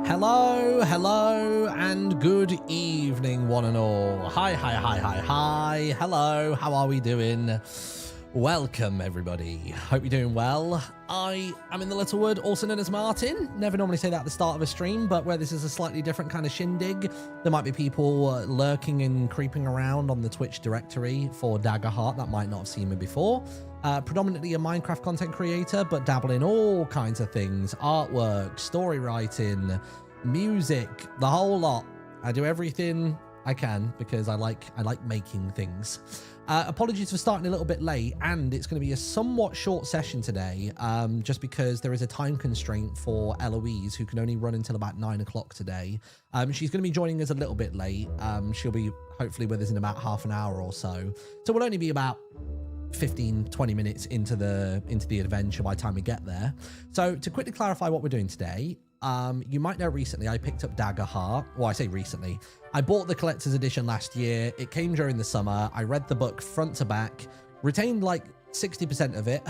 Hello, and good evening, one and all. Hi, hello, how are we doing? Welcome, everybody. Hope you're doing well. I am in the Little Wood, also known as Martin. Never normally say that at the start of a stream, but where this is a slightly different kind of shindig, there might be people lurking and creeping around on the Twitch directory for Daggerheart that might not have seen me before. Predominantly a Minecraft content creator, but dabble in all kinds of things: artwork, story writing, music, the whole lot. I do everything I can because I like making things. Apologies for starting a little bit late, and it's going to be a somewhat short session today, just because there is a time constraint for Eloise, who can only run until about 9 o'clock today. She's going to be joining us a little bit late. She'll be hopefully with us in about half an hour or so. So we'll only be about 15-20 minutes into the adventure by the time we get there. So to quickly clarify what we're doing today, you might know recently I picked up Daggerheart. Well, I say recently. I bought the collector's edition last year. It came during the summer. I read the book front to back, retained like 60% of it,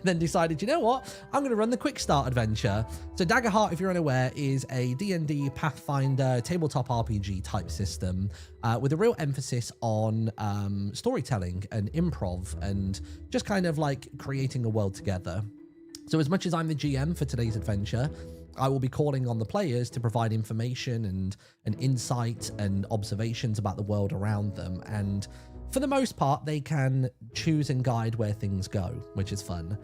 then decided, you know what? I'm going to run the quick start adventure. So Daggerheart, if you're unaware, is a D&D Pathfinder tabletop RPG type system with a real emphasis on storytelling and improv and just kind of like creating a world together. So as much as I'm the GM for today's adventure, I will be calling on the players to provide information and insight and observations about the world around them. And for the most part, they can choose and guide where things go, which is fun.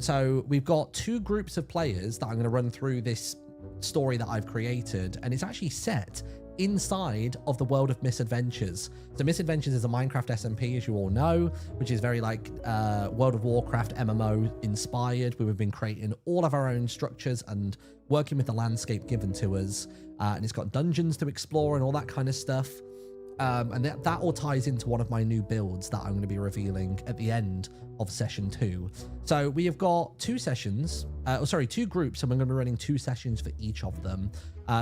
So we've got two groups of players that I'm going to run through this story that I've created, and it's actually set inside of the world of Misadventures. So Misadventures is a Minecraft SMP, as you all know, which is very like World of Warcraft MMO inspired. We've been creating all of our own structures and working with the landscape given to us, and it's got dungeons to explore and all that kind of stuff. And that all ties into one of my new builds that I'm going to be revealing at the end of session 2. So we have got two groups, and we're going to be running 2 sessions for each of them.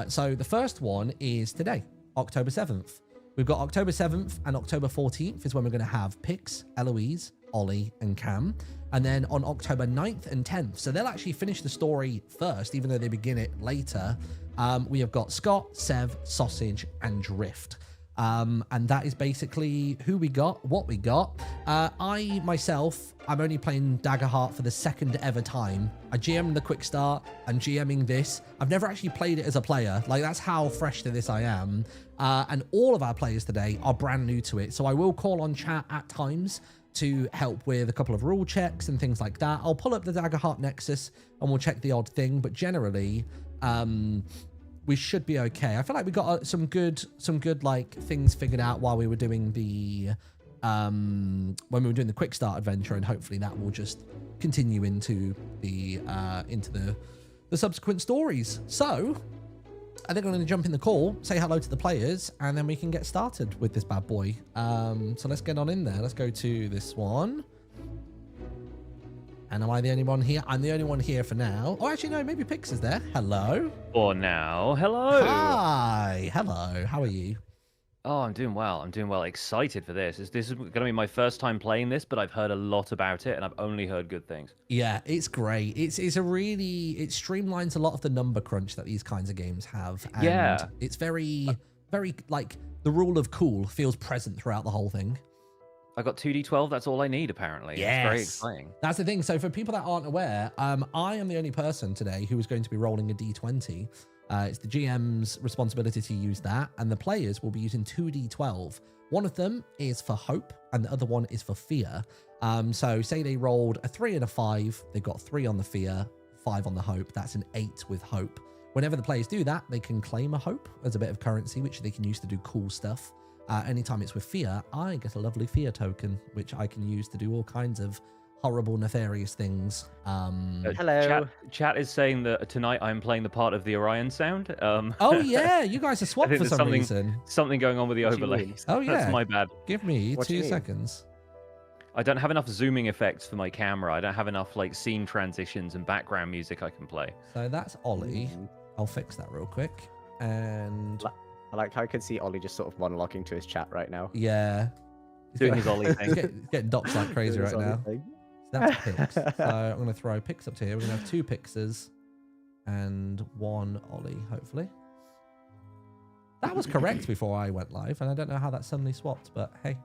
So the first one is today, October 7th. We've got October 7th and October 14th is when we're going to have Pix, Eloise, Ollie, and Cam. And then on October 9th and 10th, so they'll actually finish the story first, even though they begin it later. We have got Scott, Sev, Sausage, and Drift. And that is basically who we got, what we got. I, myself, I'm only playing Daggerheart for the second ever time. I GM'd the quick start, I'm GMing this. I've never actually played it as a player. Like, that's how fresh to this I am. And all of our players today are brand new to it. So I will call on chat at times to help with a couple of rule checks and things like that. I'll pull up the Daggerheart Nexus and we'll check the odd thing. But generally, we should be okay. I feel like we got some good like things figured out while we were doing the when we were doing the quick start adventure, and hopefully that will just continue into the subsequent stories. So I think I'm going to jump in the call, say hello to the players, and then we can get started with this bad boy. So let's get on in there. Let's go to this one. And am I the only one here? I'm the only one here for now. Oh, actually, no, maybe Pix is there. Hello. For now. Hello. Hi. Hello. How are you? Oh, I'm doing well. I'm doing well. Excited for this. This is going to be my first time playing this, but I've heard a lot about it, and I've only heard good things. Yeah, it's great. It streamlines a lot of the number crunch that these kinds of games have. And yeah. It's very, very, like, the rule of cool feels present throughout the whole thing. I got 2d12. That's all I need, apparently. Yes. It's very exciting. That's the thing. So for people that aren't aware, I am the only person today who is going to be rolling a d20. It's the GM's responsibility to use that, and the players will be using 2d12. One of them is for hope, and the other one is for fear. So say they rolled a 3 and a 5, they've got 3 on the fear, 5 on the hope. That's an 8 with hope. Whenever the players do that, they can claim a hope as a bit of currency, which they can use to do cool stuff. Anytime it's with fear, I get a lovely fear token, which I can use to do all kinds of horrible, nefarious things. Hello. Chat is saying that tonight I'm playing the part of the Orion sound. Oh yeah, you guys are swapped for some reason. Something going on with the overlay. Oh yeah, that's my bad. Give me 2 seconds. I don't have enough zooming effects for my camera. I don't have enough like scene transitions and background music I can play. So that's Ollie. I'll fix that real quick. And I like how I can see Ollie just sort of monologuing to his chat right now. Yeah. Doing his Ollie thing. Getting docs like crazy right now. So that's Pix. So I'm going to throw Pix up to here. We're going to have 2 Pixes. and 1 Ollie, hopefully. That was correct before I went live, and I don't know how that suddenly swapped, but hey.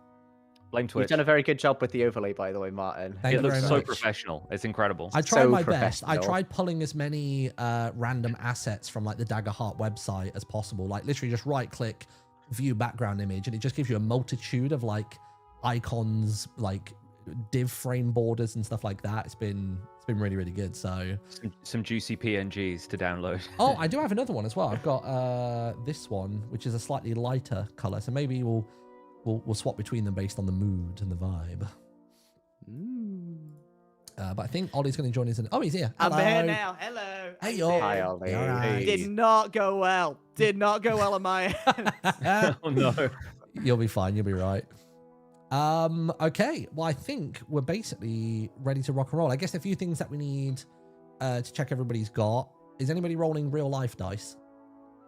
Blame You've Twitch. done a very good job with the overlay, by the way, Martin. Thank It you looks very so much. professional. It's incredible. I tried So my best. I professional. tried pulling as many random assets from like the Daggerheart website as possible. Like literally just right click, view background image, and it just gives you a multitude of like icons, like div frame borders and stuff like that. It's been really, really good. So Some juicy PNGs to download. oh, I do have another one as well. I've got this one, which is a slightly lighter color. So maybe we'll swap between them based on the mood and the vibe. But I think Ollie's going to join us. Oh, he's here. Hello. I'm here now. Hello. Hey, I'm yo. here. Hi, Ollie. You all right? Did not go well. Did not go well on my end. Oh no. You'll be fine. You'll be right. Okay. Well, I think we're basically ready to rock and roll. I guess a few things that we need to check everybody's got. Is anybody rolling real life dice?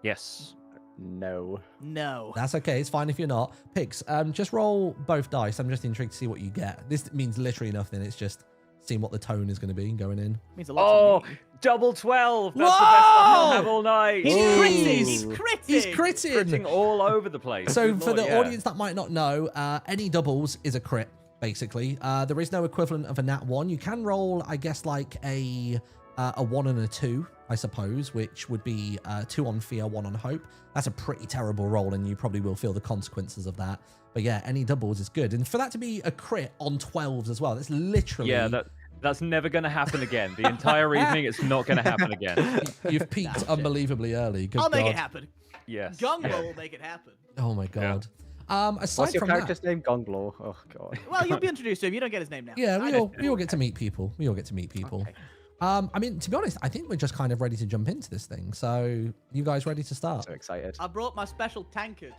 Yes. No. No. That's okay. It's fine if you're not. Pix, just roll both dice. I'm just intrigued to see what you get. This means literally nothing. It's just seeing what the tone is going to be going in. Means a lot Oh, to me. double 12. That's Whoa! the best one I'll have all night. He's Ooh. critting. He's critting. He's critting. Critting all over the place. So Good for lord, the yeah. audience that might not know, any doubles is a crit, basically. There is no equivalent of a nat 1. You can roll, I guess, like a 1 and a 2, I suppose, which would be 2 on fear, 1 on hope. That's a pretty terrible roll, and you probably will feel the consequences of that. But yeah, any doubles is good. And for that to be a crit on 12s as well, that's literally... Yeah, that's never going to happen again. The entire evening, it's not going to happen again. You've peaked unbelievably early. Good I'll make God. it happen. Yes. Gungbo yeah. will make it happen. Oh my God. Aside What's your from character's that, name? Gonglo. Oh, God. Well, you'll be introduced to him. You don't get his name now. yeah, I we all get to meet people. We all get to meet people. Okay. I mean, to be honest, I think we're just kind of ready to jump into this thing. So, you guys ready to start? So excited. I brought my special tankard.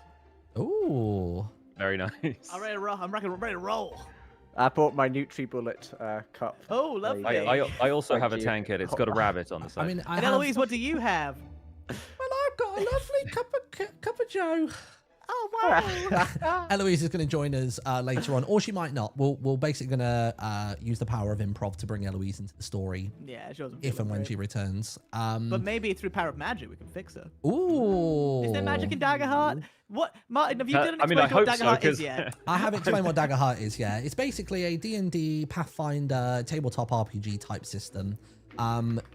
Ooh. Very nice. I'm ready to roll. I'm ready to roll. I bought my NutriBullet cup. Oh, There you lovely. go. I also Thank have a you. tankard. It's got a rabbit on the side. I mean, I And have... Eloise, what do you have? Well, I've got a lovely cup of Joe. Oh, wow. Eloise is going to join us later on, or she might not. We're basically going to use the power of improv to bring Eloise into the story Yeah, she wasn't if and feeling when great. she returns. But maybe through power of magic, we can fix her. Ooh. Is there magic in Daggerheart? What, Martin? Have you done I mean, explain I what hope so, Daggerheart is 'cause- yet? I have explained what Daggerheart is, yeah. It's basically a D&D Pathfinder tabletop RPG type system,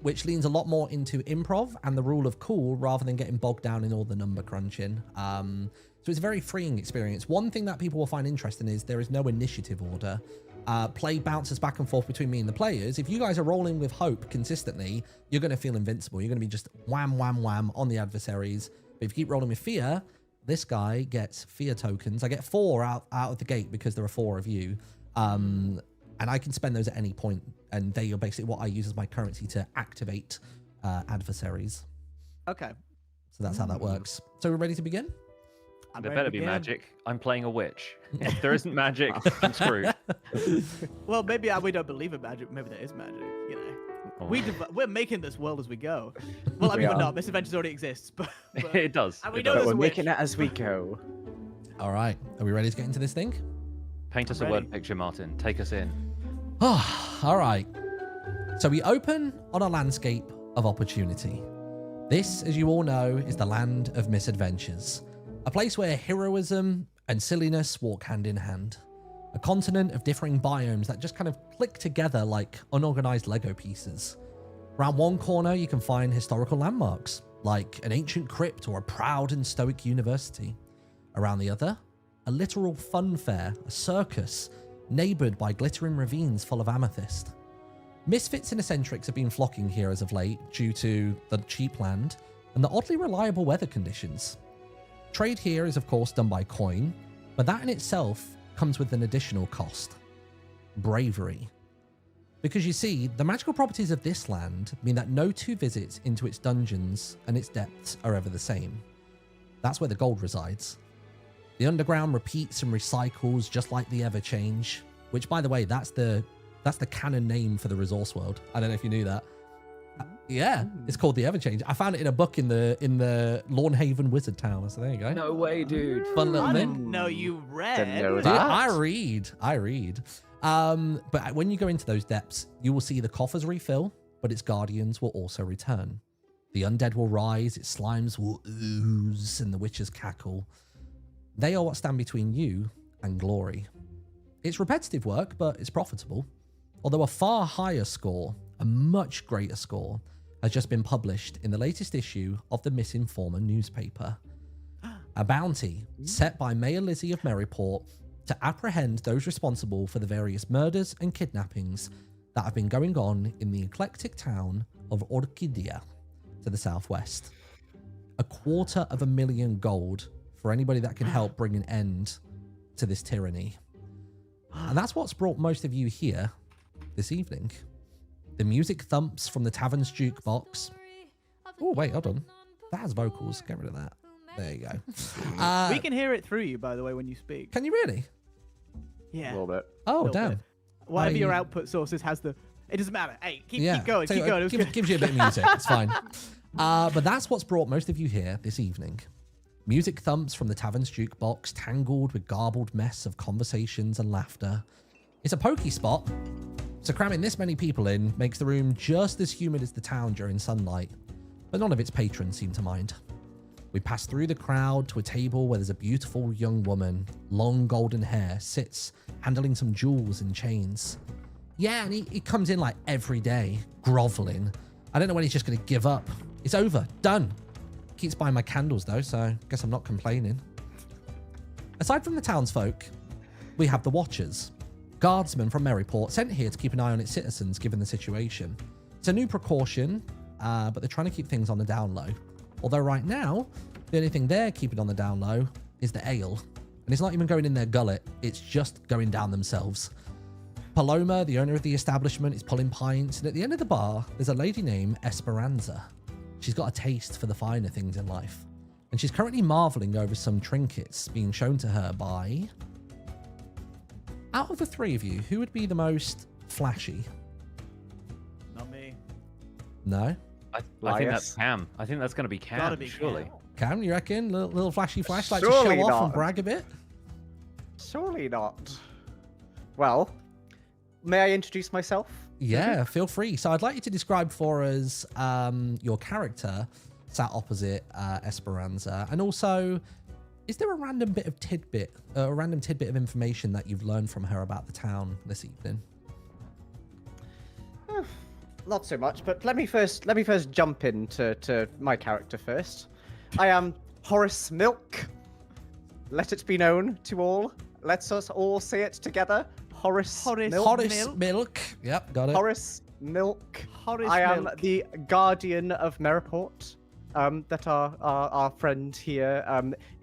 which leans a lot more into improv and the rule of cool rather than getting bogged down in all the number crunching. So it's a very freeing experience. One thing that people will find interesting is there is no initiative order. Play bounces back and forth between me and the players. If you guys are rolling with hope consistently, you're going to feel invincible. You're going to be just wham, wham, wham on the adversaries. But if you keep rolling with fear, this guy gets fear tokens. I get 4 out of the gate because there are 4 of you. And I can spend those at any point. And they are basically what I use as my currency to activate adversaries. Okay. So that's how that works. So we're ready to begin? There ready better to be begin. magic. I'm playing a witch. If there isn't magic, I'm screwed. Well, maybe we don't believe in magic. Maybe there is magic. You know, Oh. we're making this world as we go. Well, I We mean, we're are. not. Misadventures already exists, but It does. And we It know does. But there's we're a witch. making it as we go. All right. Are we ready to get into this thing? Paint us a ready. word picture, Martin. Take us in. All right. So we open on a landscape of opportunity. This, as you all know, is the land of misadventures. A place where heroism and silliness walk hand in hand. A continent of differing biomes that just kind of click together like unorganized Lego pieces. Around one corner, you can find historical landmarks, like an ancient crypt or a proud and stoic university. Around the other, a literal fun fair, a circus, neighboured by glittering ravines full of amethyst. Misfits and eccentrics have been flocking here as of late due to the cheap land and the oddly reliable weather conditions. Trade here is of course done by coin, but that in itself comes with an additional cost. Bravery. Because you see, the magical properties of this land mean that no 2 visits into its dungeons and its depths are ever the same. That's where the gold resides. The underground repeats and recycles just like the Everchange, which by the way, that's the canon name for the resource world. I don't know if you knew that. Yeah, it's called the Everchange. I found it in a book in the Lawnhaven Wizard Tower. So there you go. No way, dude. Fun little I thing. didn't know you read. Didn't know Dude, that. I read. But when you go into those depths, you will see the coffers refill, but its guardians will also return. The undead will rise, its slimes will ooze, and the witches cackle. They are what stand between you and glory. It's repetitive work, but it's profitable. Although a far higher score, a much greater score, has just been published in the latest issue of the Misinformer newspaper. A bounty set by Mayor Lizzie of Maryport to apprehend those responsible for the various murders and kidnappings that have been going on in the eclectic town of Orchidia to the southwest. 250,000 gold for anybody that can help bring an end to this tyranny. And that's what's brought most of you here this evening. The music thumps from the tavern's jukebox. Oh, wait, hold on. That has vocals. Get rid of that. There you go. We can hear it through you, by the way, when you speak. Can you really? Yeah. A little bit. Oh, Little damn. bit. Whatever your output sources has the... It doesn't matter. Hey, keep going. So, Keep going. It was good. gives you a bit of music. It's fine. But that's what's brought most of you here this evening. Music thumps from the tavern's jukebox, tangled with garbled mess of conversations and laughter. It's a pokey spot, so cramming this many people in makes the room just as humid as the town during sunlight, but none of its patrons seem to mind. We pass through the crowd to a table where there's a beautiful young woman, long golden hair, sits handling some jewels and chains. Yeah, and he comes in like every day, groveling. I don't know when he's just going to give up. It's over. Done. Keeps buying my candles though, so I guess I'm not complaining. Aside from the townsfolk, we have the Watchers, guardsmen from Maryport sent here to keep an eye on its citizens given the situation. It's a new precaution, but they're trying to keep things on the down low. Although right now, the only thing they're keeping on the down low is the ale. And it's not even going in their gullet, it's just going down themselves. Paloma, the owner of the establishment, is pulling pints, and at the end of the bar, there's a lady named Esperanza. She's got a taste for the finer things in life, and she's currently marveling over some trinkets being shown to her by... Out of the three of you, who would be the most flashy? Not me. No? I think that's Cam. I think that's going to be Cam, Gotta be surely. Cam. Cam, you reckon? Little flashy flash, like Surely to show off not. and brag a bit? Surely not. Well, may I introduce myself? Yeah, feel free. So I'd like you to describe for us your character sat opposite Esperanza, and also, is there a random tidbit of information that you've learned from her about the town this evening? Not so much, but let me first jump into my character first. I am Horace Milk. Let it be known to all. Let's us all say it together. Horace Milk. Horace Milk. Yep, got it. Horace Milk. Horace I am Milk. the guardian of Maryport. That our friend here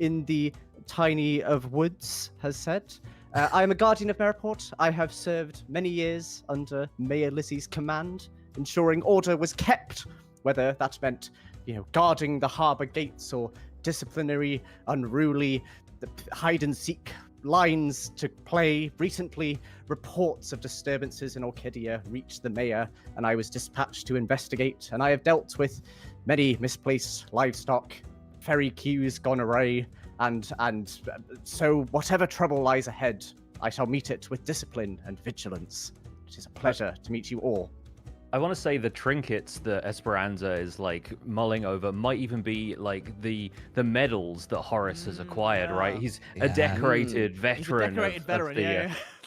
in the tiny of woods has said. I am a guardian of Maryport. I have served many years under Mayor Lizzie's command, ensuring order was kept, whether that meant, guarding the harbour gates or disciplinary, unruly, hide and seek lines to play. Recently, reports of disturbances in Orchidia reached the mayor, and I was dispatched to investigate. And I have dealt with many misplaced livestock, ferry queues gone awry, and so whatever trouble lies ahead, I shall meet it with discipline and vigilance. It is a pleasure to meet you all. I want to say the trinkets that Esperanza is mulling over might even be the medals that Horace has acquired, right? He's a decorated veteran. He's a decorated veteran,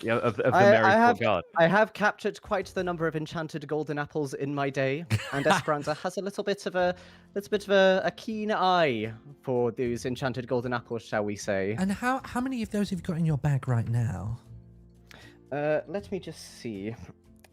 of the Maryport Guard. I have captured quite the number of enchanted golden apples in my day, and Esperanza has a little bit of a keen eye for those enchanted golden apples, shall we say? And how many of those have you got in your bag right now? Let me just see.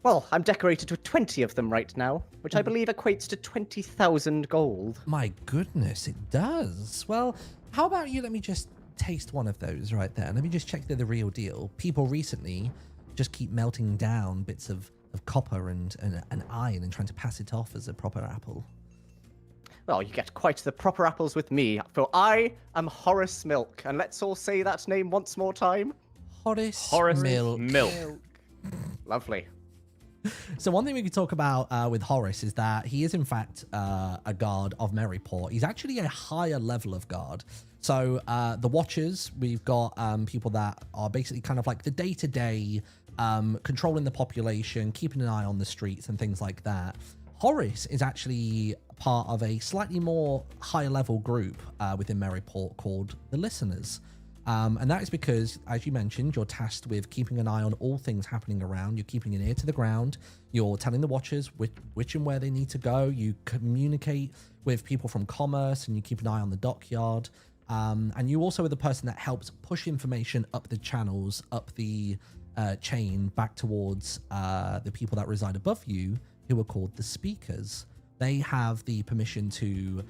Well, I'm decorated with 20 of them right now, which I believe equates to 20,000 gold. My goodness, it does. Well, how about you let me just taste one of those right there. Let me just check they're the real deal. People recently just keep melting down bits of copper and iron and trying to pass it off as a proper apple. Well, you get quite the proper apples with me, for I am Horace Milk. And let's all say that name once more time. Horace Milk. Lovely. So one thing we could talk about with Horace is that he is in fact a guard of Maryport. He's actually a higher level of guard. So the Watchers, we've got people that are basically kind of like the day-to-day controlling the population, keeping an eye on the streets and things like that. Horace is actually part of a slightly more higher level group within Maryport called the Listeners. And that is because, as you mentioned, you're tasked with keeping an eye on all things happening around. You're keeping an ear to the ground. You're telling the Watchers which and where they need to go. You communicate with people from commerce, and you keep an eye on the dockyard. And you also are the person that helps push information up the channels, up the chain, back towards the people that reside above you, who are called the Speakers. They have the permission to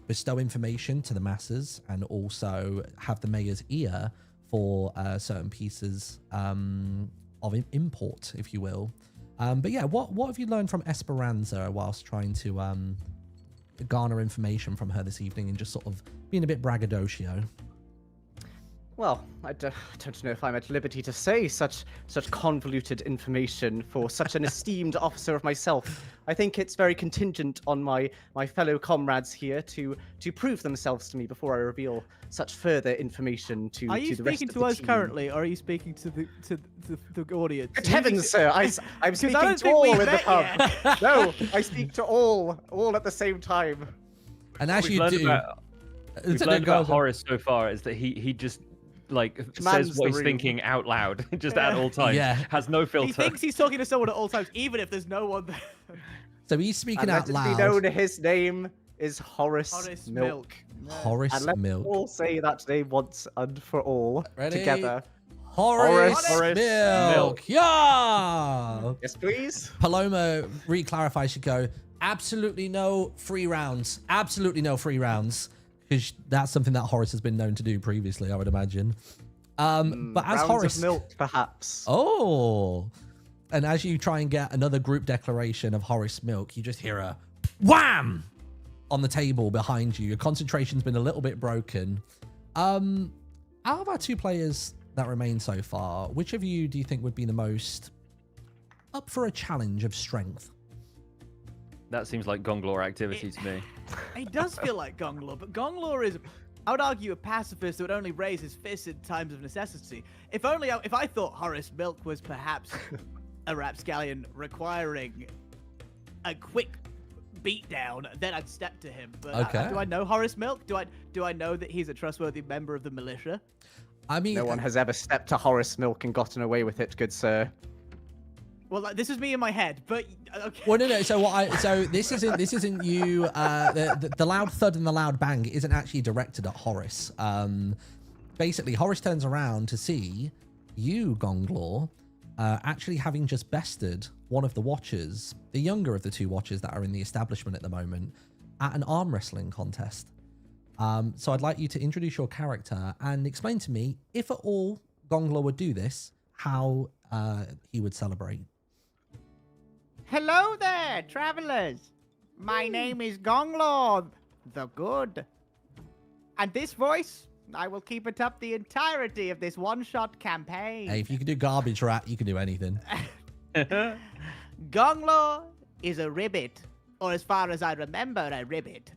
bestow information to the masses and also have the mayor's ear for certain pieces of import, if you will. But yeah, what have you learned from Esperanza whilst trying to garner information from her this evening and just sort of being a bit braggadocio? Well, I don't know if I'm at liberty to say such convoluted information for such an esteemed officer of myself. I think it's very contingent on my fellow comrades here to prove themselves to me before I reveal such further information to the rest of the team. Are you speaking to us currently, or are you speaking to the audience? Good heavens, sir! I'm speaking to all in the pub. No, I speak to all at the same time. And as We've learned about Horace so far is that he just says what he's thinking out loud, just at all times. Yeah, has no filter. He thinks he's talking to someone at all times, even if there's no one there. So he's speaking out loud. Let it be known his name is Horace Milk. Horace Milk. We'll say that name once and for all. Ready? Together. Horace Milk. Yeah. Yes, please. Paloma re-clarifies. She go, absolutely no free rounds. Absolutely no free rounds. Because that's something that Horace has been known to do previously, I would imagine. But as rounds Horace... of milk, perhaps. Oh. And as you try and get another group declaration of Horace Milk, you just hear a wham on the table behind you. Your concentration's been a little bit broken. Out of our two players that remain so far, which of you do you think would be the most up for a challenge of strength? That seems like Gonglor activity to me. It does feel like Gonglor, but Gonglor is, I would argue, a pacifist who would only raise his fist in times of necessity. If I thought Horace Milk was perhaps a rapscallion requiring a quick beatdown, then I'd step to him. But okay. Do I know Horace Milk? Do I know that he's a trustworthy member of the militia? I mean, no one has ever stepped to Horace Milk and gotten away with it, good sir. Well, this is me in my head, but okay. Well, no. So this isn't you. The loud thud and the loud bang isn't actually directed at Horace. Basically, Horace turns around to see you, Gonglor, actually having just bested one of the Watchers, the younger of the two Watchers that are in the establishment at the moment, at an arm wrestling contest. So I'd like you to introduce your character and explain to me, if at all Gonglor would do this, how he would celebrate. Hello there, travelers. My name is Gonglor the Good. And this voice, I will keep it up the entirety of this one-shot campaign. Hey, if you can do garbage rat, you can do anything. Gonglor is a ribbit, or as far as I remember, a ribbit.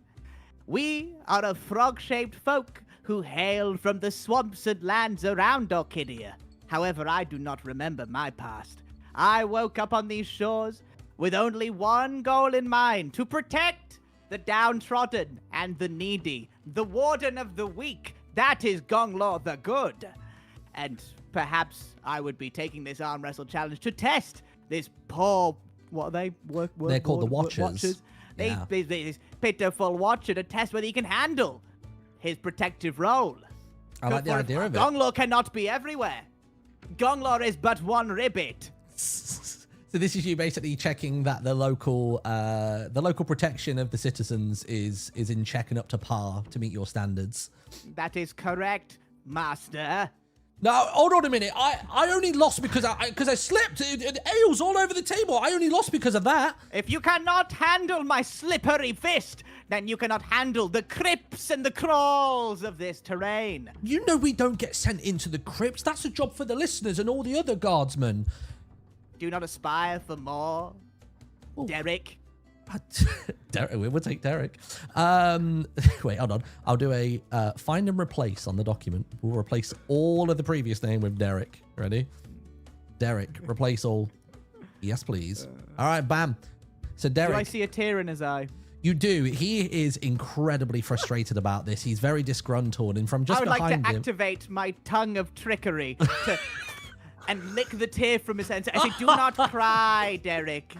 We are a frog-shaped folk who hail from the swamps and lands around Orchidia. However, I do not remember my past. I woke up on these shores with only one goal in mind, to protect the downtrodden and the needy, the warden of the weak. That is Gonglor the Good. And perhaps I would be taking this arm wrestle challenge to test this poor, what are they? They're called the Watchers. Yeah. This pitiful Watcher to test whether he can handle his protective role. I like the idea of it. Gonglor cannot be everywhere. Gonglor is but one ribbit. So this is you basically checking that the local protection of the citizens is in check and up to par to meet your standards. That is correct, master. No, hold on a minute. I only lost because I slipped. Ale's all over the table. I only lost because of that. If you cannot handle my slippery fist, then you cannot handle the crypts and the crawls of this terrain. You know we don't get sent into the crypts. That's a job for the listeners and all the other guardsmen. Do you not aspire for more, Ooh. Derek? Derek, we'll take Derek. Wait, hold on. I'll do a find and replace on the document. We'll replace all of the previous name with Derek. Ready? Derek, replace all. Yes, please. All right, bam. So Derek. Do I see a tear in his eye? You do. He is incredibly frustrated about this. He's very disgruntled, and from just I would like behind to him, activate my tongue of trickery and lick the tear from his head. I say, do not cry, Derek.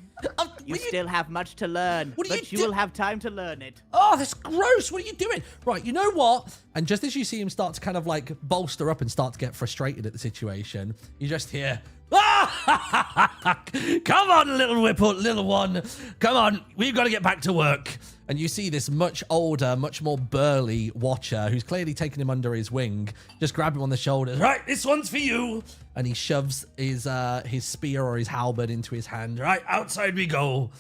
You still have much to learn, but you will have time to learn it. Oh, that's gross. What are you doing? Right, you know what? And just as you see him start to kind of like bolster up and start to get frustrated at the situation, you just hear, ah! Come on, little one. Come on, we've got to get back to work. And you see this much older, much more burly watcher who's clearly taken him under his wing, just grab him on the shoulders. Right, this one's for you. And he shoves his spear or his halberd into his hand. Right, outside we go.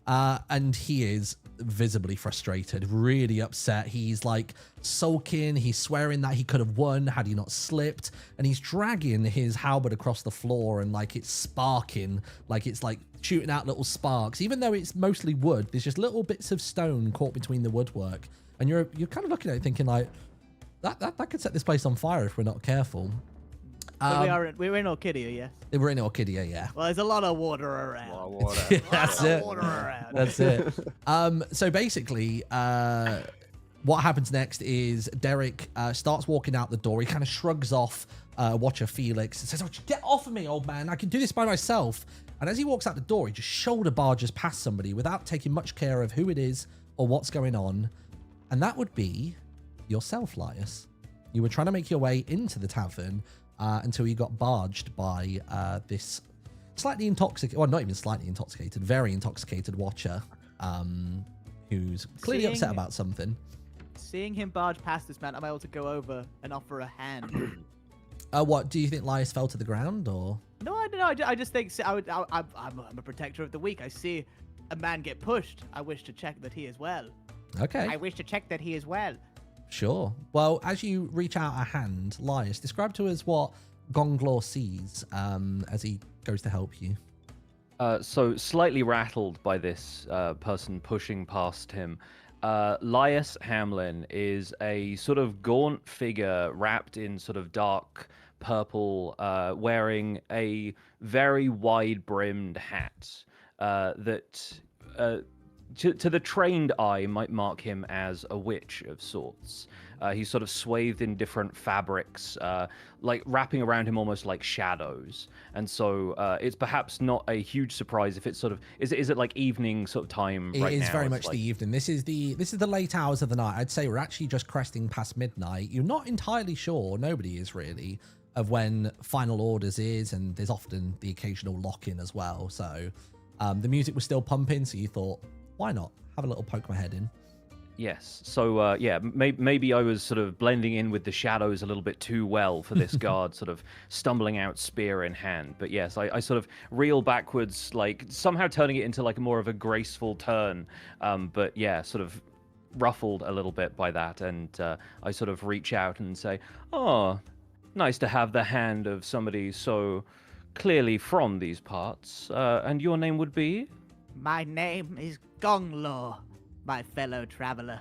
And he is visibly frustrated, really upset. He's like sulking. He's swearing that he could have won had he not slipped. And he's dragging his halberd across the floor, and like it's sparking, like it's like shooting out little sparks. Even though it's mostly wood, there's just little bits of stone caught between the woodwork. And you're kind of looking at it thinking like, that could set this place on fire if we're not careful. We're in Orchidia, yes? We're in Orchidia, yeah. Well, there's a lot of water around. A lot of water. That's a lot it. of water around. That's it. So basically, what happens next is Derek starts walking out the door. He kind of shrugs off Watcher Felix and says, "Oh, get off of me, old man. I can do this by myself." And as he walks out the door, he just shoulder barges past somebody without taking much care of who it is or what's going on. And that would be yourself, Lias. You were trying to make your way into the tavern until you got barged by this slightly intoxicated, well, not even slightly intoxicated, very intoxicated watcher who's clearly upset about something. Seeing him barge past this man, I'm able to go over and offer a hand. What, do you think Lias fell to the ground, or? No, I don't know. I just think I'm a protector of the weak. I see a man get pushed. I wish to check that he is well. Okay. I wish to check that he is well. Sure. Well, as you reach out a hand, Lias, describe to us what Gonglor sees as he goes to help you. So slightly rattled by this person pushing past him, Lias Hamlin is a sort of gaunt figure wrapped in sort of dark purple, wearing a very wide-brimmed hat that to the trained eye might mark him as a witch of sorts. He's sort of swathed in different fabrics, like wrapping around him almost like shadows. And so it's perhaps not a huge surprise if it's sort of is it like evening sort of time right now? It is very much like... the evening. This is the late hours of the night. I'd say we're actually just cresting past midnight. You're not entirely sure, nobody is really, of when final orders is, and there's often the occasional lock-in as well. So the music was still pumping, so you thought, why not have a little poke my head in? Yes. So, yeah, maybe I was sort of blending in with the shadows a little bit too well for this guard sort of stumbling out spear in hand. But yes, I sort of reel backwards, like somehow turning it into like more of a graceful turn. But yeah, sort of ruffled a little bit by that. And I sort of reach out and say, "Oh, nice to have the hand of somebody so clearly from these parts. And your name would be?" My name is Gonglor, my fellow traveler.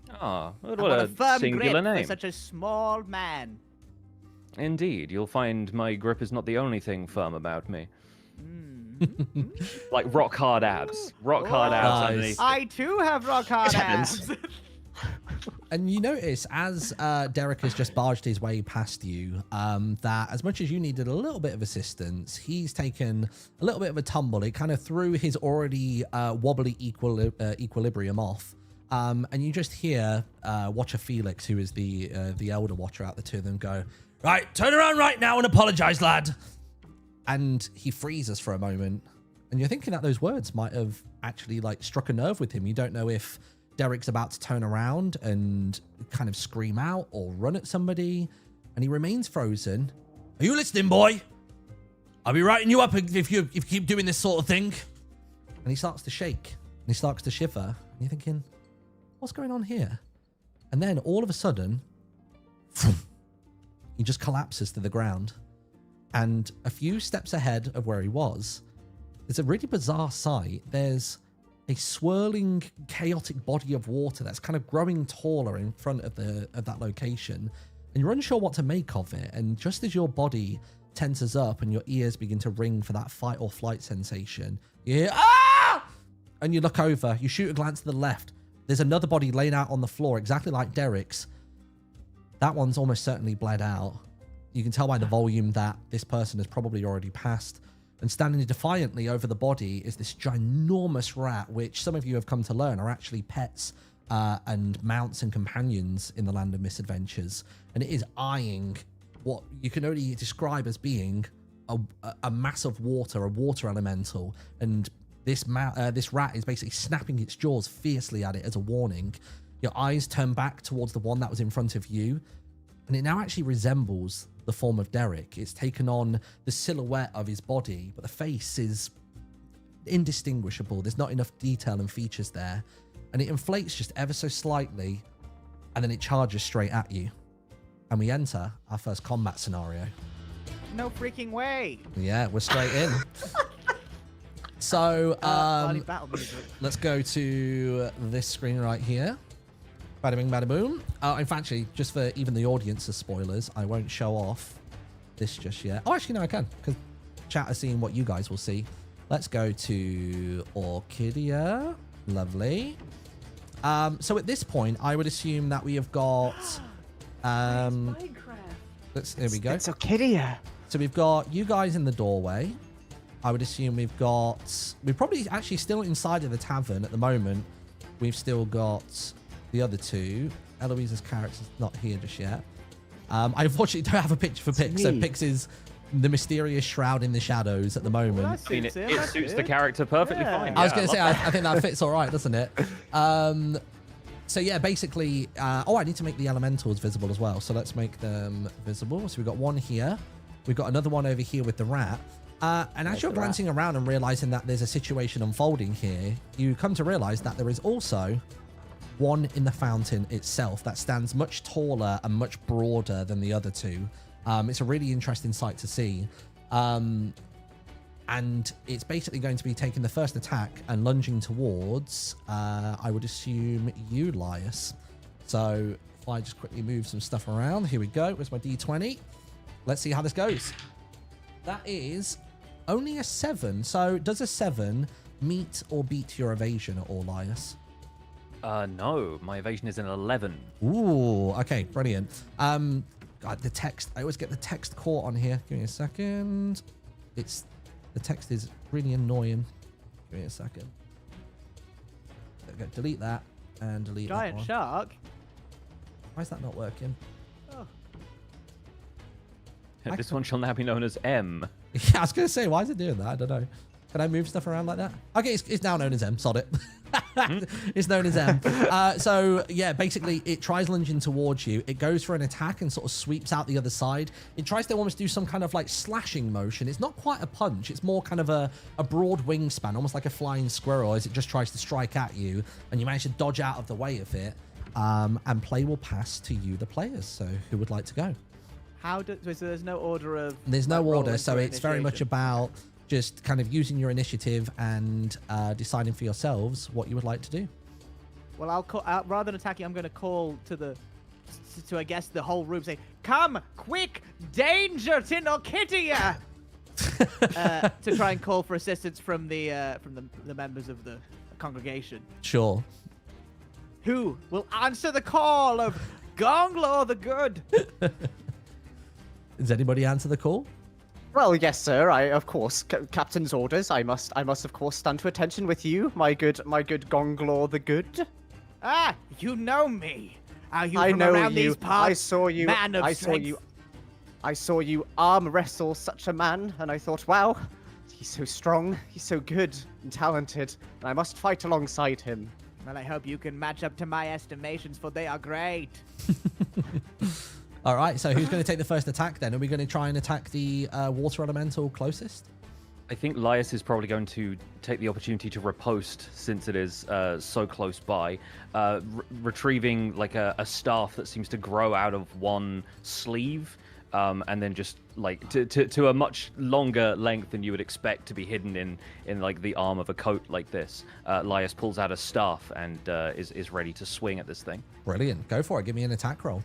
Ah, what I've got a firm singular grip name. for such a small man. Indeed, you'll find my grip is not the only thing firm about me. Like rock hard abs. Rock hard abs Nice. underneath. I too have rock hard Heavens. abs. And you notice as Derek has just barged his way past you, that as much as you needed a little bit of assistance, he's taken a little bit of a tumble. It kind of threw his already wobbly equilibrium off. And you just hear Watcher Felix, who is the elder watcher out the two of them, go, "Right, turn around right now and apologize, lad." And he freezes for a moment. And you're thinking that those words might have actually like struck a nerve with him. You don't know if Derek's about to turn around and kind of scream out or run at somebody, and he remains frozen. "Are you listening, boy? I'll be writing you up if you keep doing this sort of thing." And he starts to shake, and he starts to shiver, and you're thinking, what's going on here? And then all of a sudden, he just collapses to the ground. And a few steps ahead of where he was, there's a really bizarre sight. There's a swirling, chaotic body of water that's kind of growing taller in front of that location, and you're unsure what to make of it. And just as your body tenses up and your ears begin to ring for that fight or flight sensation, you hear "ah!" and you look over, you shoot a glance to the left. There's another body laying out on the floor, exactly like Derek's. That one's almost certainly bled out. You can tell by the volume that this person has probably already passed. And standing defiantly over the body is this ginormous rat, which some of you have come to learn are actually pets and mounts and companions in the land of Misadventures. And it is eyeing what you can only describe as being a mass of water, a water elemental. And this rat is basically snapping its jaws fiercely at it as a warning. Your eyes turn back towards the one that was in front of you, and it now actually resembles the form of Derek. It's taken on the silhouette of his body, but the face is indistinguishable. There's not enough detail and features there, and it inflates just ever so slightly, and then it charges straight at you. And we enter our first combat scenario. No freaking way. Yeah, we're straight in. So, Battle music. let's go to this screen right here. Bada bing, bada boom. In fact, actually, just for even the audience's spoilers, I won't show off this just yet. Oh, actually, no, I can, because chat is seeing what you guys will see. Let's go to Orchidia. Lovely. So at this point, I would assume that we have got... Minecraft. Here we go. It's Orchidia. So we've got you guys in the doorway. I would assume we're probably actually still inside of the tavern at the moment. We've still got the other two. Eloise's character's not here just yet. I unfortunately don't have a picture for Pix, so Pix is the mysterious shroud in the shadows at the moment. I mean, it suits the character perfectly fine. I was going to say, I think that fits all right, doesn't it? So yeah, basically, I need to make the elementals visible as well. So let's make them visible. So we've got one here. We've got another one over here with the rat. And as you're glancing around and realizing that there's a situation unfolding here, you come to realize that there is also one in the fountain itself that stands much taller and much broader than the other two. It's a really interesting sight to see. And it's basically going to be taking the first attack and lunging towards, I would assume, you, Lias. So if I just quickly move some stuff around. Here we go. Where's my D20? Let's see how this goes. That is only a 7. So does a 7 meet or beat your evasion at all, Lias? No, my evasion is an 11. Ooh, okay, brilliant. God, the text. I always get the text caught on here. Give me a second. The text is really annoying. Give me a second. There we go. Delete that and delete that Giant one. shark. Why is that not working? Oh. This one shall now be known as M. Yeah, I was going to say, why is it doing that? I don't know. Can I move stuff around like that? Okay, it's now known as M. Sod it. It's known as M. So, yeah, basically, it tries lunging towards you. It goes for an attack and sort of sweeps out the other side. It tries to almost do some kind of, like, slashing motion. It's not quite a punch. It's more kind of a broad wingspan, almost like a flying squirrel, as it just tries to strike at you. And you manage to dodge out of the way of it. And play will pass to you, the players. So, who would like to go? So there's no order of... There's no like, order, rolling so for it's very much initiation. about just kind of using your initiative and deciding for yourselves what you would like to do. Well, I'll call, rather than attacking, I'm going to call to I guess the whole room, say, "Come, quick, danger to Orchidia!" To try and call for assistance from the members of the congregation, Sure. who will answer the call of Gonglor the Good. Does anybody answer the call? Well, yes, sir. I, of course, captain's orders. I must, of course, stand to attention with you, my good Gonglor the Good. Ah, you know me. Are you I from know around you. these parts? I saw you. Man of I saw strength? you. I saw you arm wrestle such a man, and I thought, wow, he's so strong, he's so good and talented, and I must fight alongside him. Well, I hope you can match up to my estimations, for they are great. All right, so who's going to take the first attack then? Are we going to try and attack the water elemental closest? I think Lias is probably going to take the opportunity to riposte since it is so close by, retrieving like a staff that seems to grow out of one sleeve, and then just like to a much longer length than you would expect to be hidden in like the arm of a coat like this. Lias pulls out a staff and is ready to swing at this thing. Brilliant. Go for it. Give me an attack roll.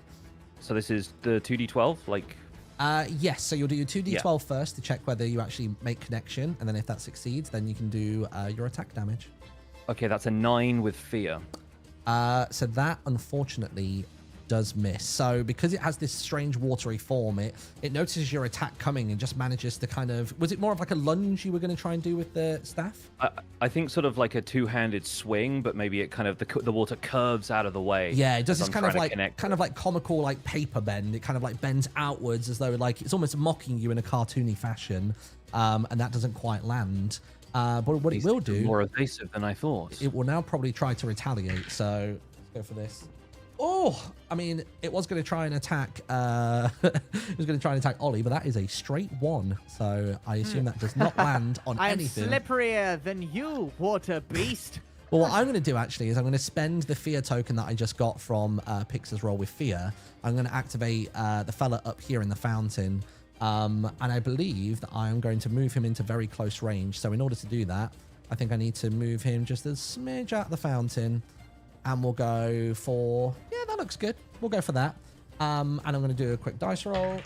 So this is the 2d12, like... Yes, so you'll do your 2d12 first to check whether you actually make connection, and then if that succeeds, then you can do your attack damage. Okay, that's a 9 with fear. So that unfortunately does miss. So because it has this strange watery form, it notices your attack coming and just manages to kind of... Was it more of like a lunge you were going to try and do with the staff? I think sort of like a two-handed swing, but maybe it kind of the water curves out of the way. Yeah, it does this I'm kind of trying to like connect comical like paper bend. It kind of like bends outwards as though like it's almost mocking you in a cartoony fashion, and that doesn't quite land. But what it will do... More evasive than I thought. It will now probably try to retaliate. So let's go for this. Oh, I mean, it was going to try and attack. It was going to try and attack Ollie, but that is a straight 1. So I assume that does not land on anything. I'm slipperier than you, water beast. Well, what I'm going to do actually is I'm going to spend the fear token that I just got from Pixar's roll with fear. I'm going to activate the fella up here in the fountain. And I believe that I am going to move him into very close range. So in order to do that, I think I need to move him just a smidge out the fountain. And we'll go for... Yeah, that looks good. We'll go for that. And I'm going to do a quick dice roll.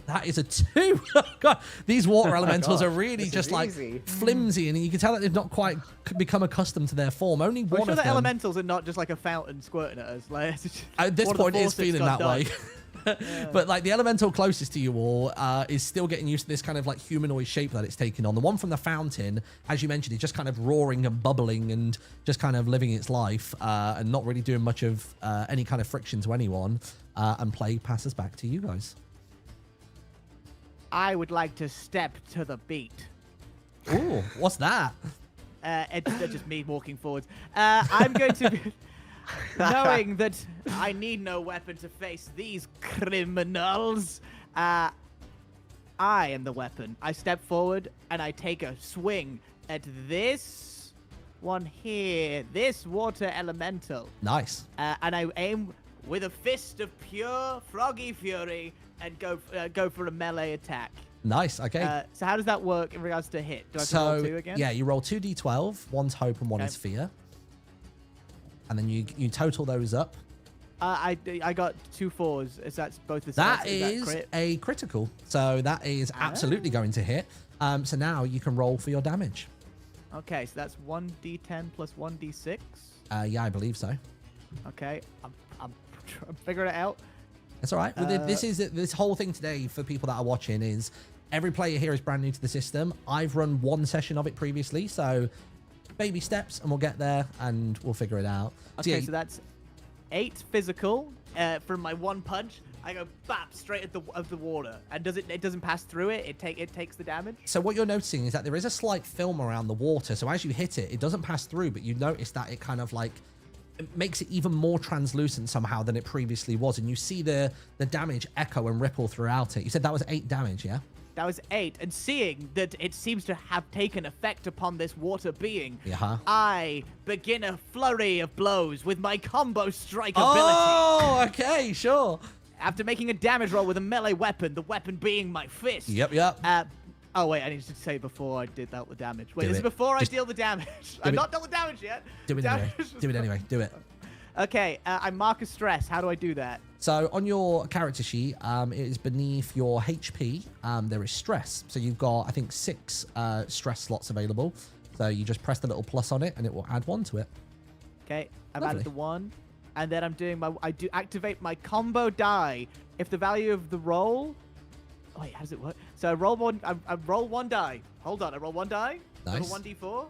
That is a 2. God, these water elementals are really just like flimsy. And you can tell that they've not quite become accustomed to their form. Only one sure of the them... elementals are not just like a fountain squirting at us. Like, At this point, it is feeling that way. Yeah. But like the elemental closest to you all is still getting used to this kind of like humanoid shape that it's taken on. The one from the fountain, as you mentioned, is just kind of roaring and bubbling and just kind of living its life and not really doing much of any kind of friction to anyone. And play passes back to you guys. I would like to step to the beat. Ooh, what's that? It's just me walking forwards. I'm going to be... Knowing that I need no weapon to face these criminals, I am the weapon. I step forward and I take a swing at this one here, this water elemental. Nice. And I aim with a fist of pure froggy fury and go for a melee attack. Nice. Okay. So how does that work in regards to hit? Do I have to roll 2 again? Yeah, you roll 2d12. One's hope and one is fear. And then you total those up. I got 2 4s. Is that both the same? That is a critical. So that is absolutely going to hit. So now you can roll for your damage. Okay, so that's 1d10 plus 1d6. Yeah, I believe so. Okay, I'm figuring it out. That's all right. This whole thing today for people that are watching is every player here is brand new to the system. I've run 1 session of it previously, so baby steps and we'll get there and we'll figure it out. Okay, so that's 8 physical from my 1 punch. I go bap straight at the water, and it doesn't pass through it. It takes the damage. So what you're noticing is that there is a slight film around the water. So as you hit it, it doesn't pass through, but you notice that it kind of like it makes it even more translucent somehow than it previously was, and you see the damage echo and ripple throughout it. You said that was 8 damage, yeah? That was 8, and seeing that it seems to have taken effect upon this water being, I begin a flurry of blows with my combo strike ability. Oh, okay, sure. After making a damage roll with a melee weapon, the weapon being my fist. Yep. Oh, wait, I need to say before I did that with damage. Wait, Do this is it. before Just I deal the damage. I've not done the damage yet. Do it anyway. Do it anyway. Do it. Okay, I mark a stress. How do I do that? So on your character sheet, it is beneath your HP. There is stress. So you've got, I think, 6 stress slots available. So you just press the little plus on it, and it will add 1 to it. Okay, I've Lovely. added the 1, and then I do activate my combo die. If the value of the roll, oh, wait, how does it work? So I roll 1. I roll 1 die. Hold on, I roll 1 die. Nice. Roll 1d4,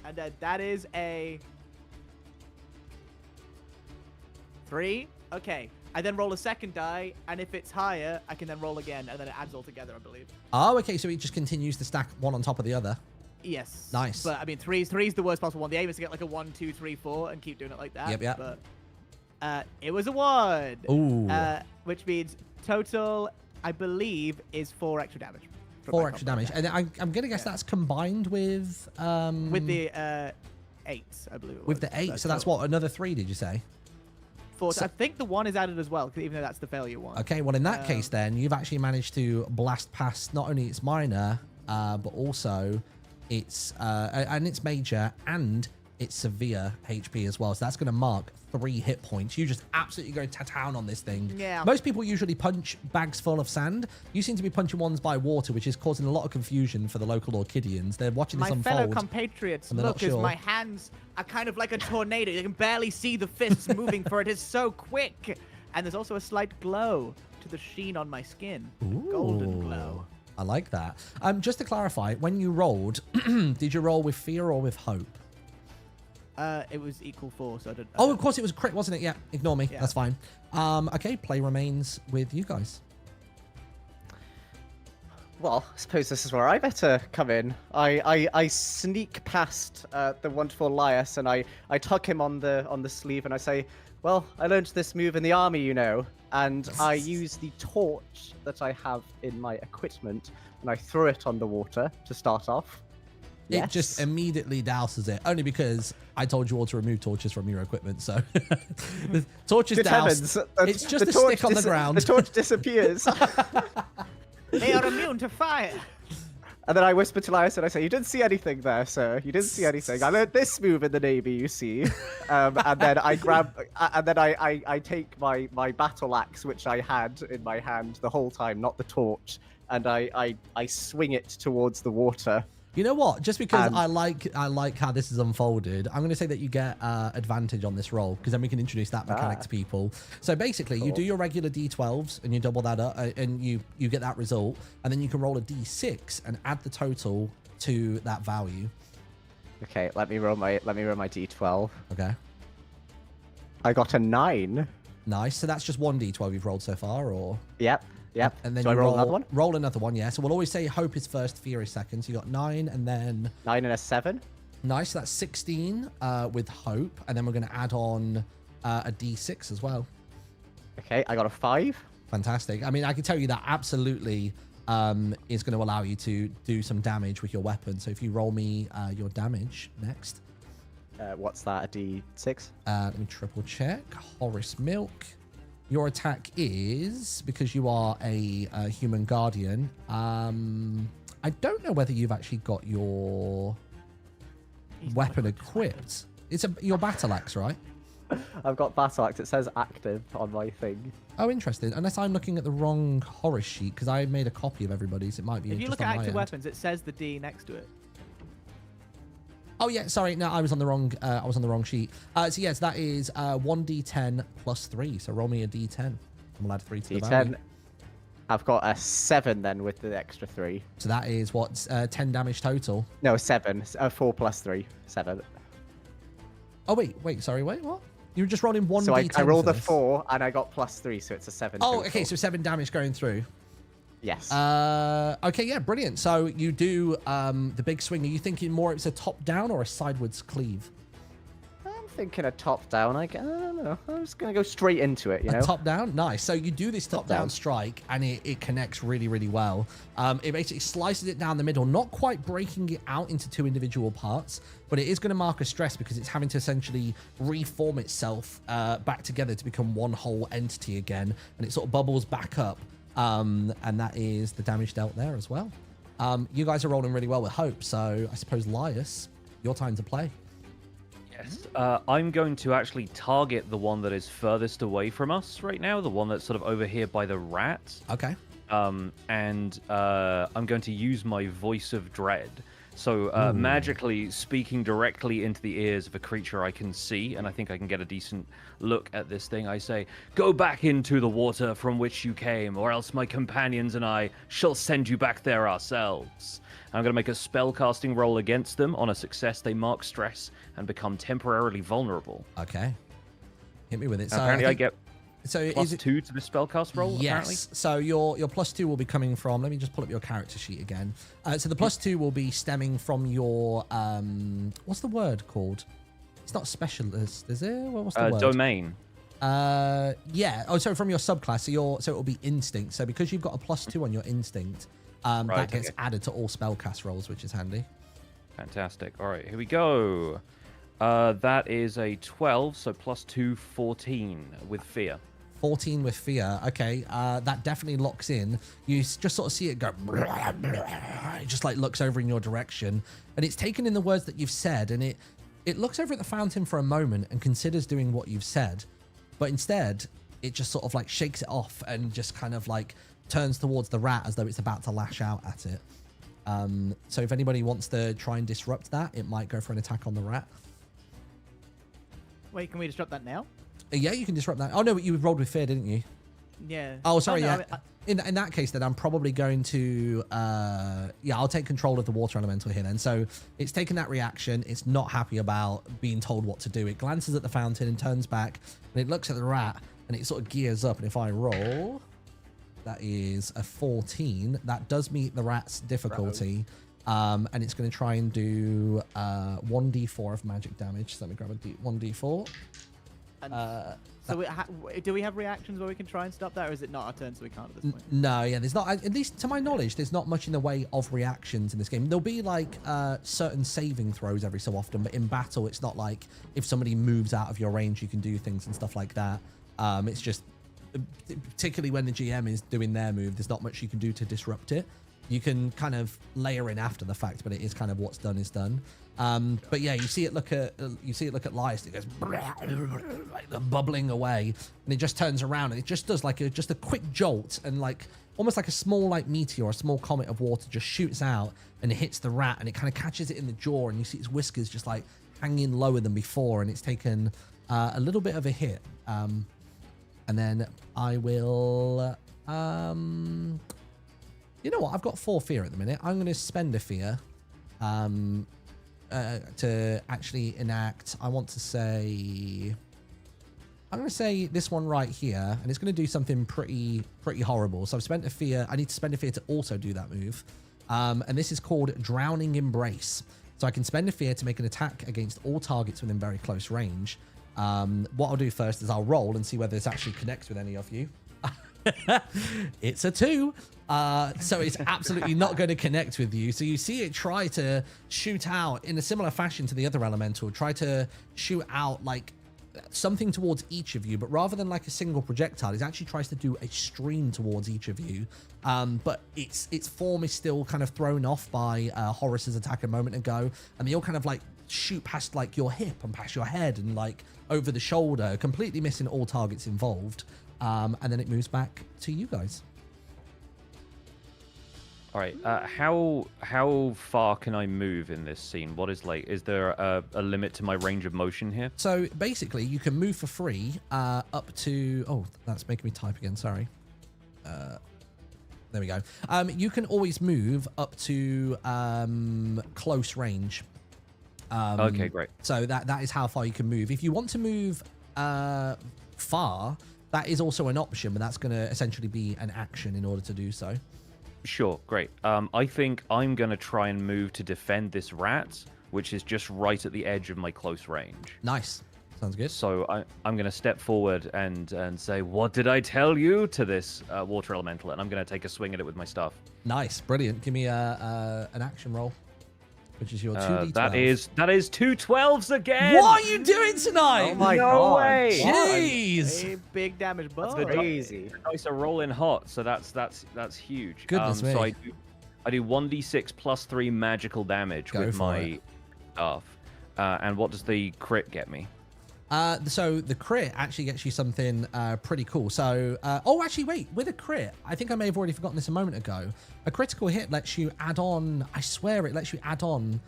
and then that is a 3. Okay. I then roll a second die, and if it's higher, I can then roll again, and then it adds all together, I believe. Oh, okay. So it just continues to stack one on top of the other. Yes. Nice. But I mean, three's the worst possible one. The aim is to get like a 1, 2, 3, 4, and keep doing it like that. Yep. But it was a 1. Ooh. Which means total, I believe, is 4 extra damage. 4 extra damage, and I'm gonna guess that's combined with the 8, I believe. It was. with the 8. So that's what, another 3? Did you say? 4. I think the 1 is added as well, even though that's the failure one. Okay, well in that case then, you've actually managed to blast past not only its minor, but also its and its major, and its severe HP as well. So that's going to mark 3 hit points. You just absolutely go to town on this thing. Yeah. Most people usually punch bags full of sand. You seem to be punching ones by water, which is causing a lot of confusion for the local Orchidians. They're watching this My unfold. fellow compatriots, and they're not look, as sure. my hands are kind of like a tornado. You can barely see the fists moving, for it is so quick. And there's also a slight glow to the sheen on my skin. Golden glow. I like that. Just to clarify, when you rolled, did you roll with fear or with hope? It was equal 4, so I don't. Oh, of course it was a crit, wasn't it? Yeah, ignore me. Yeah. That's fine. Okay, play remains with you guys. Well, I suppose this is where I better come in. I sneak past the wonderful Lias and I tug him on the sleeve and I say, well, I learned this move in the army, you know, and I use the torch that I have in my equipment and I throw it on the water to start off. It just immediately douses it, only because I told you all to remove torches from your equipment. So the torch is Good doused. heavens, It's just a stick on the ground. The torch disappears. They are immune to fire. And then I whisper to Lias and I say, you didn't see anything there, sir. You didn't see anything. I learned this move in the Navy, you see. And then I grab, and then I take my battle axe, which I had in my hand the whole time, not the torch, and I swing it towards the water. You know what? Just because I like how this is unfolded, I'm going to say that you get advantage on this roll, because then we can introduce that mechanic to people. So basically, you do your regular d12s and you double that up, and you get that result, and then you can roll a d6 and add the total to that value. Okay, let me roll my d12. Okay. I got a 9. Nice. So that's just one d12 you've rolled so far, or? Yep. And then Do I roll another one? Roll another one, yeah. So we'll always say hope is first, fear is second. So you got 9 and then 9 and a 7. nice. So that's 16 with hope, and then we're going to add on a d6 as well. Okay, I got a 5. Fantastic. I mean, I can tell you that absolutely is going to allow you to do some damage with your weapon. So if you roll me your damage next. What's that? A d6? Let me triple check. Horace Milk. Your attack is, because you are a human guardian, I don't know whether you've actually got your weapon equipped. It's your battle axe, right? I've got battle axe. It says active on my thing. Oh, interesting. Unless I'm looking at the wrong Horace sheet, because I made a copy of everybody's. It might be If you just look on at my active end. weapons, it says the D next to it. Oh yeah, sorry. No, I was on the wrong. I was on the wrong sheet. So yes, that is 1d10 plus 3. So roll me a d10. And we'll add 3 to the value. D10. I've got a 7 then with the extra 3. So that is what 10 damage total. No, 7. 4 plus 3. 7. Oh wait. Sorry, wait. What? You were just rolling 1d10. So I rolled a for this. 4 and I got plus 3, so it's a 7. Oh, total. okay. So 7 damage going through. Yes. Okay, yeah, brilliant. So you do the big swing. Are you thinking more it's a top down or a sideways cleave? I'm thinking a top down. I don't know. I'm just gonna go straight into it. You know. A top down, nice. So you do this top down down. strike, and it connects really, really well. It basically slices it down the middle, not quite breaking it out into 2 individual parts, but it is going to mark a stress because it's having to essentially reform itself back together to become one whole entity again, and it sort of bubbles back up. And that is the damage dealt there as well. You guys are rolling really well with hope, so I suppose Lias, your time to play. Yes. I'm going to actually target the one that is furthest away from us right now, the one that's sort of over here by the rats. Okay. And I'm going to use my voice of dread. So magically speaking directly into the ears of a creature I can see, and I think I can get a decent look at this thing. I say, "Go back into the water from which you came, or else my companions and I shall send you back there ourselves." And I'm going to make a spellcasting roll against them. On a success, they mark stress and become temporarily vulnerable. Okay. Hit me with it. So Apparently I get so plus is it 2 to the spellcast roll, Yes. apparently. So your plus 2 will be coming from. Let me just pull up your character sheet again. So the plus 2 will be stemming from your what's the word called? It's not specialist, is it? What's the word? Domain. Yeah. Oh, so from your subclass. So it will be instinct. So because you've got a plus 2 on your instinct, that Right, gets okay. added to all spellcast rolls, which is handy. Fantastic. All right, here we go. That is a 12, so plus 2, 14 with fear. 14 with fear. Okay, that definitely locks in. You just sort of see it go. It just like looks over in your direction, and it's taken in the words that you've said, and it looks over at the fountain for a moment and considers doing what you've said, but instead it just sort of like shakes it off and just kind of like turns towards the rat as though it's about to lash out at it. So if anybody wants to try and disrupt that, it might go for an attack on the rat. Wait, can we disrupt that now? Yeah, you can disrupt that. Oh no, you rolled with fear, didn't you? Yeah. Oh, sorry. no, Yeah. I In that case, then I'm probably going to I'll take control of the water elemental here then. So it's taken that reaction. It's not happy about being told what to do. It glances at the fountain and turns back, and it looks at the rat, and it sort of gears up. And if I roll, that is a 14. That does meet the rat's difficulty. And it's going to try and do 1d4 of magic damage. So let me grab a 1d4. So do we have reactions where we can try and stop that, or is it not our turn, so we can't at this point? No, yeah, there's not, at least to my knowledge, there's not much in the way of reactions in this game. There'll be like certain saving throws every so often, but in battle, it's not like if somebody moves out of your range, you can do things and stuff like that. It's just, particularly when the GM is doing their move, there's not much you can do to disrupt it. You can kind of layer in after the fact, but it is kind of what's done is done. But yeah, you see it look at Elias. It goes like bubbling away, and it just turns around and it just does like just a quick jolt, and like almost like a small like meteor, a small comet of water just shoots out and it hits the rat, and it kind of catches it in the jaw, and you see its whiskers just like hanging lower than before, and it's taken a little bit of a hit. And then I will. You know what? I've got 4 fear at the minute. I'm going to spend a fear to actually enact. I want to say... I'm going to say this one right here, and it's going to do something pretty horrible. So I've spent a fear. I need to spend a fear to also do that move. And this is called Drowning Embrace. So I can spend a fear to make an attack against all targets within very close range. What I'll do first is I'll roll and see whether this actually connects with any of you. It's a 2. So it's absolutely not going to connect with you. So you see it try to shoot out in a similar fashion to the other elemental, try to shoot out like something towards each of you, but rather than like a single projectile, it actually tries to do a stream towards each of you. But its form is still kind of thrown off by Horace's attack a moment ago, and they all kind of like shoot past like your hip and past your head and like over the shoulder, completely missing all targets involved. And then it moves back to you guys. All right. How far can I move in this scene? What is like? Is there a limit to my range of motion here? So basically, you can move for free up to. Oh, that's making me type again. Sorry. There we go. You can always move up to close range. Okay, great. So that is how far you can move. If you want to move far, that is also an option, but that's going to essentially be an action in order to do so. Sure, great. I think I'm going to try and move to defend this rat, which is just right at the edge of my close range. Nice. Sounds good. So I'm going to step forward and say, "What did I tell you?" to this water elemental, and I'm going to take a swing at it with my staff. Nice. Brilliant. Give me an action roll, which is your 2d12. That is 2 12s again. What are you doing tonight? Oh my No god. way. Jeez. A big damage That's bug. good. Crazy. Dice are rolling hot, so that's huge. Goodness me. So I do 1d6 plus 3 magical damage Go with for my it. staff. And what does the crit get me? So the crit actually gets you something pretty cool. So, oh, actually, wait, with a crit, I think I may have already forgotten this a moment ago. A critical hit lets you add on, I swear it lets you add on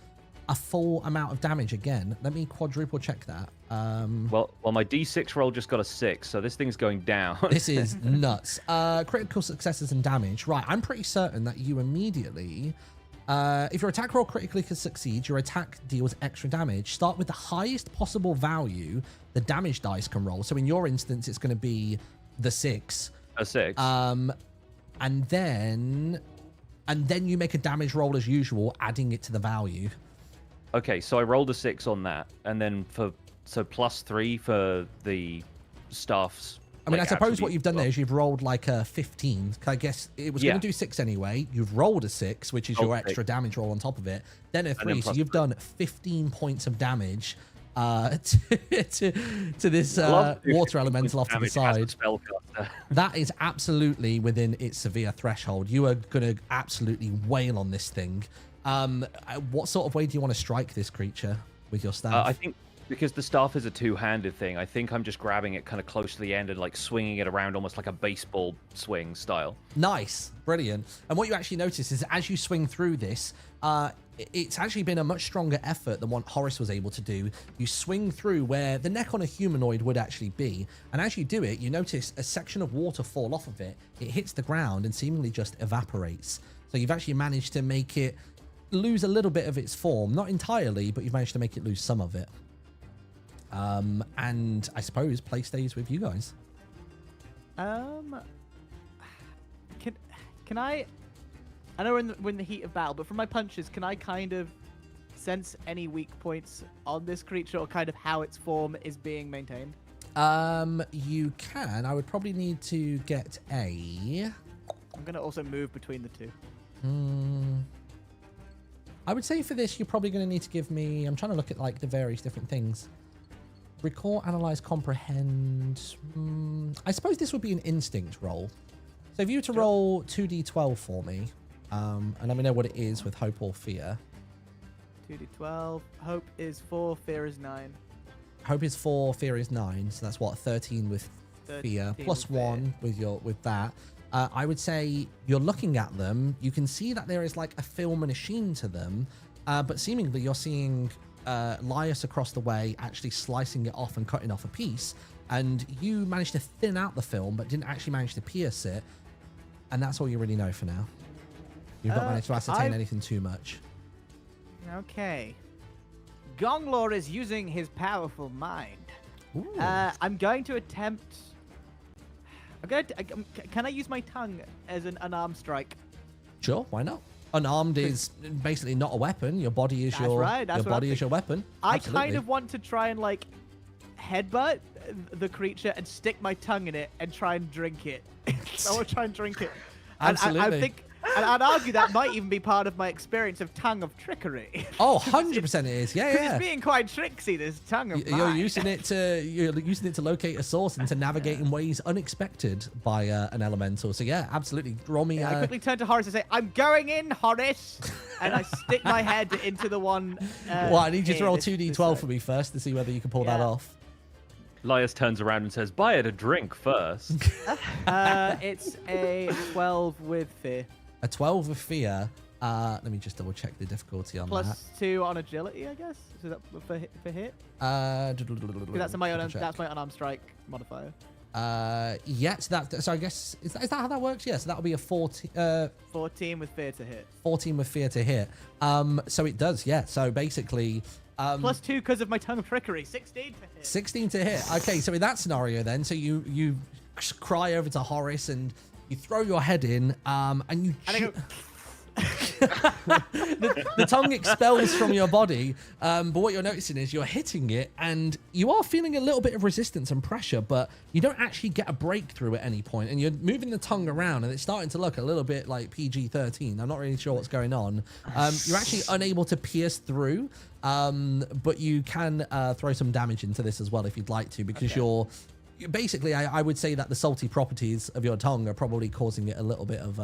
a full amount of damage again. Let me quadruple check that. Well, my d6 roll just got a 6, so this thing's going down. This is nuts. Critical successes and damage. Right, I'm pretty certain that you immediately... if your attack roll critically succeeds, your attack deals extra damage. Start with the highest possible value the damage dice can roll. So in your instance, it's going to be the 6. A 6. And then you make a damage roll as usual, adding it to the value. Okay, so I rolled a 6 on that, and then plus 3 for the staff's. I mean, I suppose attribute what you've done as well. there is you've rolled like a 15. I guess it was going to do 6 anyway. You've rolled a 6, which is your extra damage roll on top of it. Then a 3, so you've done 15 points of damage to this water elemental off to the side. That is absolutely within its severe threshold. You are going to absolutely wail on this thing. What sort of way do you want to strike this creature with your staff? I think because the staff is a two-handed thing, I think I'm just grabbing it kind of close to the end and like swinging it around almost like a baseball swing style. Nice, brilliant. And what you actually notice is as you swing through this, it's actually been a much stronger effort than what Horace was able to do. You swing through where the neck on a humanoid would actually be, and as you do it, you notice a section of water fall off of it. It hits the ground and seemingly just evaporates. So you've actually managed to make it lose a little bit of its form, not entirely, but you've managed to make it lose some of it. And I suppose play stays with you guys. Can I know we're in the heat of battle, but from my punches, can I kind of sense any weak points on this creature or kind of how its form is being maintained? You can. I would probably need to get a... I'm going to also move between the two. I would say for this, you're probably going to need to give me... I'm trying to look at like the various different things. Recall, analyze, comprehend. I suppose this would be an instinct roll. So if you were to roll 2d12 for me, and let me know what it is with hope or fear. 2d12. Hope is 4, fear is 9. Hope is 4, fear is 9. So that's what, 13 with fear, 13 plus with 1 with that. I would say you're looking at them. You can see that there is like a film and a sheen to them, but seemingly you're seeing Lias across the way actually slicing it off and cutting off a piece, and you managed to thin out the film but didn't actually manage to pierce it, and that's all you really know for now. You've not managed to ascertain anything too much. Okay. Gonglor is using his powerful mind. Ooh. I'm going to attempt... Can I use my tongue as an unarmed strike? Sure, why not? Unarmed is basically not a weapon. Your body is That's your right, that's your what body I'm is your weapon. I Absolutely. kind of want to try and like headbutt the creature and stick my tongue in it and try and drink it. I want to try and drink it. Absolutely. And I think, and I'd argue that might even be part of my experience of tongue of trickery. Oh, 100% it is. Yeah, Because yeah. it's being quite tricksy, this tongue of You're mine. using it to locate a source and to navigate in ways unexpected by an elemental. So yeah, absolutely. Roll me. I quickly turn to Horace and say, "I'm going in, Horace," and I stick my head into the one. Well, I need you to here, roll this 2d12 side. for me first to see whether you can pull that Yeah. off. Lias turns around and says, "Buy it a drink first." It's a 12 with fear. A 12 of fear. Let me just double check the difficulty on that. Plus 2 on agility, I guess. So that for hit. Because Because that's my unarmed strike modifier. Yeah, so I guess is that how that works? Yeah, so that'll be a 14 with fear to hit. 14 with fear to hit. So it does, yeah. So basically Plus 2 because of my tongue of trickery. 16 to hit. 16 to hit. Okay, so in that scenario then, so you cry over to Horace and you throw your head in, and you And I go, the tongue expels from your body, but what you're noticing is you're hitting it and you are feeling a little bit of resistance and pressure, but you don't actually get a breakthrough at any point, and you're moving the tongue around and it's starting to look a little bit like PG-13. I'm not really sure what's going on. You're actually unable to pierce through, but you can throw some damage into this as well if you'd like to, because you're basically, I would say that the salty properties of your tongue are probably causing it a little bit of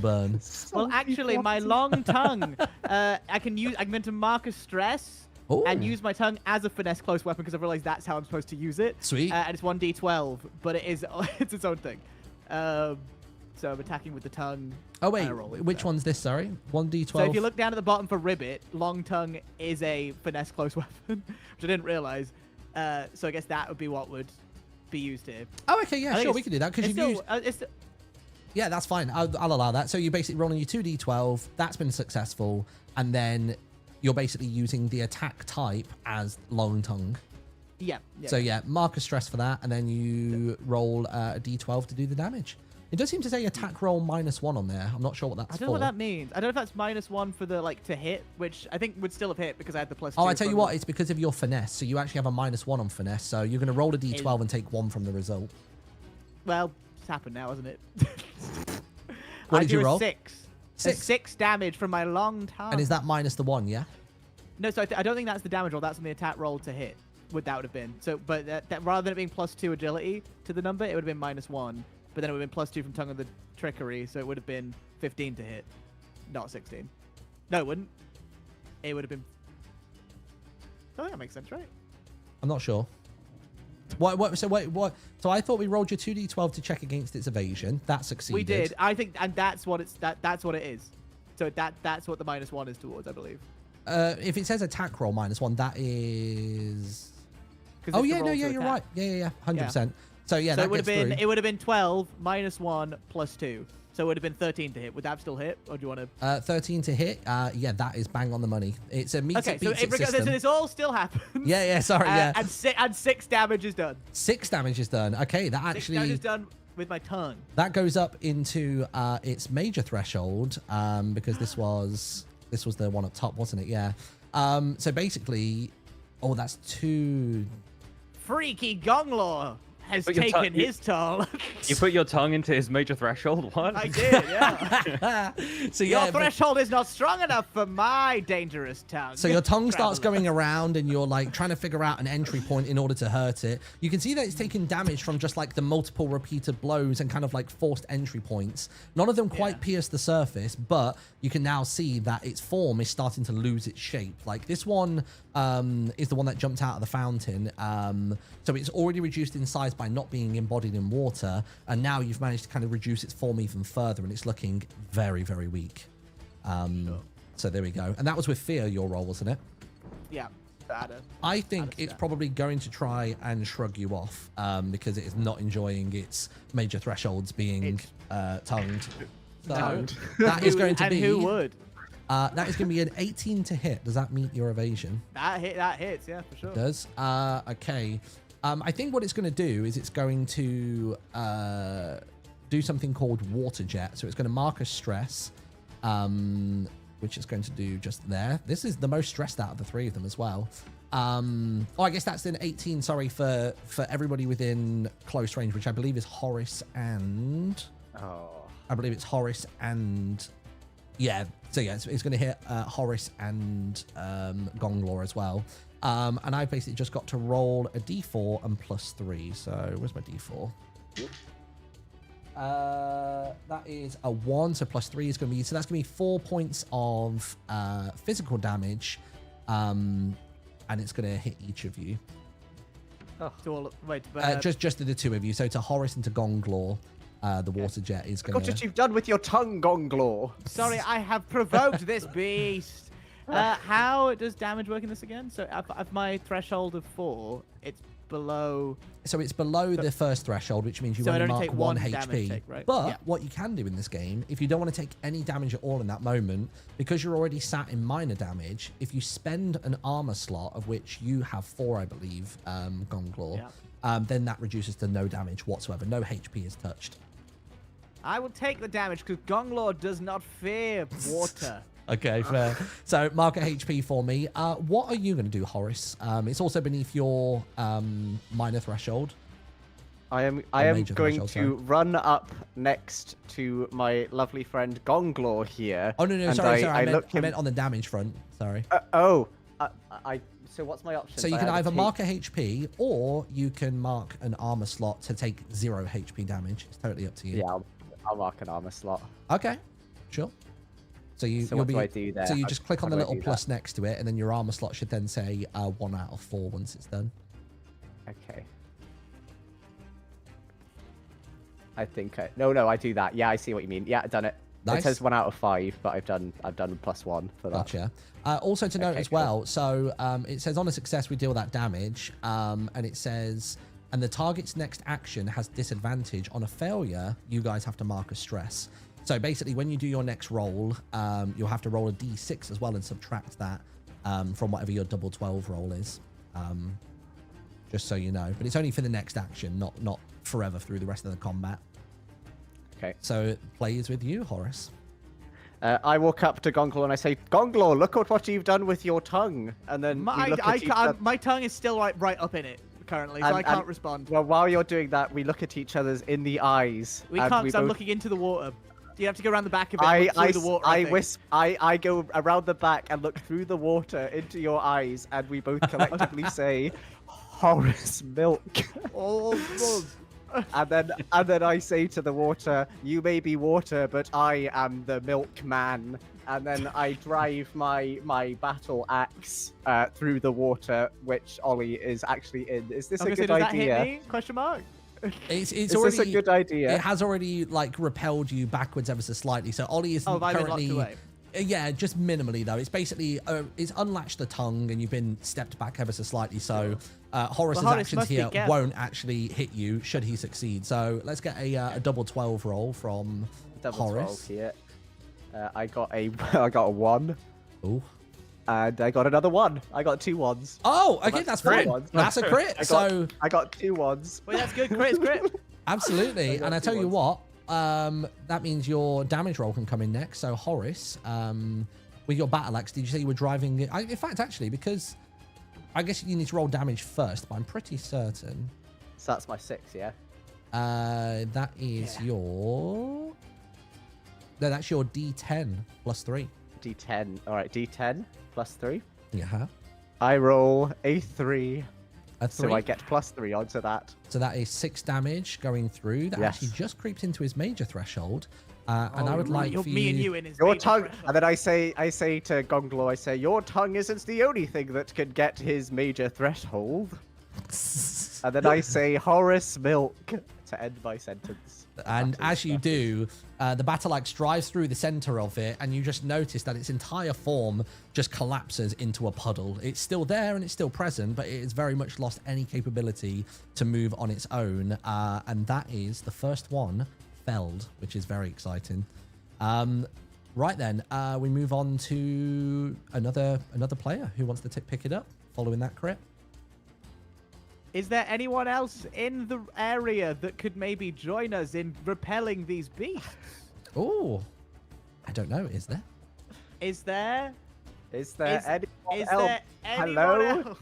burn. well, actually, my long tongue, I'm going to mark a stress and Ooh. use my tongue as a finesse close weapon because I realized that's how I'm supposed to use it. Sweet. And it's 1d12, but it's its own thing. So I'm attacking with the tongue. Oh wait, rolling which there. one's this? Sorry, 1d12. So if you look down at the bottom for Ribbit, long tongue is a finesse close weapon, which I didn't realize. So I guess that would be what would be used here. Oh, okay, yeah, I think sure, it's- we can do that because It's you still, used. Yeah, that's fine. I'll allow that. So you're basically rolling your 2d12. That's been successful, and then you're basically using the attack type as long tongue. yeah. So yeah, mark a stress for that, and then you roll a d12 to do the damage. It does seem to say attack roll -1 on there. I'm not sure what that's I don't for. know what that means. I don't know if that's -1 for the to hit, which I think would still have hit because I had the plus 2. Oh, I tell you from what, it's because of your finesse. So you actually have a -1 on finesse. So you're going to roll a d12 and take 1 from the result. Well, it's happened now, isn't it? What did you roll? 6. 6. 6 damage from my long tongue. And is that -1? Yeah. No, so I don't think that's the damage roll. That's on the attack roll to hit. That would have been. So, but that rather than it being plus 2 agility to the number, it would have been -1. But then it would have been plus 2 from tongue of the trickery, so it would have been 15 to hit, not 16. No, it wouldn't. It would have been. I think that makes sense, right? I'm not sure. What? So wait, what? So I thought we rolled your 2d12 to check against its evasion. That succeeded. We did. I think, and that's what that's what it is. So that's what the -1 is towards, I believe. If it says attack roll -1, that is. 'Cause Oh it's the yeah, no, roll yeah, to you're attack. right. Yeah, 100%. So yeah, So that it would have gets been through. it would have been 12 -1 +2. So it would have been 13 to hit. Would that still hit, or do you want to? 13 to hit. Yeah, that is bang on the money. It's a meets Okay, it so beats it system. this all still happens. Yeah, sorry, yeah. And 6 damage is done. 6 damage is done. Okay, that 6 actually damage is done with my tongue. that goes up into its major threshold because this was the one up top, wasn't it? Yeah. So basically, oh, that's 2. Freaky Gonglor has Put your taken tongue- his toll. You put your tongue into his major threshold? What? I did, yeah. So Your yeah, but- threshold is not strong enough for my dangerous tongue. so your tongue starts Traveler. going around and you're like trying to figure out an entry point in order to hurt it. You can see that it's taking damage from just like the multiple repeated blows and kind of like forced entry points. None of them quite Yeah. pierce the surface, but you can now see that its form is starting to lose its shape. Like this one is the one that jumped out of the fountain. So it's already reduced in size by not being embodied in water, and now you've managed to kind of reduce its form even further, and it's looking very, very weak. So there we go. And that was with fear, your roll, wasn't it? Yeah. I think it's probably going to try and shrug you off because it is not enjoying its major thresholds being tongued. So Tongued. that is going to and be who would? that is going to be an 18 to hit. Does that meet your evasion? That hits, yeah, for sure. It does. Okay. I think what it's going to do is it's going to do something called water jet. So it's going to mark a stress, which is going to do just there. This is the most stressed out of the 3 of them as well. Oh, I guess that's an 18. Sorry for everybody within close range, which I believe is Horace and. Oh. I believe it's Horace and. Yeah. So yeah, it's going to hit Horace and Gonglor as well. And I basically just got to roll a d4 and +3. So where's my d4? That is a 1, so +3 is going to be, so that's going to be 4 points of physical damage, and it's going to hit each of you. Just to the 2 of you. So to Horace and to Gonglor, the water jet is going Look to. what you've done with your tongue, Gonglor. Sorry, I have provoked this beast. How does damage work in this again? So at my threshold of 4, it's below. So it's below the first threshold, which means you So I'd only only mark take 1 one HP. damage, right? But Yeah. what you can do in this game, if you don't want to take any damage at all in that moment, because you're already sat in minor damage, if you spend an armor slot, of which you have 4, I believe, Gonglor, then that reduces to no damage whatsoever. No HP is touched. I will take the damage because Gonglor does not fear water. Okay, fair. So mark a HP for me. What are you going to do, Horace? It's also beneath your minor threshold. I am major going threshold, to sorry. run up next to my lovely friend Gonglor here. Oh, no, and sorry. I look him- meant on the damage front. Sorry. So what's my option? So you can either mark a HP or you can mark an armor slot to take 0 HP damage. It's totally up to you. Yeah, I'll mark an armor slot. Okay, sure. So So what do I do there? So you just click on How the do I little do plus next to it, and then your armor slot should then say 1 out of 4 once it's done. Okay. I think no, I do that. Yeah, I see what you mean. Yeah, I've done it. Nice. It says 1 out of 5, but I've done +1 for that. Gotcha. Also to note Okay, as cool. well, so it says on a success we deal that damage, and it says, and the target's next action has disadvantage. On a failure, you guys have to mark a stress. So basically, when you do your next roll, you'll have to roll a d6 as well and subtract that from whatever your double 12 roll is. Just so you know. But it's only for the next action, not forever through the rest of the combat. Okay. So play is with you, Horace. I walk up to Gonglor and I say, Gonglor, look at what you've done with your tongue. And then we look at each other. My tongue is still right up in it currently, so I can't respond. Well, while you're doing that, we look at each other's in the eyes. We and can't because I'm both- looking into the water. You have to go around the back of it and look through the water. I go around the back and look through the water into your eyes, and we both collectively say, Horace Milk. Oh, and then I say to the water, you may be water, but I am the milkman. and then I drive my battle axe through the water, which Ollie is actually in. Is this a good does that idea? hit me? Question mark. It's Is already this a good idea? It has already like repelled you backwards ever so slightly. So Ollie is Oh, I've been locked currently away. Yeah, just minimally though. It's basically it's unlatched the tongue and you've been stepped back ever so slightly. So Horace's Horace actions must be here careful. won't actually hit you should he succeed. So let's get a double 12 roll from Double 12 Horace. here. I got a 1, Ooh. and I got another 1. I got 2 1s. Oh, okay, that's crit. fine. That's a crit. I got 2 1s. Wait, that's good. Crit, crit. Absolutely. got And I two tell you ones. what, that means your damage roll can come in next. So Horace, with your battle axe, did you say you were driving it? In fact, actually, because I guess you need to roll damage first, but I'm pretty certain So that's my 6, yeah? that is your... No, that's your D10 plus 3. D10. All right, D10 plus 3. Yeah. I roll a 3, A 3. so I get plus 3 onto that. So that is 6 damage going through. That Yes. actually just creeps into his major threshold. And I would like You're for me you... and you in his Your major tongue, threshold. and then I say to Gonglo, I say, your tongue isn't the only thing that can get his major threshold. And then I say, Horace Milk, to end my sentence. And That is- as you that is- do, the battle axe drives through the center of it, and you just notice that its entire form just collapses into a puddle. It's still there and it's still present, but it has very much lost any capability to move on its own. And that is the first one felled, which is very exciting. Right then, we move on to another player who wants to pick it up following that crit. Is there anyone else in the area that could maybe join us in repelling these beasts? Oh, I don't know. Is there? Is there? Is there Is- anyone Is else? there anyone Hello? else?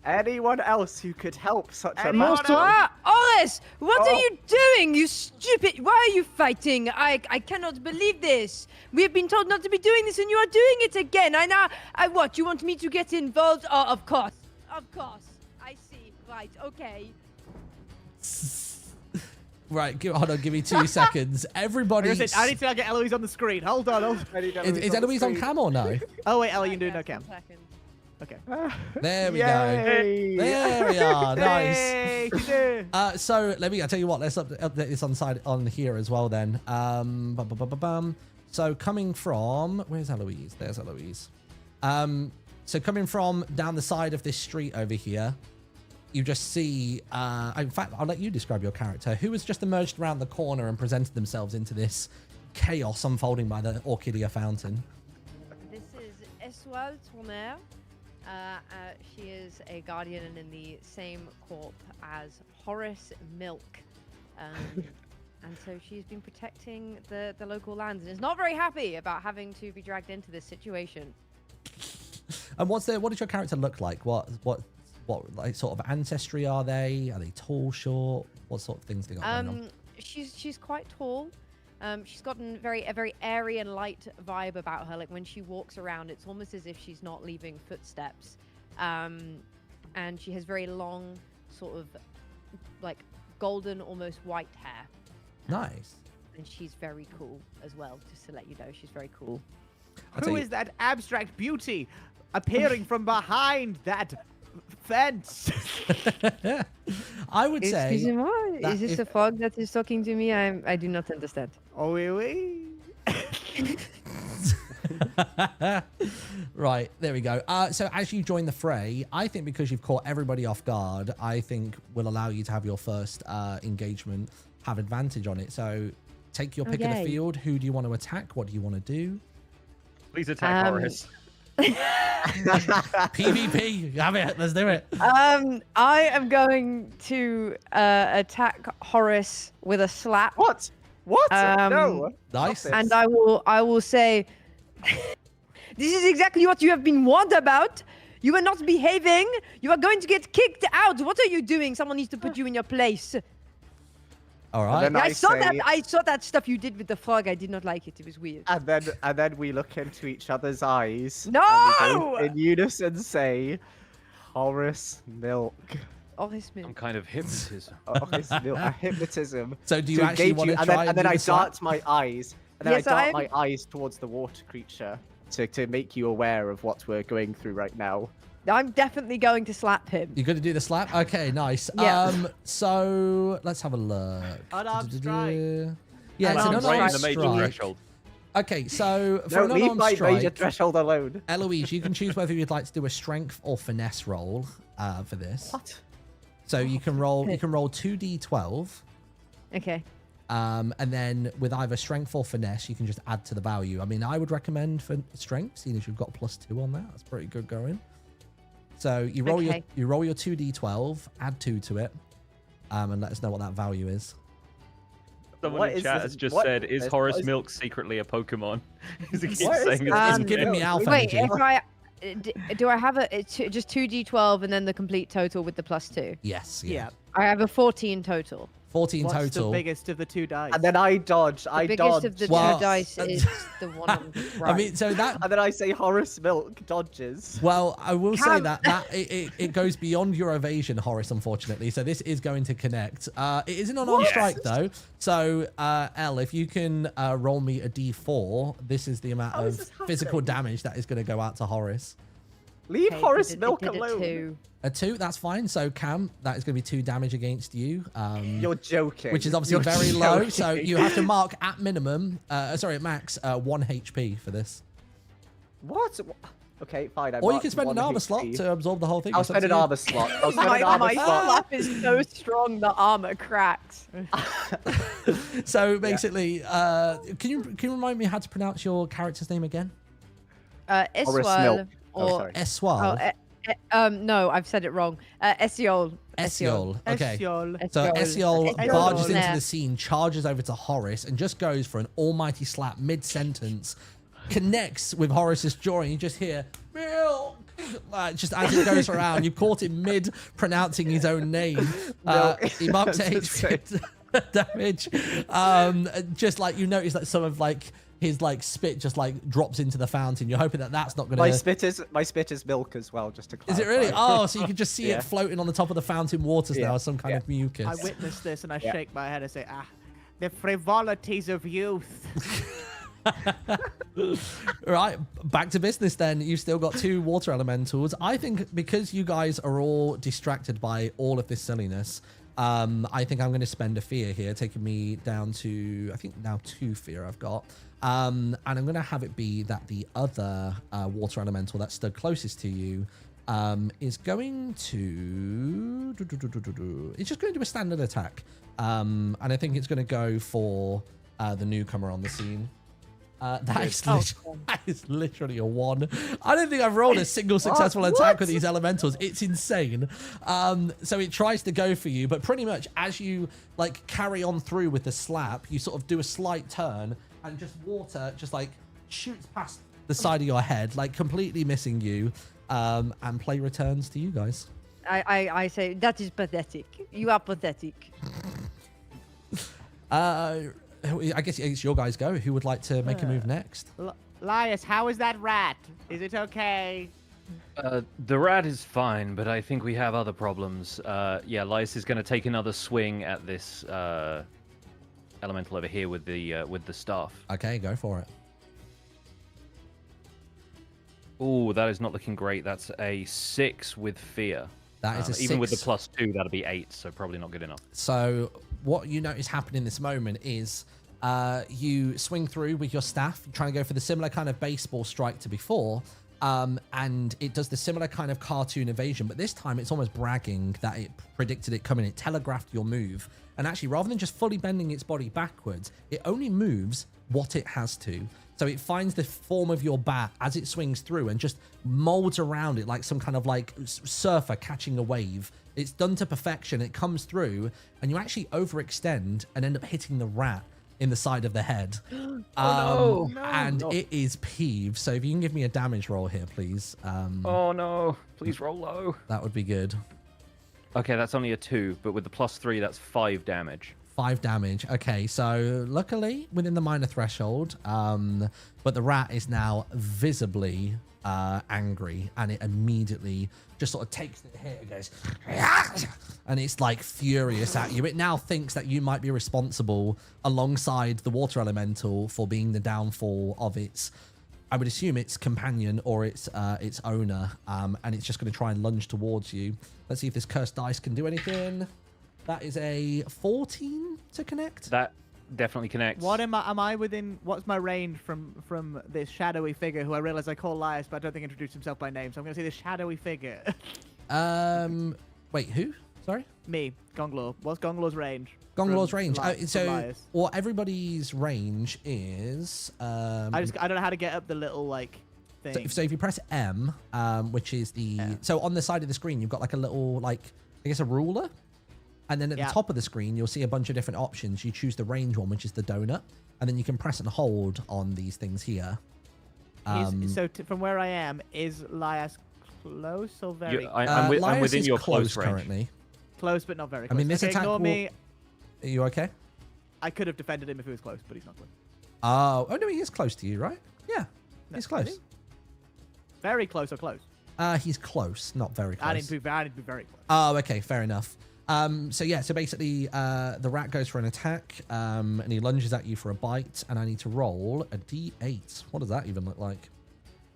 Anyone else who could help such a Anyone battle? else? Horace, what Oh. are you doing? You stupid! Why are you fighting? I cannot believe this. We have been told not to be doing this, and you are doing it again. What? You want me to get involved? Oh, of course. Of course. I see. Right. Okay. Right, hold on, give me 2 seconds. Everybody... I need to get Eloise on the screen. Hold on. Is Eloise on cam or no? Oh wait, Ellie, you do no Yes, cam. 1 second. Okay. There we go. Yay! There we are. Nice. Hey, she did. So I'll tell you what, let's update this on here as well then. So coming from, where's Eloise? There's Eloise. So coming from down the side of this street over here, you just see, in fact, I'll let you describe your character, who has just emerged around the corner and presented themselves into this chaos unfolding by the Orchidea Fountain. This is Eswal Tourner. She is a guardian and in the same corp as Horace Milk. And so she's been protecting the local lands and is not very happy about having to be dragged into this situation. And what does your character look like? What like sort of ancestry are they? Are they tall, short? What sort of things they got going on? She's quite tall. She's got a very airy and light vibe about her. Like when she walks around, it's almost as if she's not leaving footsteps. And she has very long, sort of like golden, almost white hair. Nice. And she's very cool as well. Just to let you know, she's very cool. Who is that abstract beauty appearing from behind that fence? I would say Excuse me, that is this if- a fog that is talking to me? I do not understand. Oh, oui, oui. Right, there we go. So as you join the fray, I think because you've caught everybody off guard, I think will allow you to have your first engagement, have advantage on it. So take your pick of the Okay. field. Who do you want to attack? What do you want to do? Please attack Um, Horace. PvP, have it. Let's do it. I am going to attack Horace with a slap. What? What? Um, No. Nice. Stop And this. I will say, this is exactly what you have been warned about. You are not behaving. You are going to get kicked out. What are you doing? Someone needs to put you in your place. All right. then I saw say- that. I saw that stuff you did with the frog. I did not like it. It was weird. And then we look into each other's eyes. No! And we both in unison say, Horace Milk. Horace Some Milk. kind of hypnotism. Horace Milk. A hypnotism. So do you to actually engage want to and try then, and and then do I the slap? dart my eyes And then Yes, I dart I'm- my eyes towards the water creature to make you aware of what we're going through right now. I'm definitely going to slap him. You're going to do the slap? Okay, nice. Yeah. So let's have a look. Unarmed strike. Yeah, it's an Unarmed right in unarmed the major strike. threshold. Okay, so for No, an leave unarmed my major strike, threshold alone. Eloise, you can choose whether you'd like to do a strength or finesse roll for this. What? So you can roll 2d12. Okay. And then with either strength or finesse, you can just add to the value. I mean, I would recommend for strength, seeing as you've got +2 on that. That's pretty good going. So you roll Okay. your 2d12, add 2 to it, and let us know what that value is. Someone What in is chat this- has just what said, is "Is this? Horace What is- Milk secretly a Pokemon?" He keeps What is saying this? it's It's giving me alpha Wait, energy. if I do I have just 2d12 and then the complete total with the +2? Yes, Yeah. I have a 14 total. 14 What's total. the biggest of the 2 dice? And then I dodge. The I biggest dodge. of the Well, two dice is the one on the right. I mean, so that And then I say Horace Milk dodges. Well, I will say Cam- that it goes beyond your evasion, Horace, unfortunately. So this is going to connect. It is an unarmed strike, though. So, Elle, if you can roll me a d4, this is the amount How is of this physical happening? damage that is going to go out to Horace. Leave Okay, Horace it Milk did a alone. 2. A 2, that's fine. So, Cam, that is going to be 2 damage against you. You're joking. Which is obviously You're very low. So joking. you have to mark at minimum, at max, 1 HP for this. What? Okay, fine. I Or you marked can spend an 1 armor slot HP. to absorb the whole thing. I'll It's up spend to an you. armor slot. I'll spend My an armor slot. slap is so strong the armor cracks. So basically, can you remind me how to pronounce your character's name again? Horace Eswal Milk. Oh, or sorry. Eswal. no, I've said it wrong. Esiol. Esiol. Okay. Esiol. So Esiol Esiol. barges into There. the scene, charges over to Horace, and just goes for an almighty slap mid-sentence. Connects with Horace's jaw, and you just hear milk. Just as it goes around, you caught him mid pronouncing his own name. He marks a That's HP damage. Just like you notice that some of like his like spit just like drops into the fountain. You're hoping that that's not gonna. My spit is milk as well, just to Is clarify. it really? Oh, so you can just see Yeah. it floating on the top of the fountain waters now Yeah. as some kind of mucus. I witness this and I Yeah. shake my head and say, the frivolities of youth. Right, back to business then. You've still got 2 water elementals. I think because you guys are all distracted by all of this silliness, I think I'm going to spend a fear here, taking me down to, I think now 2 fear I've got. And I'm going to have it be that the other water elemental that stood closest to you is going to... It's just going to do a standard attack. And I think it's going to go for the newcomer on the scene. That is literally a 1. I don't think I've rolled a single successful attack with these elementals. It's insane. So it tries to go for you, but pretty much as you like carry on through with the slap, you sort of do a slight turn and just water just like shoots past the side of your head, like completely missing you. And play returns to you guys. I say that is pathetic. You are pathetic. I guess it's your guys go. Who would like to make a move next? Lias, how is that rat? Is it okay? The rat is fine, but I think we have other problems. Yeah, Lias is going to take another swing at this elemental over here with the staff. Okay, go for it. Oh, that is not looking great. That's a 6 with fear. That is a even with the 6. +2, that'll be 8, so probably not good enough. So what you notice happen in this moment is you swing through with your staff, trying to go for the similar kind of baseball strike to before, and it does the similar kind of cartoon evasion, but this time it's almost bragging that it predicted it coming. It telegraphed your move, and actually rather than just fully bending its body backwards, it only moves what it has to. So it finds the form of your bat as it swings through and just molds around it like some kind of like surfer catching a wave. It's done to perfection. It comes through and you actually overextend and end up hitting the rat in the side of the head. no. And it is peeved. So if you can give me a damage roll here, please. Oh no, please roll low. That would be good. Okay, that's only a 2, but with the +3, that's 5 damage. 5 damage. Okay, so luckily within the minor threshold, but the rat is now visibly angry, and it immediately just sort of takes the hit and goes, and it's like furious at you. It now thinks that you might be responsible alongside the water elemental for being the downfall of its, I would assume, its companion or its owner, and it's just going to try and lunge towards you. Let's see if this cursed dice can do anything. That is a 14 to connect. That definitely connects. What am I within? What's my range from this shadowy figure who I realize I call Lias, but I don't think introduced himself by name. So I'm going to say this shadowy figure. Wait, who? Sorry? Me, Gonglor. What's Gonglor's range? Gonglor's range. From So, Lias? well, everybody's range is. I don't know how to get up the little like thing. So if you press M, which is the so on the side of the screen, you've got like a little I guess a ruler. And then at the top of the screen, you'll see a bunch of different options. You choose the range one, which is the donut. And then you can press and hold on these things here. From where I am, is Lias close or very close? I'm within your close range. currently. Close, but not very close. I mean, this attack ignore me. Are you okay? I could have defended him if he was close, but he's not close. Oh no, he is close to you, right? Yeah, he's close. Very close or close? He's close, not very close. I need to be very close. Oh, okay, fair enough. So basically the rat goes for an attack, and he lunges at you for a bite, and I need to roll a d8. What does that even look like?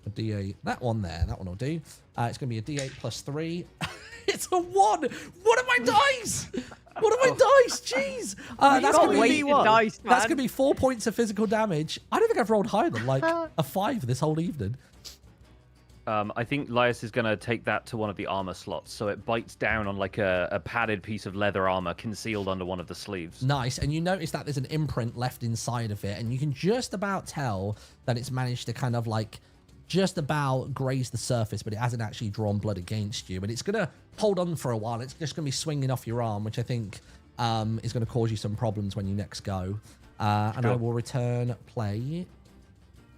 A d8. That one will do. It's going to be a d8 plus 3. It's a 1. What are my dice? What are my dice? Jeez. That's going to be 4 points of physical damage. I don't think I've rolled higher than like a 5 this whole evening. I think Lias is going to take that to one of the armor slots, so it bites down on like a padded piece of leather armor concealed under one of the sleeves. Nice, and you notice that there's an imprint left inside of it, and you can just about tell that it's managed to kind of like just about graze the surface, but it hasn't actually drawn blood against you. But it's going to hold on for a while. It's just going to be swinging off your arm, which I think is going to cause you some problems when you next go. And I will return play.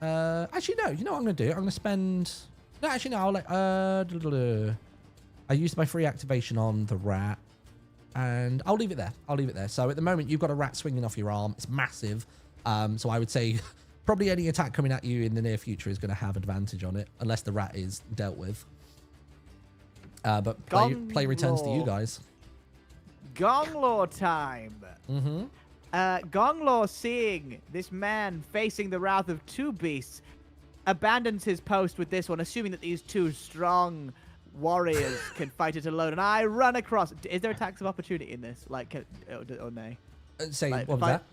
Actually, no, you know what I'm going to do? I'm going to spend... No, actually, no, I'll let... I used my free activation on the rat, and I'll leave it there. So at the moment, you've got a rat swinging off your arm. It's massive. So I would say probably any attack coming at you in the near future is going to have advantage on it, unless the rat is dealt with. But play returns to you guys. Gonglor time. Mm-hmm. Gonglor, seeing this man facing the wrath of two beasts, abandons his post with this one, assuming that these two strong warriors can fight it alone. And I run across. Is there attacks of opportunity in this? Like, or nay? Say, like, what was that?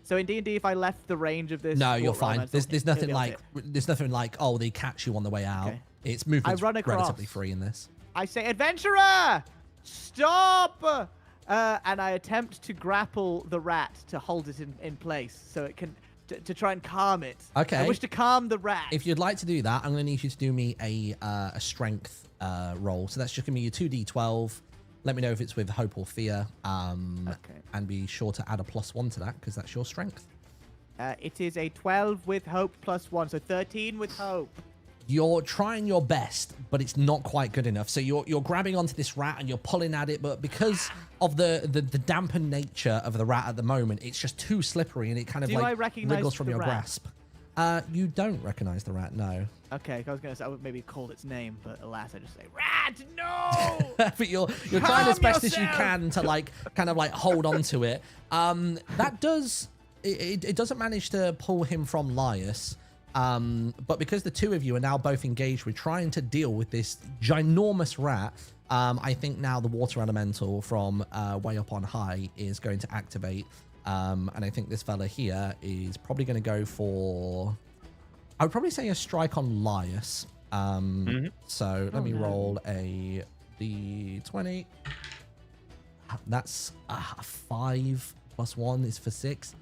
So in D&D, if I left the range of this, no, you're fine. There's nothing like oh, they catch you on the way out. Okay. It's movement relatively free in this. I say, adventurer, stop! And I attempt to grapple the rat to hold it in place so it can. To try and calm it. Okay. I wish to calm the rat. If you'd like to do that, I'm going to need you to do me a strength roll. So that's just going to be your 2d12. Let me know if it's with hope or fear. Okay. And be sure to add a +1 to that because that's your strength. It is a 12 with hope +1, so 13 with hope. You're trying your best, but it's not quite good enough. So you're grabbing onto this rat and you're pulling at it, but because of the dampened nature of the rat at the moment, it's just too slippery and it kind of wriggles from your grasp. You don't recognize the rat, no. Okay, I was gonna say I would maybe called its name, but alas, I just say rat, no. But you're trying as best as you can to kind of hold on to it. That does it doesn't manage to pull him from Lias. But because the two of you are now both engaged with trying to deal with this ginormous rat, I think now the water elemental from way up on high is going to activate. And I think this fella here is probably going to go for... I would probably say a strike on Lias. So let me roll a d20. That's a 5 + 1 is for 6.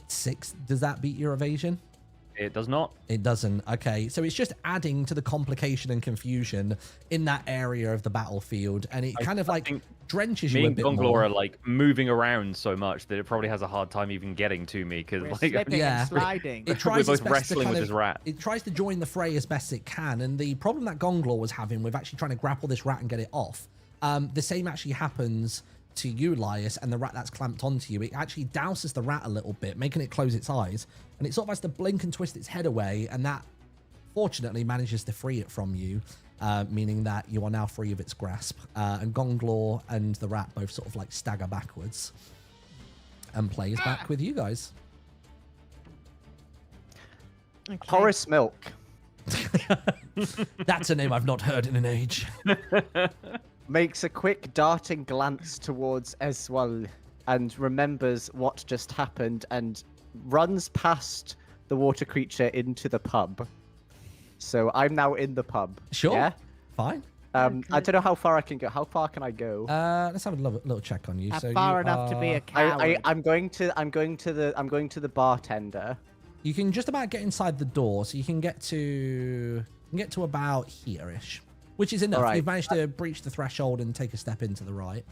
6. Does that beat your evasion? It does not. It doesn't. Okay, so it's just adding to the complication and confusion in that area of the battlefield, and it kind of drenches you a bit more. Me and Gonglor are moving around so much that it probably has a hard time even getting to me because slipping and sliding. We're both wrestling with this rat. It tries to join the fray as best it can, and the problem that Gonglor was having with actually trying to grapple this rat and get it off, the same actually happens to you, Lias, and the rat that's clamped onto you, it actually douses the rat a little bit, making it close its eyes, and it sort of has to blink and twist its head away, and that fortunately manages to free it from you, meaning that you are now free of its grasp. And Gonglor and the rat both sort of like stagger backwards, and plays back with you guys. Okay. Horace Milk That's a name I've not heard in an age. makes a quick darting glance towards Eswal and remembers what just happened and runs past the water creature into the pub. So I'm now in the pub. Sure. Yeah? Fine. I don't know how far I can go. How far can I go? Let's have a little check on you. Not So far you enough to be are- a coward. I'm going to the bartender. You can just about get inside the door, so you can get to about here-ish, which is enough. All right. You've managed to breach the threshold and take a step into the right.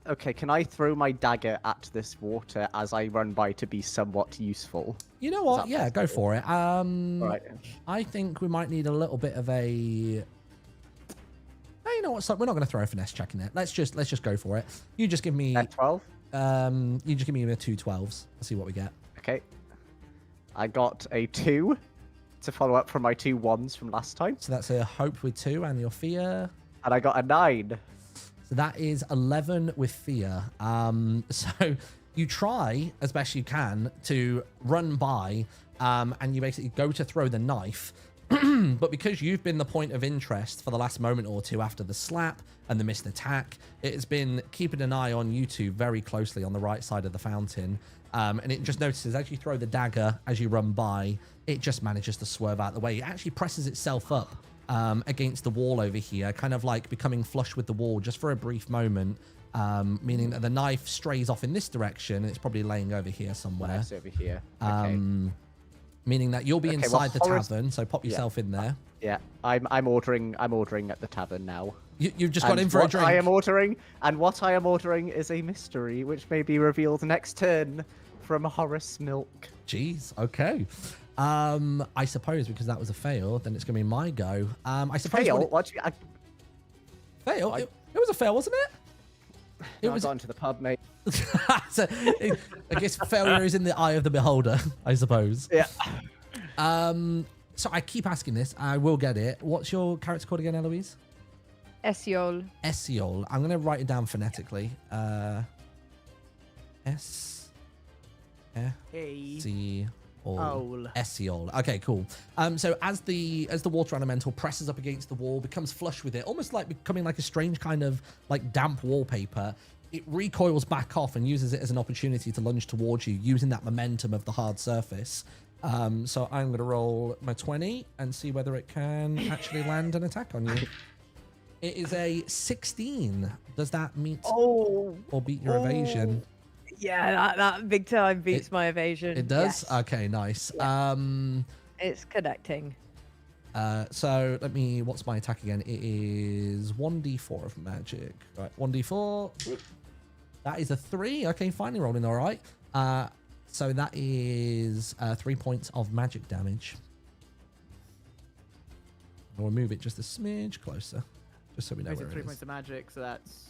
Okay, can I throw my dagger at this water as I run by to be somewhat useful? You know what? that Yeah, go for it. All right. I think we might need a little bit of a. Oh, you know what? So we're not going to throw a finesse check in there. Let's just go for it. You just give me 12. You just give me the 2 12s. Let's see what we get. Okay. I got a 2 to follow up from my 2 1s from last time, So that's a hope with 2 and your fear. and I got a 9. So that is 11 with fear. So you try as best you can to run by, and you basically go to throw the knife. But because you've been the point of interest for the last moment or two after the slap and the missed attack, it has been keeping an eye on you two very closely on the right side of the fountain. And it just notices as you throw the dagger, as you run by, it just manages to swerve out the way. It actually presses itself up against the wall over here, kind of like becoming flush with the wall just for a brief moment, meaning that the knife strays off in this direction and it's probably laying over here somewhere. It's over here. Okay. Meaning that you'll be Okay, inside well, the Horace- tavern, so pop yourself in there. Yeah, I'm ordering at the tavern now. You've just got And in for a what drink. I am ordering is a mystery, which may be revealed next turn from Horace Milk. Jeez, okay. I suppose because that was a fail, then it's going to be my go. I suppose Fail? what What? fail? It was a fail, wasn't it? It I was. got into the pub, mate. So, I guess failure is in the eye of the beholder, I suppose. Yeah. So I keep asking this. I will get it. What's your character called again, Eloise? Esiol. Esiol. I'm going to write it down phonetically. S. Hey. C. Ol. Esiol. Okay, cool. So as the water elemental presses up against the wall, becomes flush with it, almost like becoming like a strange kind of like damp wallpaper, it recoils back off and uses it as an opportunity to lunge towards you, using that momentum of the hard surface. So I'm going to roll my 20 and see whether it can actually land an attack on you. It is a 16. Does that meet or beat your evasion? Yeah, that big time beats my evasion. It does? Yes. Okay, nice. It's connecting. So let me, what's my attack again? It is 1d4 of magic. Right, 1d4. That is a 3. Okay, finally rolling all right. So that is 3 points of magic damage. I'll move it just a smidge closer, just so we know Makes where it it 3 is. points of magic, so that's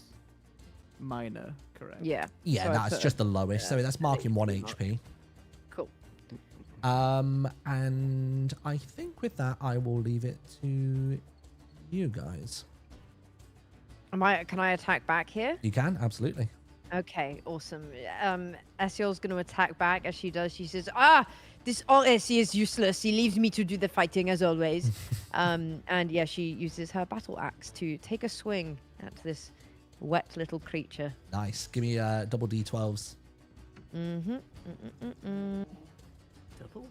minor, correct? Yeah. Yeah, So I that's put just the lowest. So yeah, that's marking 1 mark. HP. Cool. And I think with that, I will leave it to you guys. Can I attack back here? You can, absolutely. Okay, awesome. Esiol's going to attack back. As she does, she says, this RSC is useless. He leaves me to do the fighting as always. And yeah, she uses her battle axe to take a swing at this wet little creature. Nice. Give me double D12s. Double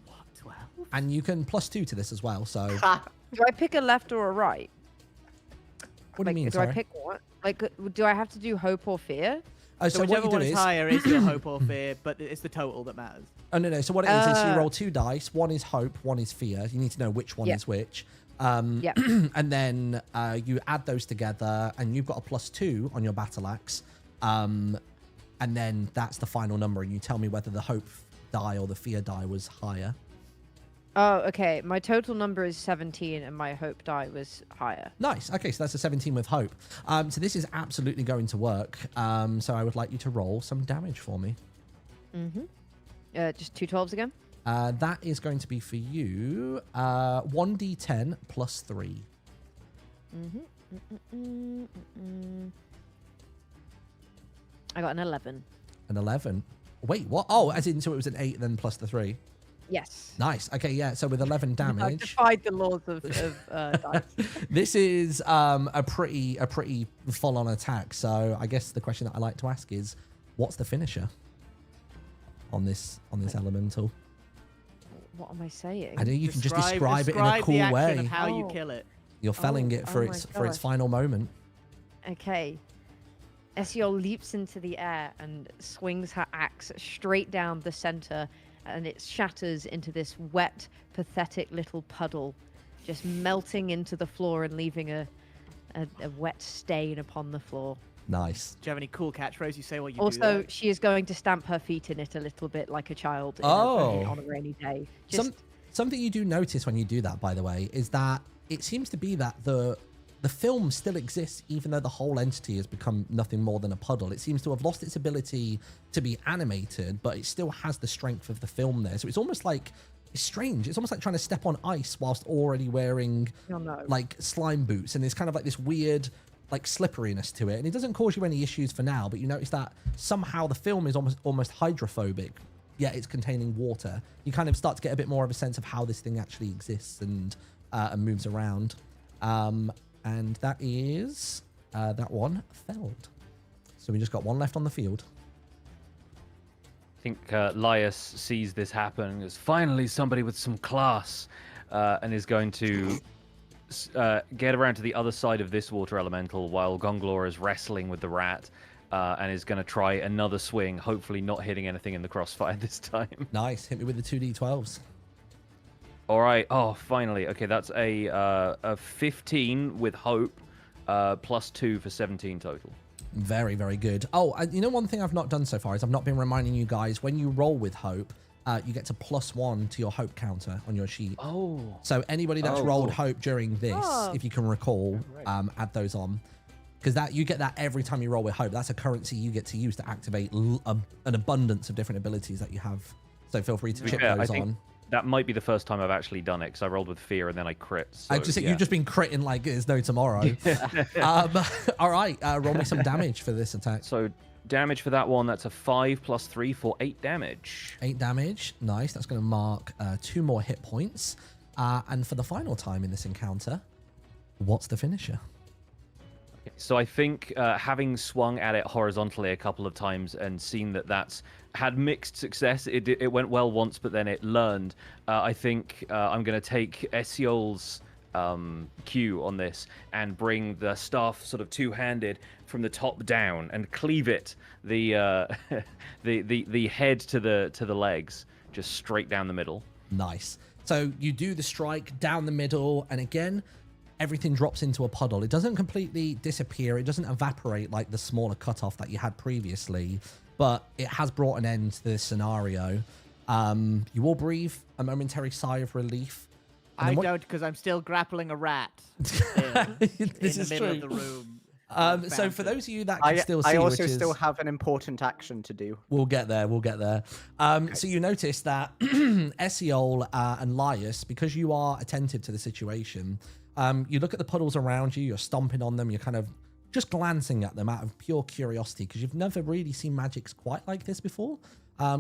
what? 12? And you can +2 to this as well. So Do I pick a left or a right? what do you mean? Do Sorry. I pick what? Like, do I have to do hope or fear? Oh, So so what whichever you do one is is higher is your hope or fear, but it's the total that matters. oh no. So what it is you roll 2 dice. One is hope, one is fear. You need to know which one Yeah. is which. Yeah. And then you add those together, and you've got a +2 on your battle axe. And then that's the final number, and you tell me whether the hope die or the fear die was higher. Oh, okay. My total number is 17, and my hope die was higher. Nice. Okay, so that's a 17 with hope. So this is absolutely going to work. So I would like you to roll some damage for me. Just 2 12s again. That is going to be for you 1d10 plus 3. I got an 11. An 11. Wait, what? Oh, as in, so it was an 8 then plus the 3. Yes. Nice. Okay, yeah. So with 11 I damage, defied the laws of dice. this is a pretty full-on attack. So I guess the question that I like to ask is, what's the finisher on this elemental? What am I saying? I know you can just describe it in a cool the action way. of how you Oh. kill it. You're felling it for oh my its gosh. final moment. Okay. Esiol leaps into the air and swings her axe straight down the center, and it shatters into this wet, pathetic little puddle, just melting into the floor and leaving a wet stain upon the floor. Nice. Do you have any cool catchphrase you say while you do Also, that? she is going to stamp her feet in it a little bit like a child Oh. on a rainy day. Just Something you do notice when you do that, by the way, is that it seems to be that the film still exists even though the whole entity has become nothing more than a puddle. It seems to have lost its ability to be animated, but it still has the strength of the film there. So it's almost like, it's strange. It's almost like trying to step on ice whilst already wearing Oh, no. like slime boots, and there's kind of like this weird like slipperiness to it, and it doesn't cause you any issues for now, but you notice that somehow the film is almost hydrophobic, yet it's containing water. You kind of start to get a bit more of a sense of how this thing actually exists and moves around. And that is that one felled. So we just got one left on the field. I think Laius sees this happen and goes, finally somebody with some class, and is going to get around to the other side of this water elemental while Gonglor is wrestling with the rat, and is going to try another swing, hopefully not hitting anything in the crossfire this time. Nice. Hit me with the 2d12s. All right. Oh, finally. Okay, that's a 15 with hope, plus 2 for 17 total. Very, very good. Oh, you know, one thing I've not done so far is I've not been reminding you guys, when you roll with hope, you get to +1 to your hope counter on your sheet. Oh. So anybody that's rolled hope during this, if you can recall, add those on. Because that you get that every time you roll with hope. That's a currency you get to use to activate an abundance of different abilities that you have. So feel free to chip those on. That might be the first time I've actually done it, because I rolled with fear and then I crit. So, You've just been critting like there's no tomorrow. All right, roll me some damage for this attack. So damage for that one, that's a 5 plus 3 for 8 damage. 8 damage. Nice. That's going to mark 2 more hit points. And for the final time in this encounter, what's the finisher? So I think having swung at it horizontally a couple of times and seen that that's had mixed success, it went well once, but then it learned. I think I'm going to take Esiol's cue on this and bring the staff sort of two-handed from the top down and cleave it the head to the legs, just straight down the middle. Nice. So you do the strike down the middle, and again, everything drops into a puddle. It doesn't completely disappear. It doesn't evaporate like the smaller cutoff that you had previously, but it has brought an end to this scenario. You all breathe a momentary sigh of relief. I don't, because I'm still grappling a rat in the middle of the room. So for those of you that can still see, I also which is, still have an important action to do. We'll get there. Okay. So you notice that Esiol and Laius, because you are attentive to the situation, you look at the puddles around you, you're stomping on them, you're kind of just glancing at them out of pure curiosity, because you've never really seen magics quite like this before.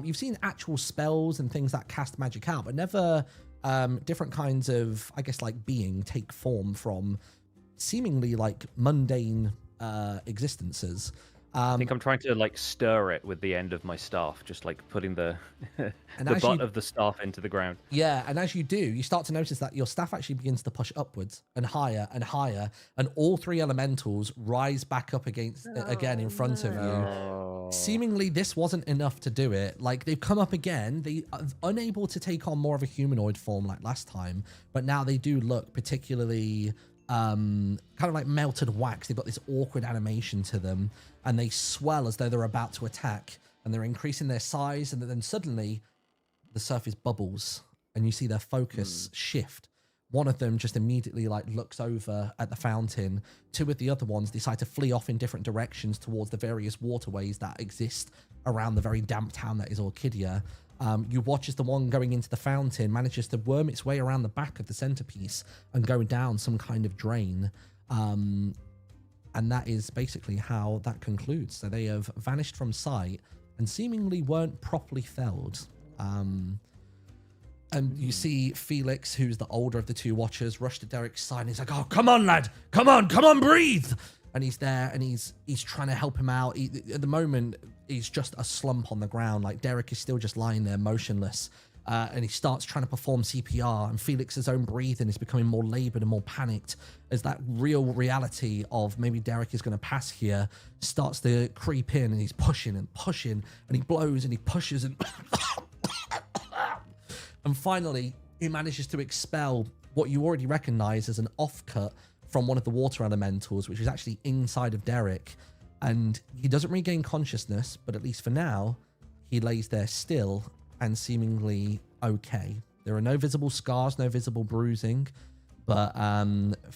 You've seen actual spells and things that cast magic out, but never different kinds of, I guess, like being take form from seemingly like mundane existences. I think I'm trying to like stir it with the end of my staff, just like putting the butt of the staff into the ground. Yeah, and as you do, you start to notice that your staff actually begins to push upwards and higher, and all 3 elementals rise back up again in front of you. Seemingly, this wasn't enough to do it. Like, they've come up again. They are unable to take on more of a humanoid form like last time, but now they do look particularly kind of like melted wax. They've got this awkward animation to them, and they swell as though they're about to attack, and they're increasing their size, and then suddenly the surface bubbles and you see their focus shift. One of them just immediately like looks over at the fountain. Two of the other ones decide to flee off in different directions towards the various waterways that exist around the very damp town that is Orchidia. You watch as the one going into the fountain manages to worm its way around the back of the centerpiece and go down some kind of drain. And that is basically how that concludes. So they have vanished from sight and seemingly weren't properly felled. And you see Felix, who's the older of the two watchers, rush to Derek's side. And he's like, "Oh, come on, lad. Come on, breathe." And he's there and he's trying to help him out. At the moment, he's just a slump on the ground. Like Derek is still just lying there motionless. And he starts trying to perform CPR. And Felix's own breathing is becoming more labored and more panicked as that real reality of maybe Derek is going to pass here starts to creep in. And he's pushing and pushing. And he blows and he pushes and... And finally, he manages to expel what you already recognize as an offcut from one of the water elementals, which is actually inside of Derek. And he doesn't regain consciousness, but at least for now, he lays there still and seemingly okay. There are no visible scars, no visible bruising, but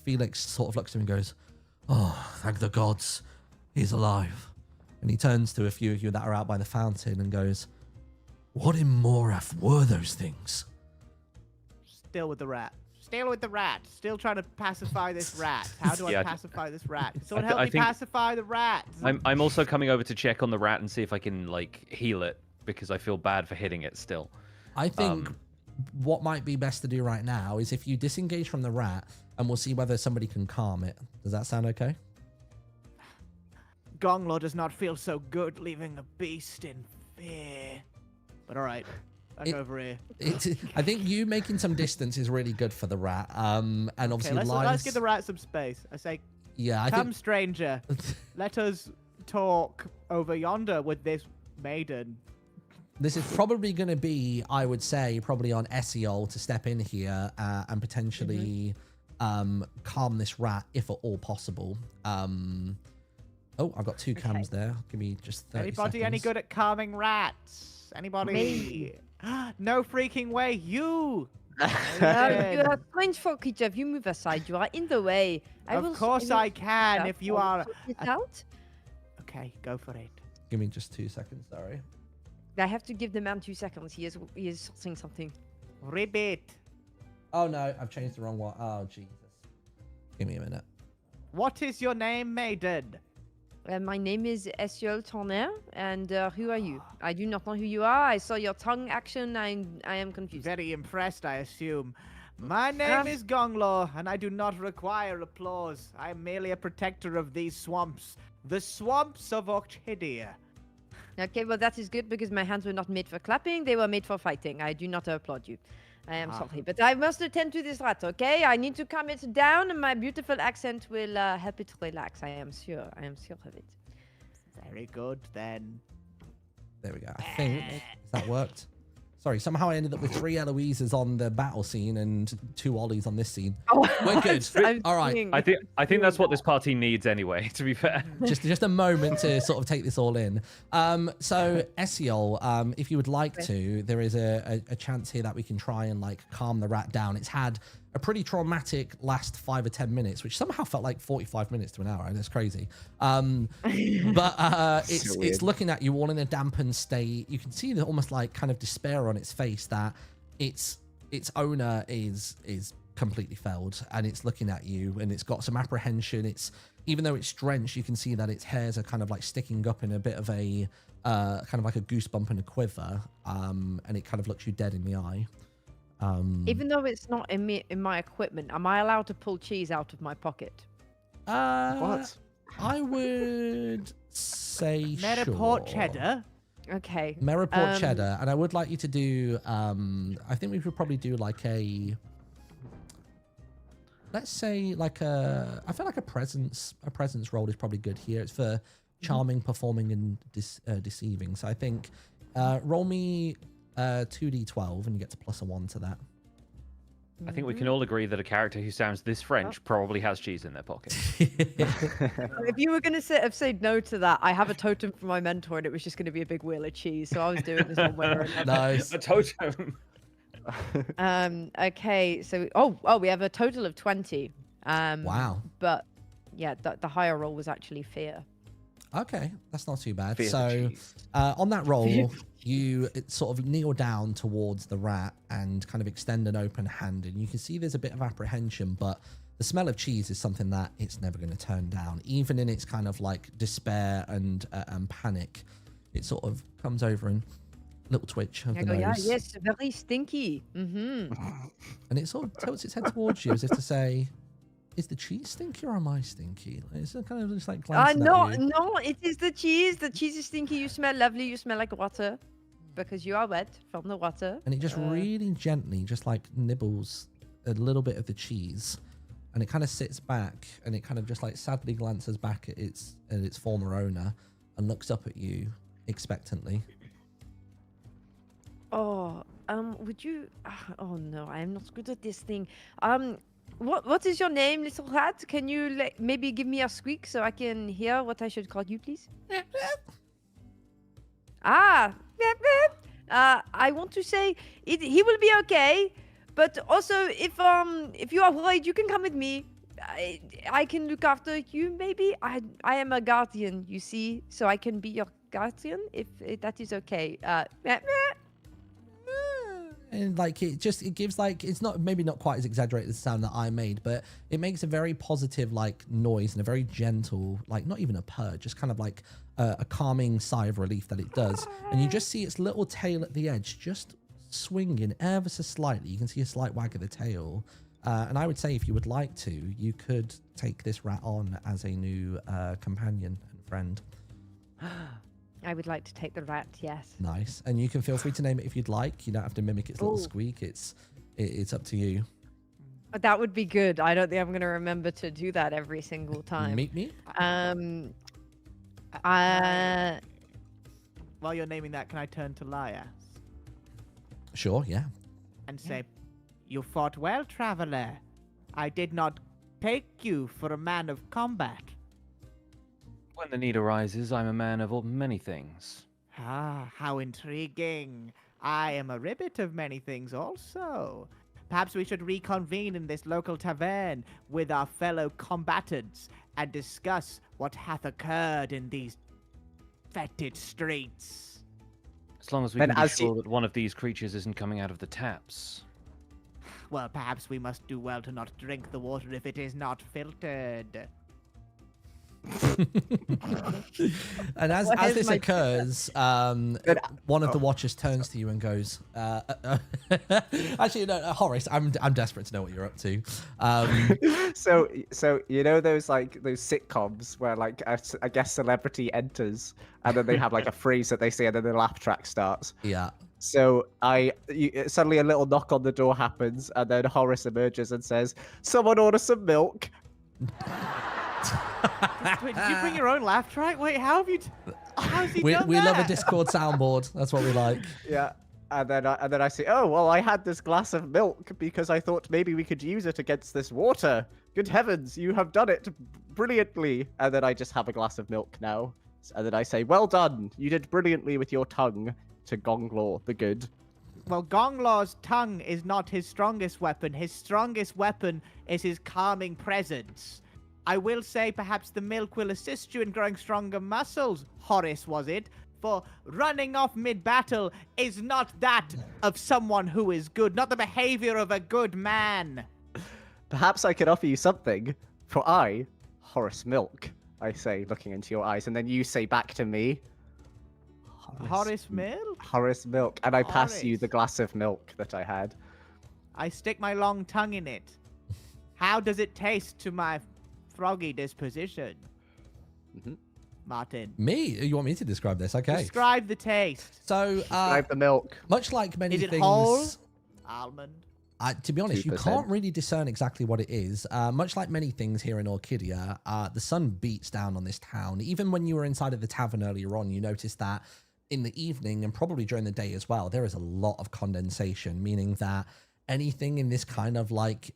Felix sort of looks at him and goes, "Oh, thank the gods, he's alive." And he turns to a few of you that are out by the fountain and goes, "What in Morath were those things?" Still with the rat. Still with the rat. Still trying to pacify this rat. How do I pacify this rat? Can someone help me pacify the rat? I'm also coming over to check on the rat and see if I can like heal it because I feel bad for hitting it still. I think what might be best to do right now is if you disengage from the rat and we'll see whether somebody can calm it. Does that sound okay? Gonglor does not feel so good leaving the beast in fear. But all right. Back over here. I think you making some distance is really good for the rat. And obviously, let's give the rat some space. I say, yeah, come, stranger. Let us talk over yonder with this maiden. This is probably going to be, I would say, probably on Esiol to step in here and potentially calm this rat, if at all possible. Oh, I've got two cams there. Give me just 30 Anybody seconds. any good at calming rats? Anybody? Me. No freaking way. You. You are a strange for creature. If you move aside, you are in the way. Of course I can. If you are. Out. Okay, go for it. Give me just 2 seconds. Sorry. I have to give the man 2 seconds. He is saying something. Ribbit. Oh no, I've changed the wrong one. Oh Jesus. Give me a minute. What is your name, maiden? My name is Esiol Turner, and who are you? I do not know who you are. I saw your tongue action. I am confused. Very impressed, I assume. My name is Gonglor, and I do not require applause. I am merely a protector of these swamps. The swamps of Orchidia. Okay, well that is good because my hands were not made for clapping. They were made for fighting. I do not applaud you. I am sorry, but I must attend to this rat, okay? I need to calm it down, and my beautiful accent will help it relax. I am sure of it. Very good, then. There we go. I think that worked. Sorry, somehow I ended up with 3 Eloises on the battle scene and 2 Ollies on this scene. Oh, we're good. All right. I think that's what this party needs anyway, to be fair. Just a moment to sort of take this all in. So Esiol, if you would like to, there is a chance here that we can try and like calm the rat down. It's had a pretty traumatic last 5 or 10 minutes, which somehow felt like 45 minutes to an hour. That's crazy. But it's looking at you all in a dampened state. You can see the almost like kind of despair on its face that its owner is completely failed, and it's looking at you, and it's got some apprehension. It's, even though it's drenched, you can see that its hairs are kind of like sticking up in a bit of a kind of like a goosebump and a quiver, and it kind of looks you dead in the eye. Even though it's not in my equipment, am I allowed to pull cheese out of my pocket? What? I would say Merriport sure. cheddar. Okay. Merriport cheddar, and I would like you to do. I think we should probably do like a. Let's say like a. I feel like a presence roll is probably good here. It's for charming, performing, and deceiving. So I think roll me 2d12 and you get to +1 to that. I think we can all agree that a character who sounds this French probably has cheese in their pocket. If you were going to have said no to that, I have a totem for my mentor, and it was just going to be a big wheel of cheese. So I was doing this one way or another. Nice. A totem. Okay, so oh, we have a total of 20. Wow. But yeah, the higher roll was actually fear. Okay, that's not too bad. Fear the So cheese. on that roll, you sort of kneel down towards the rat and kind of extend an open hand, and you can see there's a bit of apprehension, but the smell of cheese is something that it's never going to turn down, even in its kind of like despair and panic. It sort of comes over and little twitch of I the go, yeah, nose, yes, very stinky. Mm-hmm. and it sort of tilts its head towards you as if to say, "Is the cheese stinky or am I stinky?" It's kind of just like glancing No, at you. no, it is the cheese. The cheese is stinky. You smell lovely. You smell like water because you are wet from the water. And it just really gently just like nibbles a little bit of the cheese, and it kind of sits back and it kind of just like sadly glances back at its former owner and looks up at you expectantly. Oh, would you? Oh no, I am not good at this thing. What is your name, little rat? Can you maybe give me a squeak so I can hear what I should call you, please? Ah, I want to say he will be okay, but also if you are worried, you can come with me. I can look after you. Maybe I am a guardian, you see, so I can be your guardian if that is okay. And like it gives like, it's not, maybe not quite as exaggerated as the sound that I made, but it makes a very positive like noise and a very gentle, like not even a purr, just kind of like a calming sigh of relief that it does. And you just see its little tail at the edge just swinging ever so slightly. You can see a slight wag of the tail. And I would say if you would like to, you could take this rat on as a new companion and friend. I would like to take the rat, yes. Nice. And you can feel free to name it if you'd like. You don't have to mimic its little Ooh. squeak. It's up to you. That would be good. I don't think I'm going to remember to do that every single time. Meet me? While you're naming that, can I turn to Lias Sure, yeah. and say, "You fought well, traveler. I did not take you for a man of combat." When the need arises, I'm a man of many things. Ah, how intriguing. I am a ribbit of many things also. Perhaps we should reconvene in this local tavern with our fellow combatants and discuss what hath occurred in these fetid streets. As long as we Then can be as you- sure that one of these creatures isn't coming out of the taps. Well, perhaps we must do well to not drink the water if it is not filtered. And as Where's this my occurs, one of the watchers turns to you and goes, actually, no, Horace, I'm desperate to know what you're up to. So you know those sitcoms where like I guess celebrity enters and then they have like a phrase that they say and then the laugh track starts. Yeah. So suddenly a little knock on the door happens and then Horace emerges and says, "Someone order some milk." Wait, did you bring your own laugh track? Wait, how's he We done love a that? Discord soundboard. That's what we like. Yeah. And then I say, "Oh, well, I had this glass of milk because I thought maybe we could use it against this water. Good heavens, you have done it brilliantly." And then I just have a glass of milk now. And then I say, "Well done. You did brilliantly with your tongue," to Gonglor the Good. Well, Gonglor's tongue is not his strongest weapon. His strongest weapon is his calming presence. I will say perhaps the milk will assist you in growing stronger muscles, Horace was it? For running off mid-battle is not that of someone who is good, not the behavior of a good man. Perhaps I could offer you something, for I, Horace Milk, I say, looking into your eyes, and then you say back to me, Horace Milk? Horace Milk, and I pass you Horace. the glass of milk that I had. I stick my long tongue in it. How does it taste to my froggy disposition? Mhm. Martin. Me? You want me to describe this? Okay. Describe the taste. So, Describe the milk. much like many Is it things, whole? Almond. to be honest, you 2%. can't really discern exactly what it is. Much like many things here in Orchidia, the sun beats down on this town. Even when you were inside of the tavern earlier on, you noticed that in the evening and probably during the day as well, there is a lot of condensation, meaning that anything in this kind of like,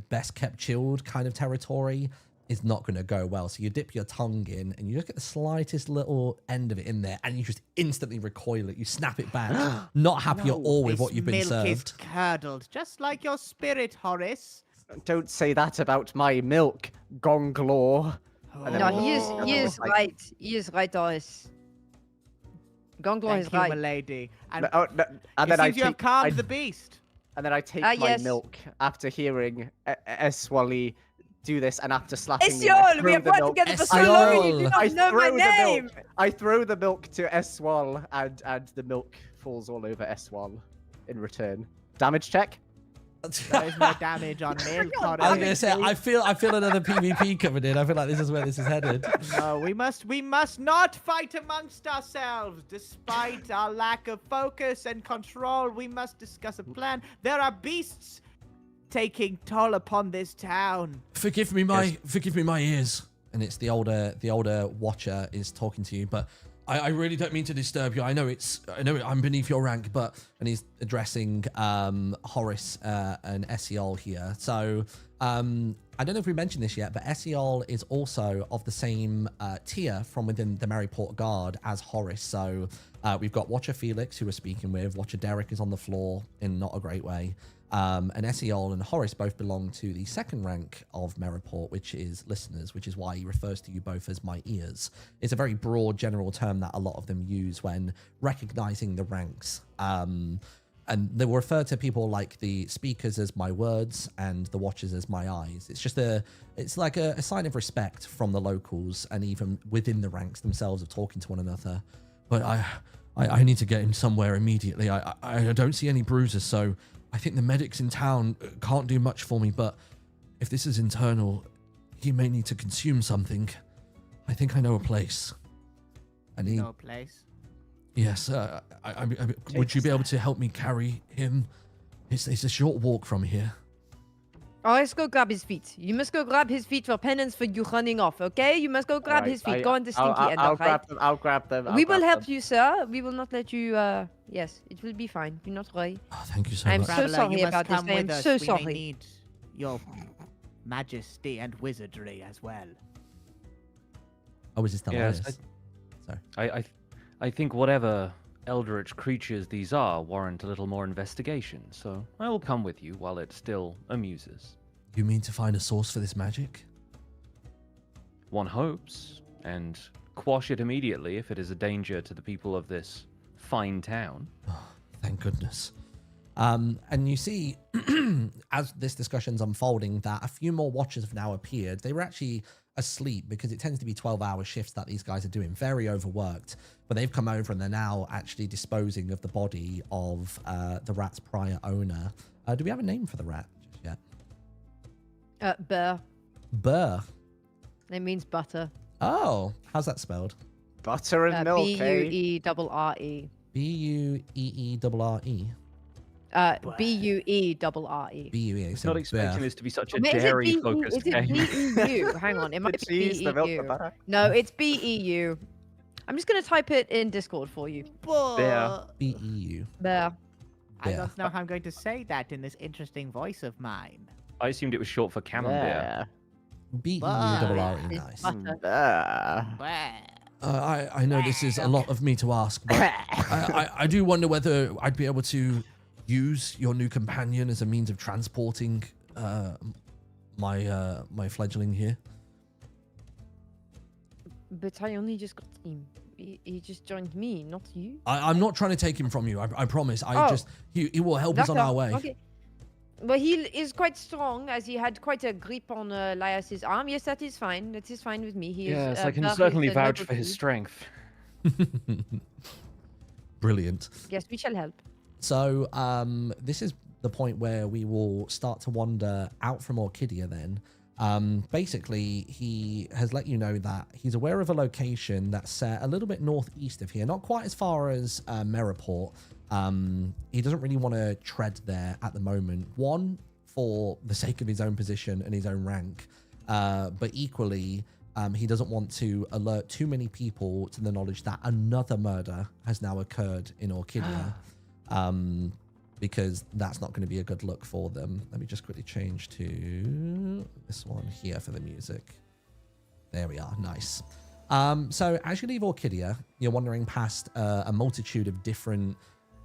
best kept chilled kind of territory is not going to go well. So you dip your tongue in and you look at the slightest little end of it in there and you just instantly recoil it. You snap it back, not happy at all with This what you've been milk is served. curdled, just like your spirit, Horace. Don't say that about my milk, Gonglor. And then No, I- he is I- right. He is right, Doris. Gonglor is Thank you, right. milady. And No, no, and it then I seems you have take, calmed I, the beast. and then I take Ah, my yes. milk after hearing Eswally do this, and after slapping me, I Esiol, we throw have the worked milk. together for so Esiol. long. You do I not know my throw the name. milk. I throw the milk to Eswal, and the milk falls all over Eswal in return. Damage check. There is no damage on milk, I was Horace. gonna say, I feel another PvP coming in. I feel like this is where this is headed. No, we must not fight amongst ourselves. Despite our lack of focus and control, we must discuss a plan. There are beasts taking toll upon this town. Forgive me my ears. And it's the older watcher is talking to you, but I really don't mean to disturb you. I know I'm beneath your rank, and he's addressing Horace and Esiol here. So I don't know if we mentioned this yet, but Esiol is also of the same tier from within the Maryport Guard as Horace. So we've got Watcher Felix, who we're speaking with. Watcher Derek is on the floor in not a great way. And Esiol and Horace both belong to the second rank of Maryport, which is listeners, which is why he refers to you both as my ears. It's a very broad general term that a lot of them use when recognizing the ranks. And they will refer to people like the speakers as my words and the watchers as my eyes. It's just it's like a sign of respect from the locals and even within the ranks themselves of talking to one another. But I need to get him somewhere immediately. I don't see any bruises, so I think the medics in town can't do much for me, but if this is internal, he may need to consume something. I think I know a place. No place. Yes, would you be able to help me carry him? It's a short walk from here. Oh, let's go grab his feet. You must go grab his feet for penance for you running off, okay? You must go grab Alright, his feet. Go on the stinky end, I'll all right? grab them. I'll grab them. We will help you, sir. We will not let you, yes, it will be fine. Do not worry. Oh, thank you so I'm much. so Traveler, sorry you must about this. come I am with us. so We sorry. may need your majesty and wizardry as well. Oh, is this the Yes, last? Sorry. I think whatever eldritch creatures these are warrant a little more investigation, so I will come with you while it still amuses. You mean to find a source for this magic? One hopes, and quash it immediately if it is a danger to the people of this fine town. Oh, thank goodness. And you see, as this discussion's unfolding, that a few more watchers have now appeared. They were actually asleep because it tends to be 12-hour shifts that these guys are doing, very overworked. But they've come over and they're now actually disposing of the body of the rat's prior owner. Do we have a name for the rat just yet? Burr. Burr. It means butter. Oh, how's that spelled? Butter and milk, eh? B-U-E-R-R-E. B-U-E-E-R-R-E. B-U-E-R-R-E. B-U-E. It's not expecting this to be such a Is it dairy-focused game. B-E-U? Hang on, it might The be cheese, the milk, the B-E-U. butter. No, it's B-E-U. I'm just going to type it in Discord for you. But B-E-U. There. I Yeah. don't know how I'm going to say that in this interesting voice of mine. I assumed it was short for camembert. Yeah. B-E-U-R-R-E. It's Nice. butter. I know this is a lot of me to ask, but I do wonder whether I'd be able to use your new companion as a means of transporting my fledgling here. But I only just got him. He just joined me, not you. I'm not trying to take him from you. I promise. Oh. He will help us on our way. Okay. Well, he is quite strong, as he had quite a grip on Lias's arm. Yes, that is fine. That is fine with me. He Yes, is, I can Burr certainly is a vouch noble for his dude. strength. Brilliant. Yes, we shall help. So this is the point where we will start to wander out from Orchidia then. Basically, he has let you know that he's aware of a location that's set a little bit northeast of here, not quite as far as Maryport. He doesn't really want to tread there at the moment. One, for the sake of his own position and his own rank, but equally, he doesn't want to alert too many people to the knowledge that another murder has now occurred in Orchidia. Because that's not going to be a good look for them. Let me just quickly change to this one here for the music. There we are. Nice. So as you leave Orchidia, you're wandering past a multitude of different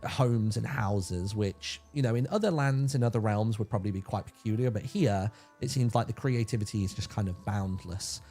homes and houses, which, you know, in other lands, in other realms would probably be quite peculiar. But here, it seems like the creativity is just kind of boundless.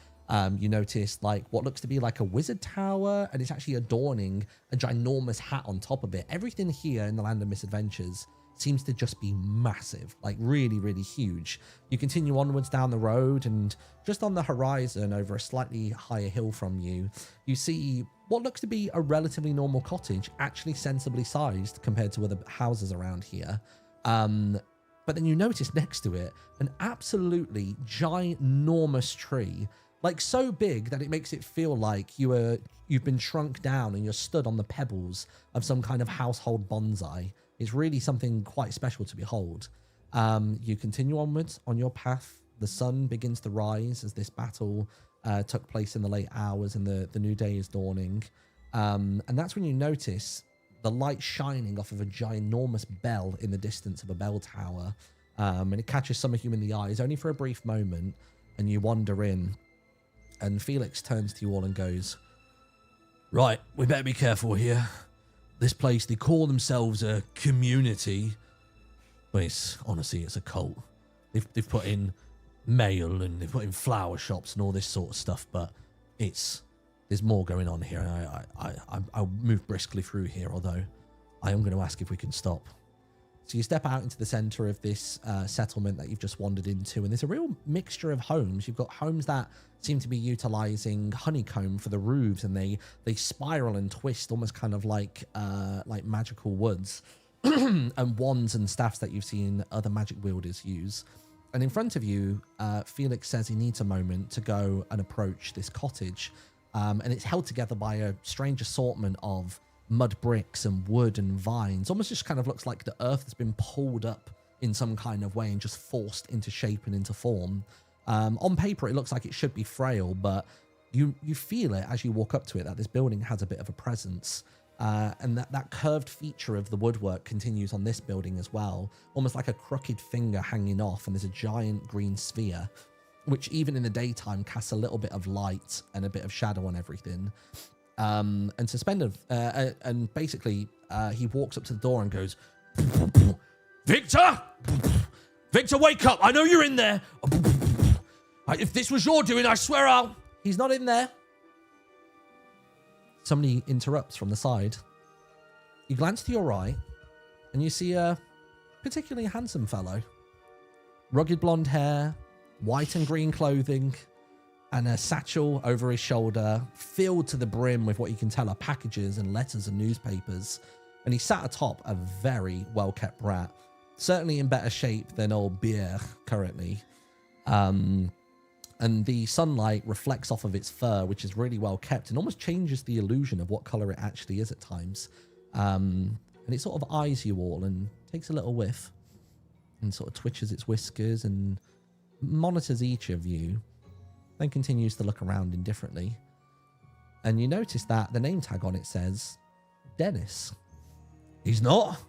You notice like what looks to be like a wizard tower, and it's actually adorning a ginormous hat on top of it. Everything here in the Land of Misadventures seems to just be massive, like really, really huge. You continue onwards down the road, and just on the horizon, over a slightly higher hill from you, you see what looks to be a relatively normal cottage, actually sensibly sized compared to other houses around here. But then you notice next to it an absolutely ginormous tree, like so big that it makes it feel like you've been shrunk down and you're stood on the pebbles of some kind of household bonsai. It's really something quite special to behold. You continue onwards on your path. The sun begins to rise as this battle took place in the late hours, and the new day is dawning. And that's when you notice the light shining off of a ginormous bell in the distance of a bell tower. And it catches some of you in the eyes, only for a brief moment, and you wander in. And Felix turns to you all and goes, "Right, we better be careful here. This place, they call themselves a community, but honestly, it's a cult. They've put in mail and they've put in flower shops and all this sort of stuff, but there's more going on here. I'll move briskly through here, although I am going to ask if we can stop." So you step out into the center of this settlement that you've just wandered into, and there's a real mixture of homes. You've got homes that seem to be utilizing honeycomb for the roofs, and they spiral and twist almost kind of like magical woods, and wands and staffs that you've seen other magic wielders use. And in front of you, Felix says he needs a moment to go and approach this cottage, and it's held together by a strange assortment of mud bricks and wood and vines. Almost just kind of looks like the earth has been pulled up in some kind of way and just forced into shape and into form. On paper, it looks like it should be frail, but you feel it as you walk up to it, that this building has a bit of a presence. And that curved feature of the woodwork continues on this building as well, almost like a crooked finger hanging off, and there's a giant green sphere, which even in the daytime casts a little bit of light and a bit of shadow on everything. And suspended, and basically he walks up to the door and goes, "Victor! Victor, wake up! I know you're in there! If this was your doing, I swear I'll..." He's not in there. Somebody interrupts from the side. You glance to your right, and you see a particularly handsome fellow. Rugged blonde hair, white and green clothing, and a satchel over his shoulder, filled to the brim with what you can tell are packages and letters and newspapers. And he sat atop a very well-kept rat, certainly in better shape than old Beer currently. And the sunlight reflects off of its fur, which is really well kept and almost changes the illusion of what color it actually is at times. And it sort of eyes you all and takes a little whiff and sort of twitches its whiskers and monitors each of you, then continues to look around indifferently. And you notice that the name tag on it says Dennis. He's not.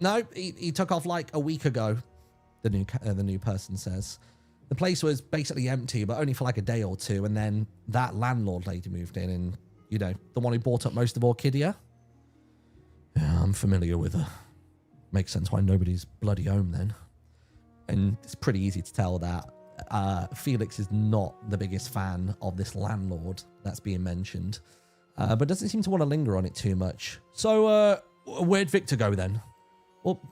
No, he took off like a week ago, the new person says. The place was basically empty, but only for like a day or two, and then that landlord lady moved in, and, you know, the one who bought up most of Orchidia. Yeah, I'm familiar with her. Makes sense why nobody's bloody home then. And it's pretty easy to tell that Felix is not the biggest fan of this landlord that's being mentioned, but doesn't seem to want to linger on it too much. So, where'd Victor go then? Well,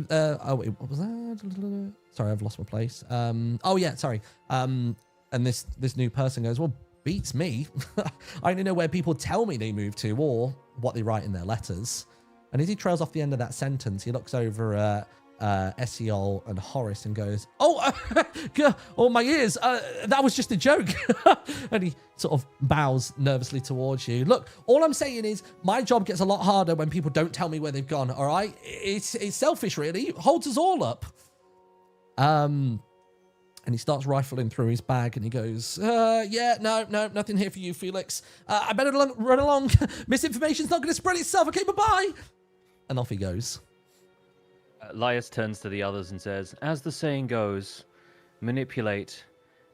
oh wait, what was that? Sorry, I've lost my place. Oh yeah, sorry. And this new person goes, "Well, beats me. I only know where people tell me they move to or what they write in their letters." And as he trails off the end of that sentence, he looks over at Esiol and Horace and goes, "Oh, my ears. That was just a joke." And he sort of bows nervously towards you. "Look, all I'm saying is my job gets a lot harder when people don't tell me where they've gone, all right? It's selfish, really. It holds us all up." And he starts rifling through his bag and he goes, "Yeah, no, nothing here for you, Felix. I better run along. Misinformation's not going to spread itself. Okay, bye-bye." And off he goes. Laius turns to the others and says, "As the saying goes, manipulate,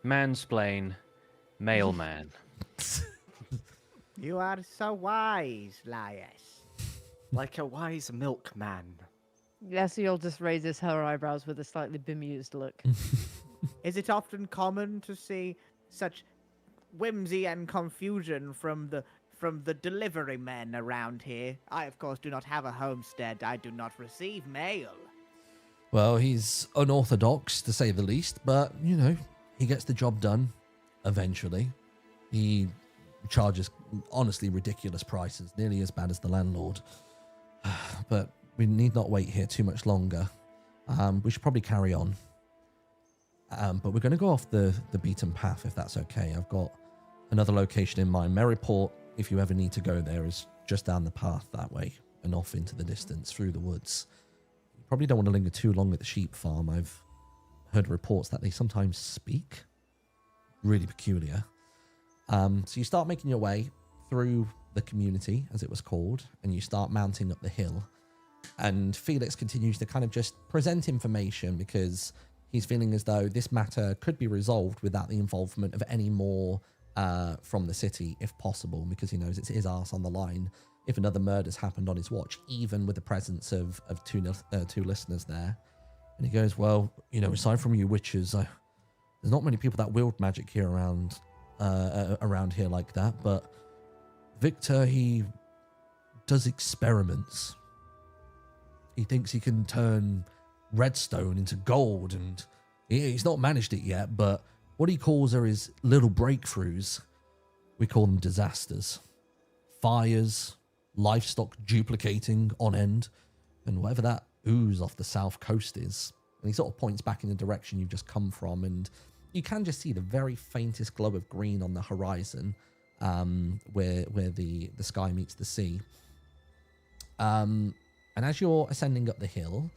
mansplain, Mailman. You are so wise, Laius. Like a wise milkman. Yasiel just raises her eyebrows with a slightly bemused look. Is it often common to see such whimsy and confusion from the delivery men around here? I, of course, do not have a homestead. I do not receive mail. Well, he's unorthodox, to say the least, but, you know, he gets the job done eventually. He charges, honestly, ridiculous prices, nearly as bad as the landlord. But we need not wait here too much longer. We should probably carry on. But we're going to go off the beaten path, if that's okay. I've got another location in mind. Maryport, if you ever need to go there, is just down the path that way and off into the distance through the woods. You probably don't want to linger too long at the sheep farm. I've heard reports that they sometimes speak. Really peculiar. So you start making your way through the community, as it was called, and you start mounting up the hill. And Felix continues to kind of just present information because he's feeling as though this matter could be resolved without the involvement of any more from the city, if possible, because he knows it's his arse on the line if another murder's happened on his watch, even with the presence of two listeners there. And he goes, well, you know, aside from you witches, there's not many people that wield magic here around here like that, but Victor, he does experiments. He thinks he can turn redstone into gold, and he's not managed it yet, but what he calls are his little breakthroughs. We call them disasters. Fires, livestock duplicating on end, and whatever that ooze off the south coast is. And he sort of points back in the direction you've just come from, and you can just see the very faintest glow of green on the horizon, where the sky meets the sea. And as you're ascending up the hill,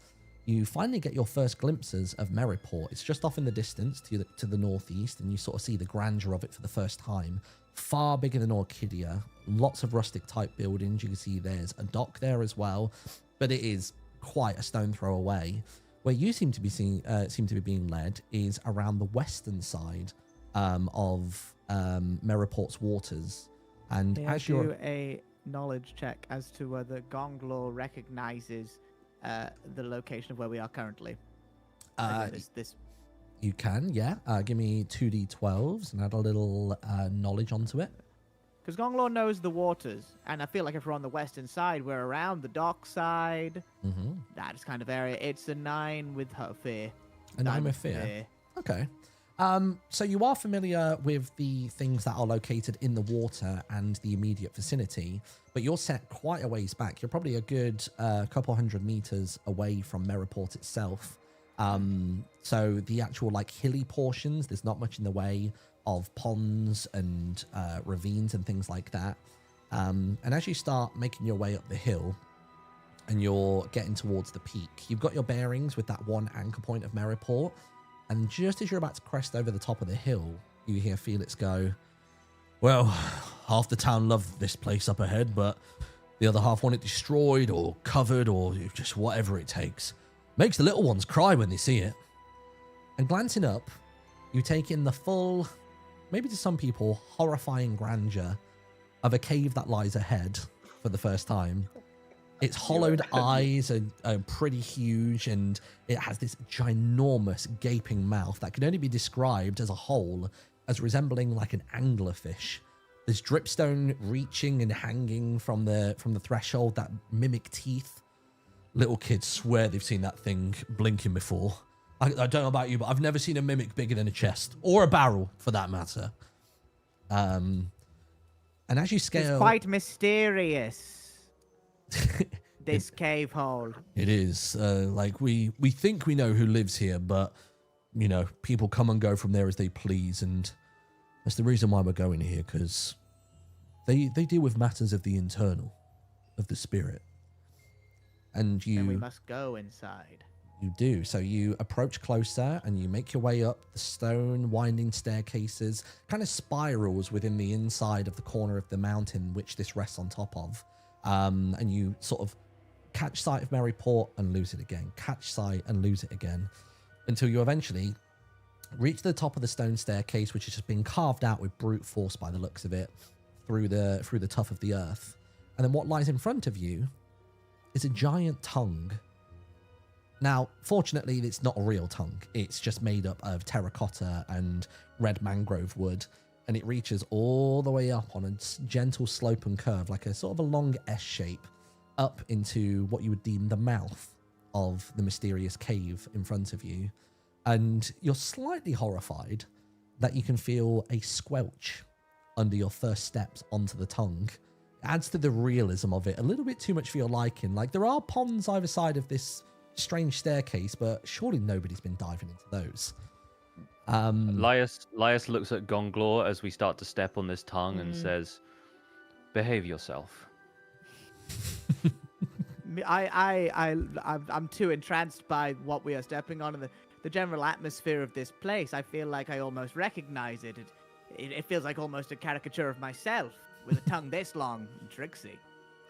you finally get your first glimpses of Maryport. It's just off in the distance to the northeast, and you sort of see the grandeur of it for the first time. Far bigger than Orchidia. Lots of rustic type buildings. You can see there's a dock there as well, but it is quite a stone throw away. Where you seem to be being led is around the western side of Maryport's waters. And May as I you're do a knowledge check as to whether Gonglor recognizes the location of where we are currently. This you can, yeah. Give me 2d12s and add a little knowledge onto it. because Gonglor knows the waters, and I feel like if we're on the western side, we're around the dock side. Mm-hmm. That is kind of area. It's a 9 with her fear. A 9 with fear. Okay. So you are familiar with the things that are located in the water and the immediate vicinity, but you're set quite a ways back. You're probably a good couple hundred meters away from Maryport itself. So the actual like hilly portions, there's not much in the way of ponds and ravines and things like that. And as you start making your way up the hill and you're getting towards the peak, you've got your bearings with that one anchor point of Maryport. And just as you're about to crest over the top of the hill, you hear Felix go, well, half the town love this place up ahead, but the other half want it destroyed or covered or just whatever it takes. Makes the little ones cry when they see it. And glancing up, you take in the full, maybe to some people, horrifying grandeur of a cave that lies ahead for the first time. Its hollowed eyes are pretty huge, and it has this ginormous gaping mouth that can only be described as a whole as resembling like an anglerfish. There's dripstone reaching and hanging from the threshold that mimic teeth. Little kids swear they've seen that thing blinking before. I don't know about you, but I've never seen a mimic bigger than a chest, or a barrel for that matter. And as you scale... It's quite mysterious. This cave hole. It is. Like we think we know who lives here, but you know, people come and go from there as they please, and that's the reason why we're going here, because they deal with matters of the internal, of the spirit. And Then we must go inside. You do. So you approach closer and you make your way up the stone winding staircases, kind of spirals within the inside of the corner of the mountain which this rests on top of. And you sort of catch sight of Maryport and lose it again, catch sight and lose it again, until you eventually reach the top of the stone staircase, which has just been carved out with brute force by the looks of it through the tuff of the earth. And then what lies in front of you is a giant tongue. Now, fortunately, it's not a real tongue. It's just made up of terracotta and red mangrove wood. And it reaches all the way up on a gentle slope and curve, like a sort of a long S shape, up into what you would deem the mouth of the mysterious cave in front of you. And you're slightly horrified that you can feel a squelch under your first steps onto the tongue. It adds to the realism of it a little bit too much for your liking. Like, there are ponds either side of this strange staircase, but surely nobody's been diving into those. Lias looks at Gonglor as we start to step on this tongue and says, "Behave yourself." I'm too entranced by what we are stepping on and the general atmosphere of this place. I feel like I almost recognize it. It feels like almost a caricature of myself with a tongue this long and tricksy.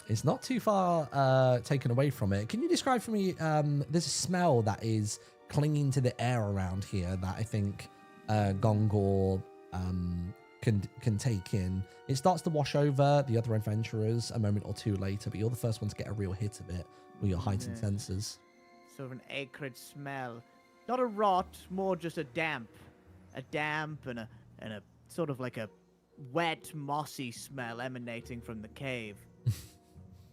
It's not too far taken away from it. Can you describe for me, there's a smell that is clinging to the air around here that I think Gongor can take in. It starts to wash over the other adventurers a moment or two later, but you're the first one to get a real hit of it with your heightened senses. Sort of an acrid smell. Not a rot, more just a damp. A damp and a sort of like a wet, mossy smell emanating from the cave.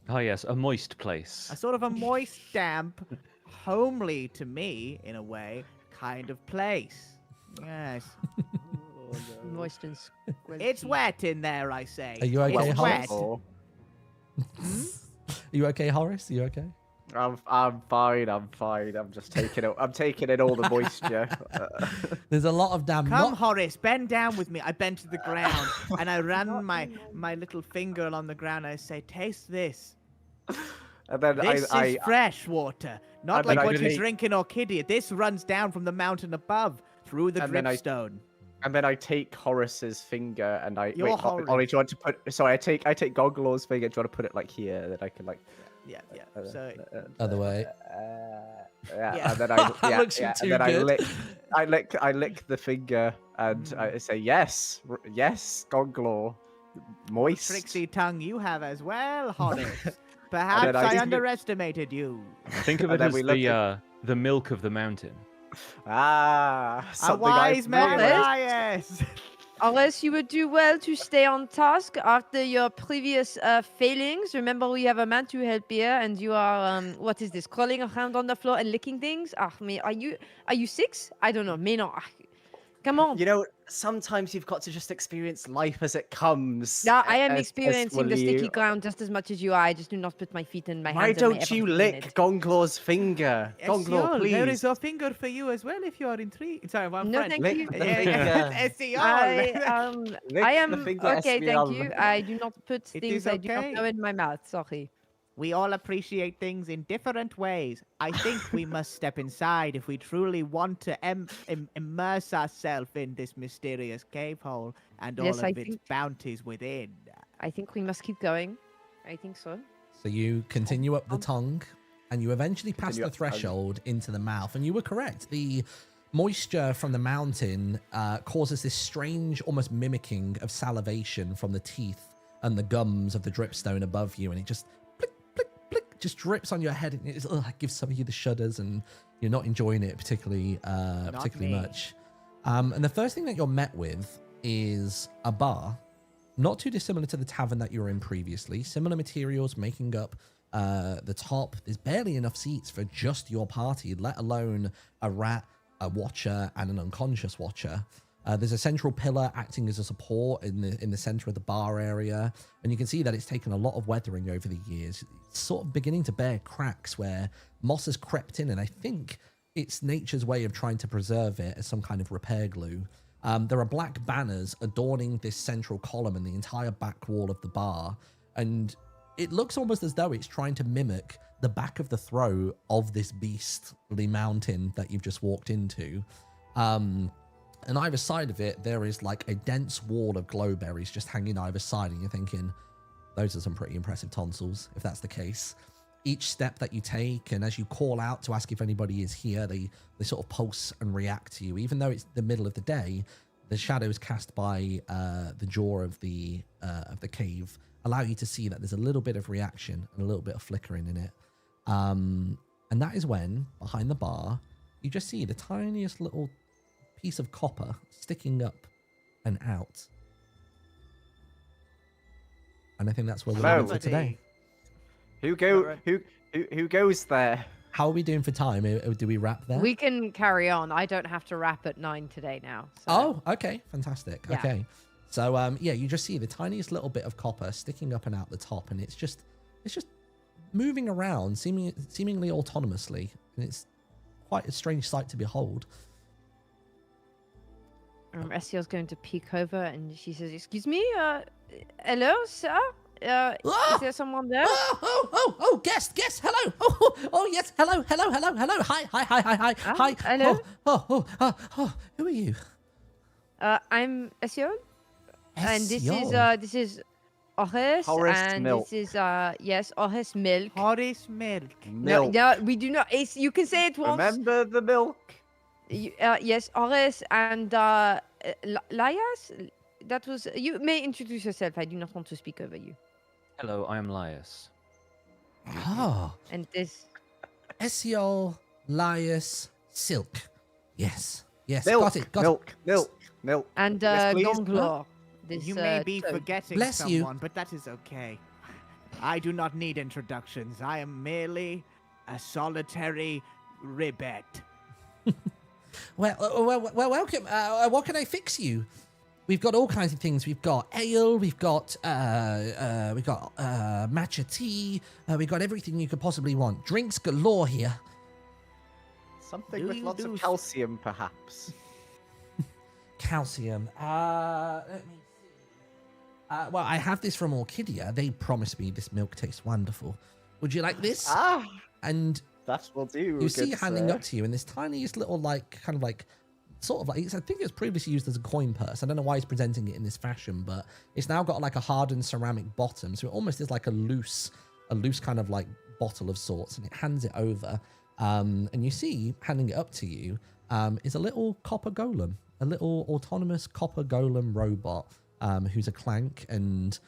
Oh yes, a moist place. A sort of a moist, damp, homely to me, in a way, kind of place. Yes. Moist and squelchy. It's wet in there, I say. Are you okay, It's Horace? wet. Are you okay, Horace? Are you okay? I'm fine. I'm just taking it. I'm taking in all the moisture. There's a lot of damn. Come, Horace, bend down with me. I bend to the ground and I run my little finger along the ground. And I say, "Taste this. And then This is I fresh water, not then like I what you take- drink in Orchidia. This runs down from the mountain above through the And then I- dripstone." and then I take Horace's finger and I You're wait. Horace. Ollie, do you want to put? Sorry, I take Goggle's finger. Do you want to put it like here that I can like? Yeah. So Other way. Yeah. And then That I looks and too then good. I lick the finger and I say yes, Gogglor, moist. tricksy tongue you have as well, Horace. Perhaps I I just- underestimated you. Think of And it then as we look the milk of the mountain. Ah, A something wise I've man, realized. Elias. Unless you would do well to stay on task after your previous failings. Remember, we have a man to help here, and you are what is this? Crawling around on the floor and licking things. Ah, me, are you 6? I don't know. Me no. Ah, come on. You know, sometimes you've got to just experience life as it comes. Yeah, I am as experiencing will the sticky you. ground just as much as you are. I just do not put my feet in my Why hands. and my don't you everything in lick it. Gonglor's finger? Gonglor, please. There is a finger for you as well if you are intrigued. Sorry, I'm No, French. thank Lick you. the Yeah, finger. Lick I the am finger, okay. Thank you. Esmeralda. I do not put It things is I do not okay. know in my mouth. Sorry. We all appreciate things in different ways. I think we must step inside if we truly want to immerse ourselves in this mysterious cave hole and all Yes, of I its think- bounties within. I think we must keep going. I think so. So you continue up the tongue, and you eventually pass Continue the up the tongue. threshold into the mouth. And you were correct. The moisture from the mountain causes this strange, almost mimicking of salivation from the teeth and the gums of the dripstone above you, and it just blick, blick, blick, just drips on your head, and it gives some of you the shudders, and you're not enjoying it particularly me. much. And the first thing that you're met with is a bar, not too dissimilar to the tavern that you were in previously. Similar materials making up the top. There's barely enough seats for just your party, let alone a rat, a watcher, and an unconscious watcher. There's a central pillar acting as a support in the center of the bar area, and you can see that it's taken a lot of weathering over the years. It's sort of beginning to bear cracks where moss has crept in, and I think it's nature's way of trying to preserve it as some kind of repair glue. There are black banners adorning this central column and the entire back wall of the bar, and it looks almost as though it's trying to mimic the back of the throat of this beastly mountain that you've just walked into. And either side of it, there is like a dense wall of glowberries just hanging either side, and you're thinking, those are some pretty impressive tonsils, if that's the case. each step that you take, and as you call out to ask if anybody is here, they sort of pulse and react to you. Even though it's the middle of the day, the shadows cast by the jaw of the cave allow you to see that there's a little bit of reaction and a little bit of flickering in it. And that is when, behind the bar, you just see the tiniest little piece of copper sticking up and out. And I think that's where we're Hello. at for today. Who goes there? How are we doing for time? Do we wrap there? We can carry on. I don't have to wrap at 9 today now. So. Oh, okay. Fantastic. Yeah. Okay. So, yeah, you just see the tiniest little bit of copper sticking up and out the top, and it's just moving around, seemingly autonomously, and it's quite a strange sight to behold. Esiel's going to peek over, and she says, "Excuse me, hello, sir? Is there someone there?" Oh, guest, hello. Oh, yes, hello. Hi. hello. Who are you? I'm Esiel, and this is Horace, Horace and Milk. this is yes, Horace Milk. Horace Milk. Milk. No, we do not. You can say it once. Remember the milk? Yes, Horace and Lias. That was. You may introduce yourself. I do not want to speak over you. Hello, I am Lias. Oh, And this. Esiel, Lias, Silk. Yes. Milk. Got it. Milk. And Yes, please. Gonglor. This, You may be toad. forgetting Bless you. someone, but that is okay. I do not need introductions. I am merely a solitary ribbit. Well, welcome. What can I fix you? We've got all kinds of things. We've got ale. We've got matcha tea. We've got everything you could possibly want. Drinks galore here. Something Do with you lots do of s- calcium, perhaps. Calcium. Let me see. Well, I have this from Orchidia. They promised me this milk tastes wonderful. Would you like this? And That will do. you see good handing sir. up to you in this tiniest little, I think it was previously used as a coin purse. I don't know why he's presenting it in this fashion, but it's now got like a hardened ceramic bottom, so it almost is like a loose kind of like bottle of sorts, and it hands it over. And you see handing it up to you is a little copper golem, a little autonomous copper golem robot who's a clank, and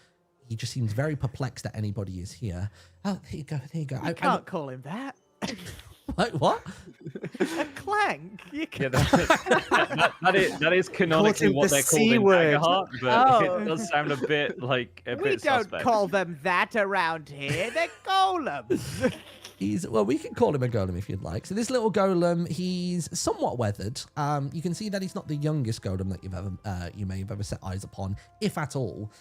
he just seems very perplexed that anybody is here. Oh, there you go. You can't call him that. What? A clank. You Yeah, can't. that is canonically him what the they're called C in word. Daggerheart, but Oh. it does sound a bit like a We bit don't suspect. call them that around here. They're golems. We can call him a golem if you'd like. So this little golem, he's somewhat weathered. You can see that he's not the youngest golem that you may have ever set eyes upon, if at all.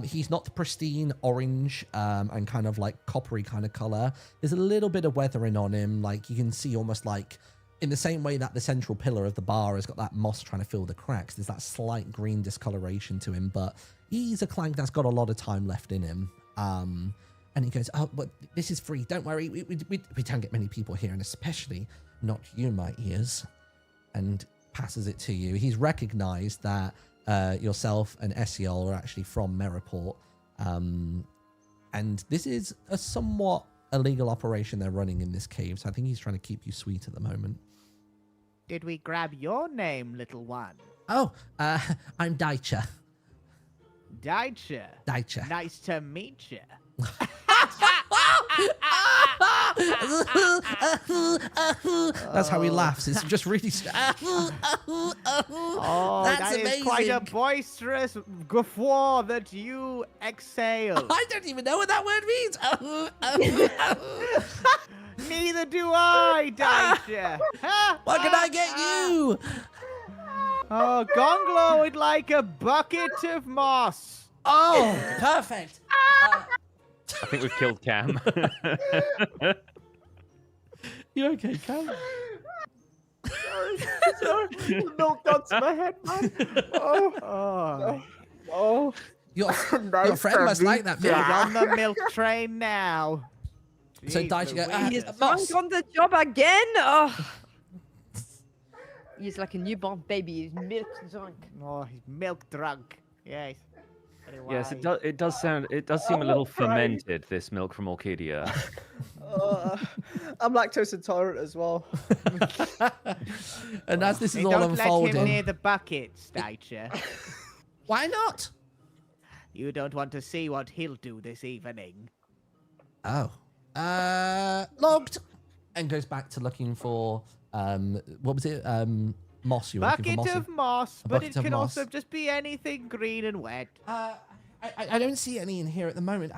He's not the pristine orange and kind of like coppery kind of color. There's a little bit of weathering on him. Like you can see almost like in the same way that the central pillar of the bar has got that moss trying to fill the cracks. There's that slight green discoloration to him, but he's a clank that's got a lot of time left in him. And he goes, "Oh, but this is free. Don't worry. We don't get many people here, and especially not you, my ears." And passes it to you. He's recognized that yourself and Esiel are actually from Merriport. And this is a somewhat illegal operation they're running in this cave, so I think he's trying to keep you sweet at the moment. Did we grab your name, little one? Oh, I'm Daicha. Daicha. Nice to meet you. That's how he laughs. It's just really. Oh, That's that is amazing. quite a boisterous guffaw that you exhale. I don't even know what that word means. Neither do I, Daisha. What can I get you? Oh, Gonglo would like a bucket of moss. Oh, perfect. I think we've killed Cam. You okay, Cam? Sorry. Milk got to my head, man. Oh. Your Nice friend to must meet like that He's milk. on the milk train now. So Jeez Daisha goes, Louise. He's Moss. drunk on the job again. Oh. He's like a newborn baby. He's milk drunk. Oh, he's milk drunk. Yes. Yes, it does sound. It does seem a little fermented. This milk from Orchidia. I'm lactose intolerant as well. And as this is all Don't let him unfolding, near the bucket, Stitcher. why not? You don't want to see what he'll do this evening. Oh, logged, and goes back to looking for what was it? Moss. You were looking for Bucket mossy. of moss, A but bucket it of can moss. also just be anything green and wet. I don't see any in here at the moment.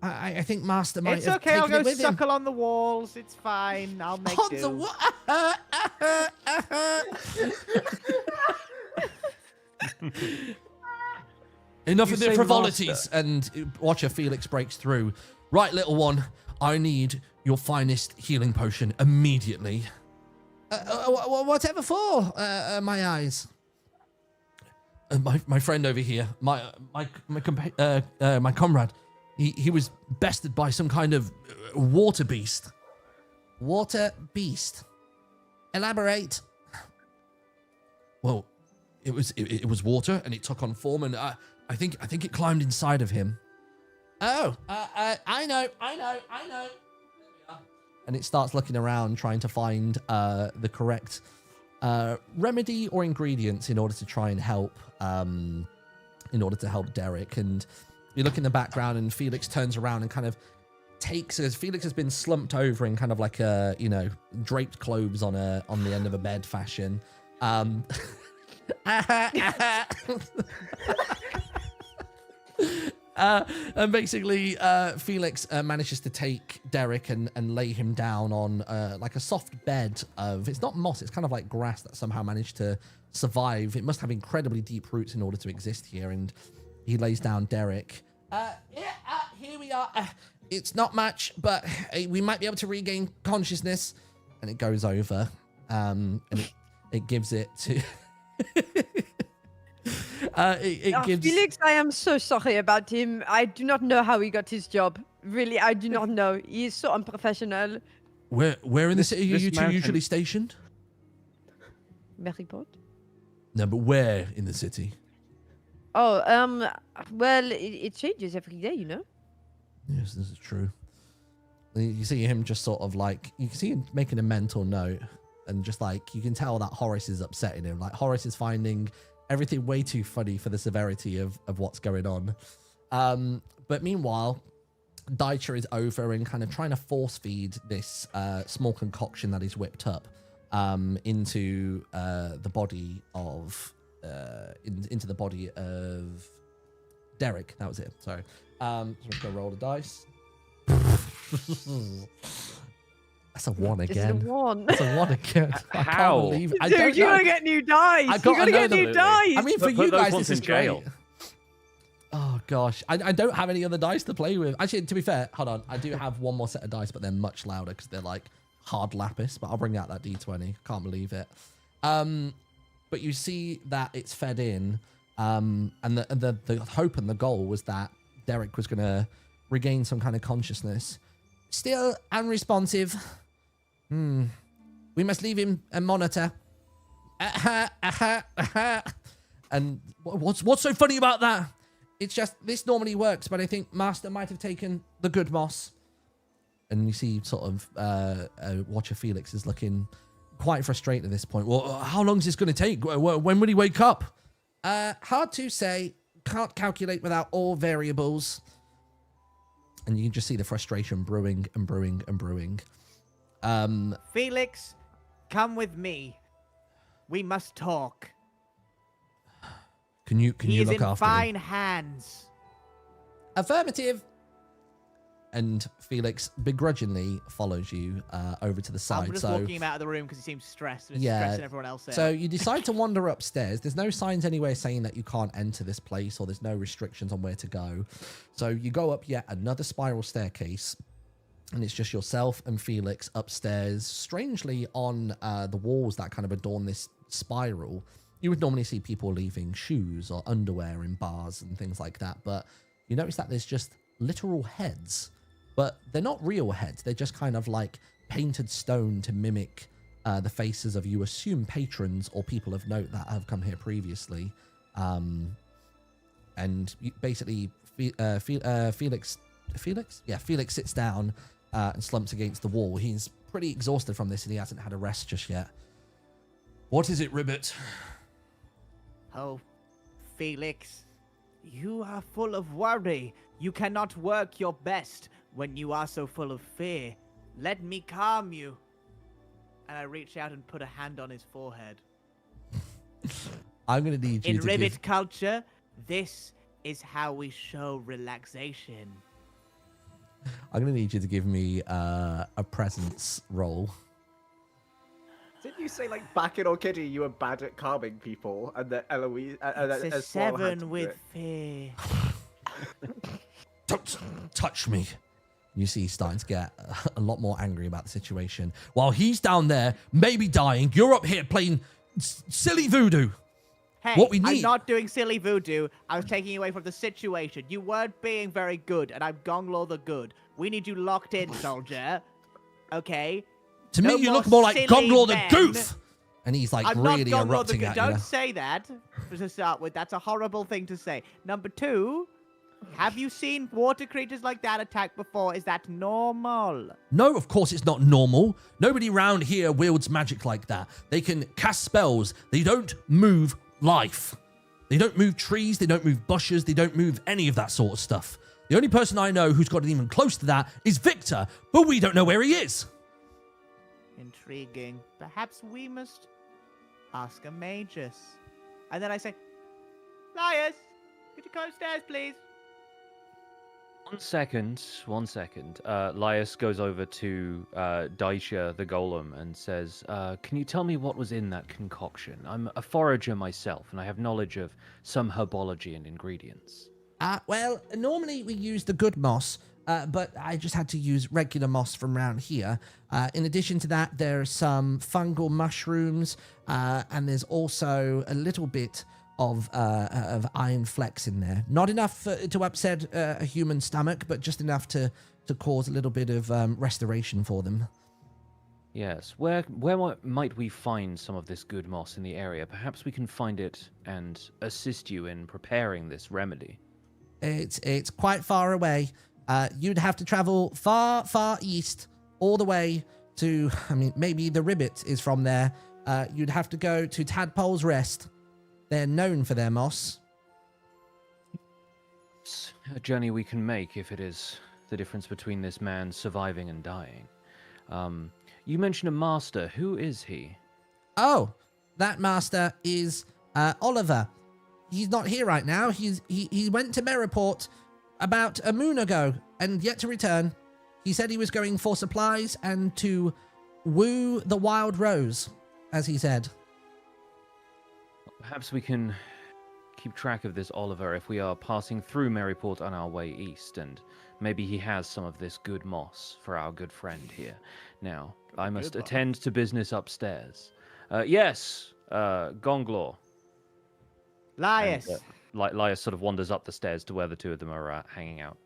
I think Master might It's have okay, I'll taken go it with him. suckle on the walls. It's fine. I'll make On do. the Enough You of the say frivolities, master. and Watcher Felix breaks through. Right, little one, I need your finest healing potion immediately. Whatever for, my eyes. My friend over here, my comrade, he was bested by some kind of water beast. Water beast. Elaborate. Well, it was water, and it took on form, and I think it climbed inside of him. Oh, I know. There we are. And it starts looking around, trying to find the correct remedy or ingredients in order to try and help Derek. And you look in the background, and Felix turns around and kind of takes, as Felix has been slumped over in kind of like a, draped clothes on the end of a bed fashion. And basically, Felix manages to take Derek and lay him down on like a soft bed of, it's not moss, it's kind of like grass that somehow managed to survive. It must have incredibly deep roots in order to exist here. And he lays down Derek. Here we are. It's not much, but we might be able to regain consciousness. And it goes over. And it gives it to... it gives... Felix, I am so sorry about him. I do not know how he got his job. Really, I do not know. He is so unprofessional. Where in the city are this you two mountain- usually stationed? Merryport? No, but where in the city? Oh, well, it changes every day, you know? Yes, this is true. You see him just sort of like, you can see him making a mental note, and just like, you can tell that Horace is upsetting him. Like, Horace is finding everything way too funny for the severity of what's going on. But meanwhile, Deicher is over and kind of trying to force feed this small concoction that he's whipped up into the body of into the body of Derek. That was it. Sorry. So I'm just gonna roll the dice. That's a one again. It's a one. That's a one again. I How? can't believe it. I Dude, don't you know. gotta get new dice. I You gotta gotta know get new them. dice. I mean, for Put you those guys, ones this is in jail. great. Oh gosh, I don't have any other dice to play with. Actually, to be fair, hold on, I do have one more set of dice, but they're much louder because they're like hard lapis. But I'll bring out that D20. Can't believe it. But you see that it's fed in, and the hope and the goal was that Derek was gonna regain some kind of consciousness. Still unresponsive. We must leave him a monitor. And what's so funny about that? It's just, this normally works, but I think Master might have taken the good moss. And you see sort of Watcher Felix is looking quite frustrated at this point. Well, how long is this going to take? When will he wake up? Hard to say. Can't calculate without all variables. And you can just see the frustration brewing and brewing and brewing. Felix, come with me. We must talk. Can you He is look in after fine him? hands. Affirmative. And Felix begrudgingly follows you over to the side. I'm just so walking him out of the room because he seems stressed and it's Yeah, stressing everyone else out. So you decide to wander upstairs. There's no signs anywhere saying that you can't enter this place, or there's no restrictions on where to go. So you go up yet another spiral staircase, and it's just yourself and Felix upstairs. Strangely, on the walls that kind of adorn this spiral, you would normally see people leaving shoes or underwear in bars and things like that. But you notice that there's just literal heads. But they're not real heads. They're just kind of like painted stone to mimic the faces of, you assume, patrons or people of note that have come here previously. And and basically Felix sits down and slumps against the wall. He's pretty exhausted from this, and he hasn't had a rest just yet. What is it, Ribbit? Oh, Felix, you are full of worry. You cannot work your best when you are so full of fear. Let me calm you. And I reach out and put a hand on his forehead. I'm going to need you In to Ribbit culture, this is how we show relaxation. I'm going to need you to give me a presence roll. Didn't you say, like, back in Orchidea you were bad at calming people, and that Eloise... It's a Swallow had to 7 do with it? fear. Don't touch me. You see he's starting to get a lot more angry about the situation. While he's down there, maybe dying, you're up here playing silly voodoo. Hey, What we I'm need- not doing silly voodoo. I was taking you away from the situation. You weren't being very good, and I'm Gonglor the Good. We need you locked in, soldier. Okay? To No me, you more look more like silly Gonglor the men. Goof. And he's like I'm really not Gonglor the erupting Good. at you. Don't say that to start with. That's a horrible thing to say. Number 2, have you seen water creatures like that attack before? Is that normal? No, of course it's not normal. Nobody around here wields magic like that. They can cast spells. They don't move life. They don't move trees. They don't move bushes. They don't move any of that sort of stuff. The only person I know who's gotten even close to that is Victor, but we don't know where he is. Intriguing. Perhaps we must ask a magus. And then I say, Lias, could you come upstairs, please? 1 second. Lias goes over to Daisha, the golem, and says, can you tell me what was in that concoction? I'm a forager myself, and I have knowledge of some herbology and ingredients. Well, normally we use the good moss, but I just had to use regular moss from around here. In addition to that, there are some fungal mushrooms, and there's also a little bit of iron flecks in there. Not enough to upset a human stomach, but just enough to cause a little bit of restoration for them. Yes. Where might we find some of this good moss in the area? Perhaps we can find it and assist you in preparing this remedy. It's quite far away. You'd have to travel far, far east, all the way to, I mean, maybe the Ribbit is from there. You'd have to go to Tadpole's Rest. They're known for their moss. It's a journey we can make if it is the difference between this man surviving and dying. You mentioned a master. Who is he? Oh, that master is Oliver. He's not here right now. He went to Merriport about a moon ago and yet to return. He said he was going for supplies and to woo the wild rose, as he said. Perhaps we can keep track of this Oliver if we are passing through Merryport on our way east, and maybe he has some of this good moss for our good friend here. Now, I must attend to business upstairs. Yes, Gonglor. Lias, And, Lias sort of wanders up the stairs to where the two of them are hanging out.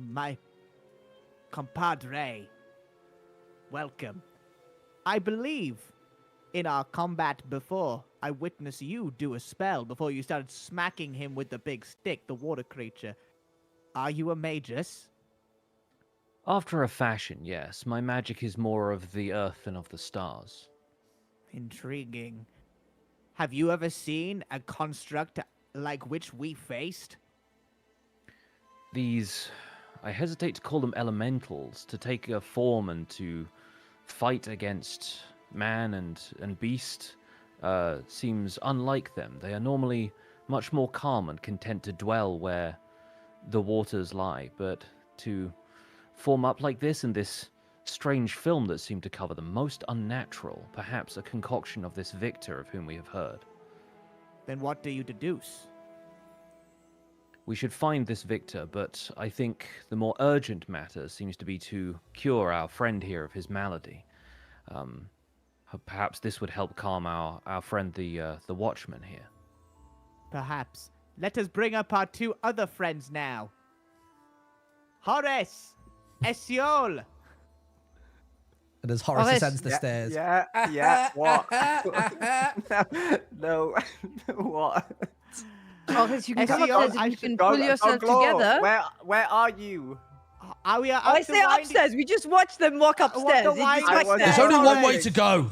my compadre, welcome. I believe in our combat before, I witnessed you do a spell before you started smacking him with the big stick, the water creature. Are you a magus? After a fashion, yes. My magic is more of the earth than of the stars. Intriguing. Have you ever seen a construct like which we faced? These, I hesitate to call them elementals, to take a form and to fight against man and beast, seems unlike them. They are normally much more calm and content to dwell where the waters lie, but to form up like this in this strange film that seemed to cover them, most unnatural, perhaps a concoction of this Victor of whom we have heard. Then what do you deduce? We should find this Victor, but I think the more urgent matter seems to be to cure our friend here of his malady. Perhaps this would help calm our friend the Watchman here. Perhaps. Let us bring up our two other friends now. Horace! Esiol! And as Horace Horace. ascends the stairs. Yeah, what? No, what? Horace, you can come SEO, upstairs and you can pull yourself together. Where are you? Are we? Oh, I say upstairs. We just watch them walk upstairs. the wine- I was- There's only one way to go.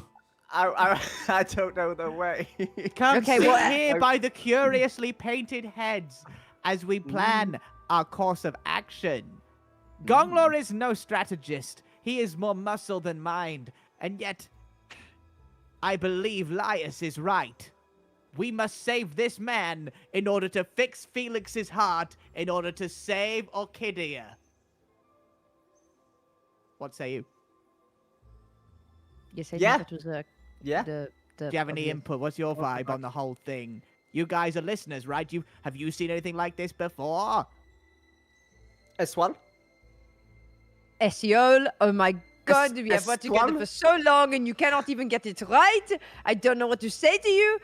I don't know the way. Come Okay, sit well, here by the curiously painted heads as we plan our course of action. Gonglor is no strategist. He is more muscle than mind. And yet, I believe Lias is right. We must save this man in order to fix Felix's heart, in order to save Orchidia. What say you? Yes, I Yeah. think that was Yeah. the Do you have any obvious- input? What's your vibe on the whole thing? You guys are listeners, right? Have you seen anything like this before? As well. SEO, oh my god, we have worked together Esquam? for so long and you cannot even get it right. I don't know what to say to you.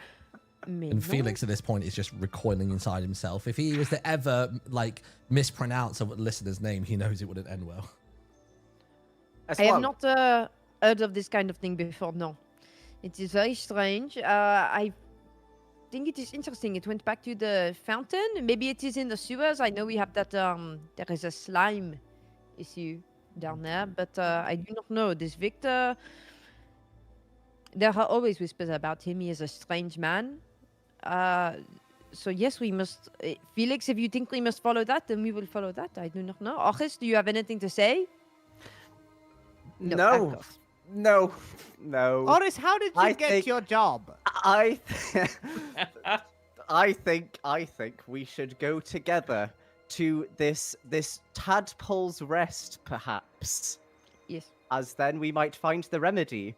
And Felix at this point is just recoiling inside himself. If he was to ever like mispronounce a listener's name, he knows it wouldn't end well. As I well. have not heard of this kind of thing before, no. It is very strange. I think it is interesting. It went back to the fountain. Maybe it is in the sewers. I know we have that, there is a slime issue down there, but I do not know. This Victor, there are always whispers about him. He is a strange man. So yes, we must... Felix, if you think we must follow that, then we will follow that. I do not know. Argus, do you have anything to say? No. back off. No. No. Oris, how did you I get think- your job? I think we should go together to this tadpole's rest, perhaps, Yes. as then we might find the remedy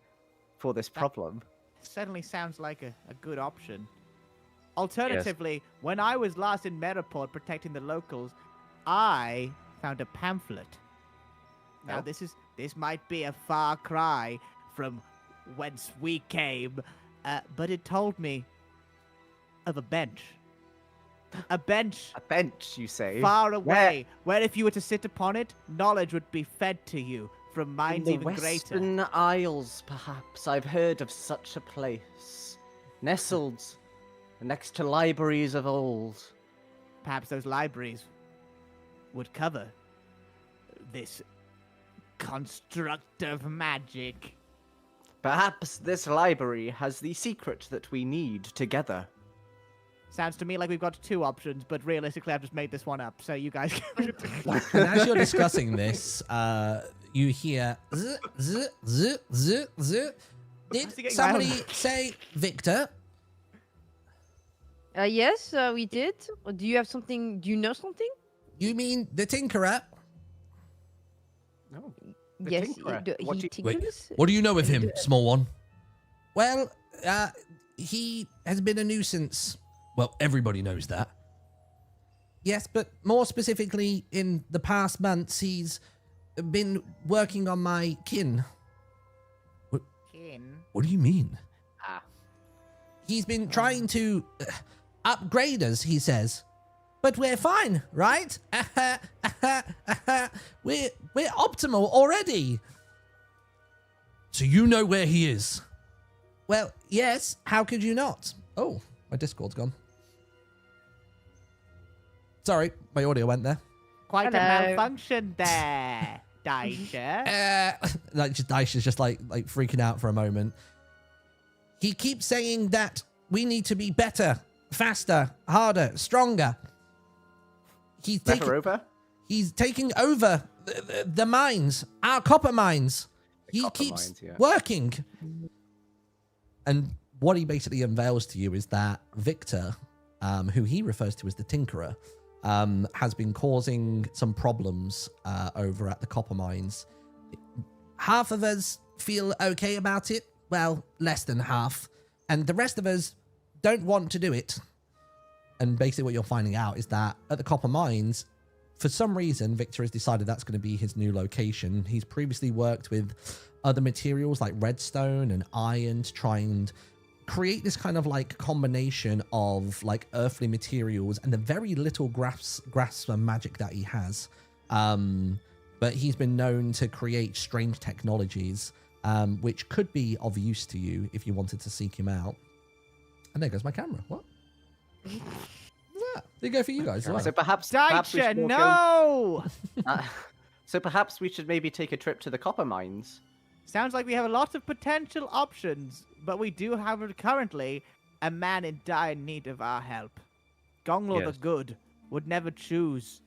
for this problem. Certainly sounds like a good option. Alternatively, when I was last in Meriport protecting the locals, I found a pamphlet. Now No. this might be a far cry from whence we came, but it told me of a bench. A bench A bench, you say? far away, where if you were to sit upon it, knowledge would be fed to you from In minds the even greater. Western Isles, perhaps. I've heard of such a place. Nestled next to libraries of old. Perhaps those libraries would cover this construct of magic. Perhaps this library has the secret that we need together. Sounds to me like we've got two options, but realistically, I've just made this one up. So you guys can. And as you're discussing this, you hear z z z z z. Did getting somebody louder. say Victor? Yes, we did. Do you have something? Do you know something? You mean the Tinkerer? No. Yes, Tinkerer. he What do tinkers. What do you know of him, small one? Well, he has been a nuisance. Well, everybody knows that. Yes, but more specifically, in the past months, he's been working on my kin. What do you mean? Ah. He's been trying to upgrade us, he says. But we're fine, right? we're optimal already. So you know where he is? Well, yes. How could you not? Oh, my Discord's gone. Sorry, my audio went there. Quite a Hello. malfunction there, Daisha. Daisha's just like freaking out for a moment. He keeps saying that we need to be better, faster, harder, stronger. He's taking over the mines, our copper mines. He copper keeps mines, yeah. working. And what he basically unveils to you is that Victor, who he refers to as the Tinkerer, has been causing some problems over at the copper mines. Half of us feel okay about it. Well, less than half. And the rest of us don't want to do it. And basically what you're finding out is that at the copper mines, for some reason, Victor has decided that's going to be his new location. He's previously worked with other materials like redstone and iron to try and create this kind of like combination of like earthly materials and the very little grasp and magic that he has. But he's been known to create strange technologies, which could be of use to you if you wanted to seek him out. And there goes my camera. What? They go for you guys as well. So perhaps we Daicha, should all no! go- so perhaps we should maybe take a trip to the copper mines. Sounds like we have a lot of potential options, but we do have currently a man in dire need of our help. Gonglor Yes. the Good would never choose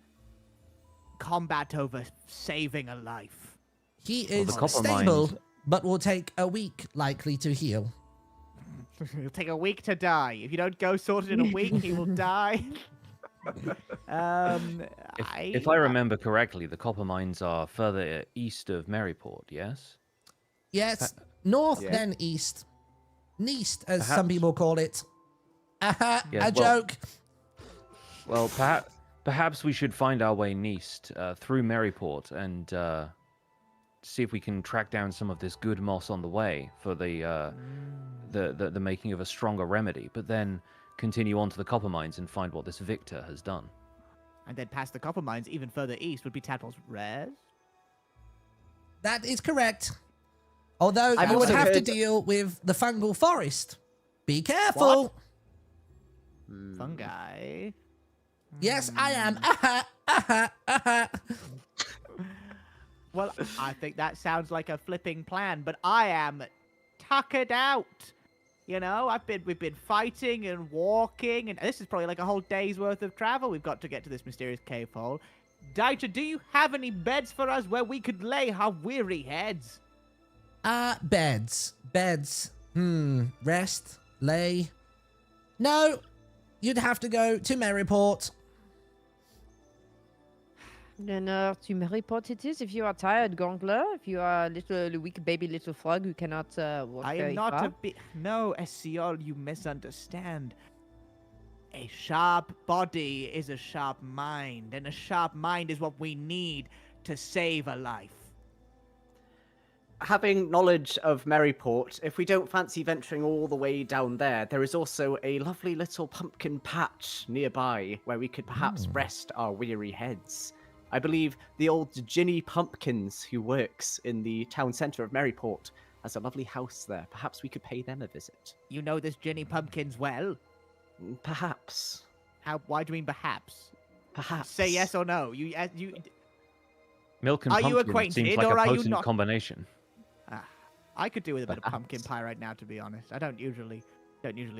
combat over saving a life. He the is copper stable, mines. but will take a week likely to heal. It'll take a week to die. If you don't go sort it in a week, he will die. If I remember correctly, the copper mines are further east of Maryport, yes? Yes, north Yeah. then east. Neast, as some Perhaps. people call it. Aha, Yeah, a well- joke. Well, perhaps we should find our way east through Maryport and see if we can track down some of this good moss on the way for the making of a stronger remedy. But then continue on to the copper mines and find what this Victor has done. And then past the copper mines, even further east, would be Tadpole's Res. That is correct. Although I've you would also have to heard- deal with the fungal forest. Be careful. Fungi. Yes, I am. Aha, aha, aha. Well, I think that sounds like a flipping plan, but I am tuckered out. You know, we've been fighting and walking, and this is probably like a whole day's worth of travel we've got to get to this mysterious cave hole. Daicha, do you have any beds for us where we could lay our weary heads? Beds. Rest. Lay. No, you'd have to go to Maryport. Then to Maryport it is. If you are tired, Gongler. If you are a weak baby little frog who cannot walk I very am not far. a bit. No, Esiol, you misunderstand. A sharp body is a sharp mind, and a sharp mind is what we need to save a life. Having knowledge of Maryport, if we don't fancy venturing all the way down there, there is also a lovely little pumpkin patch nearby where we could perhaps rest our weary heads. I believe the old Ginny Pumpkins, who works in the town centre of Maryport, has a lovely house there. Perhaps we could pay them a visit. You know this Jenny Pumpkins well. Perhaps. Why do you mean perhaps? Perhaps. Say yes or no. You. Milk and Are you pumpkin seems acquainted, like or a are you potent not? combination. I could do with a bit of pumpkin Perhaps. pie right now, to be honest. I don't usually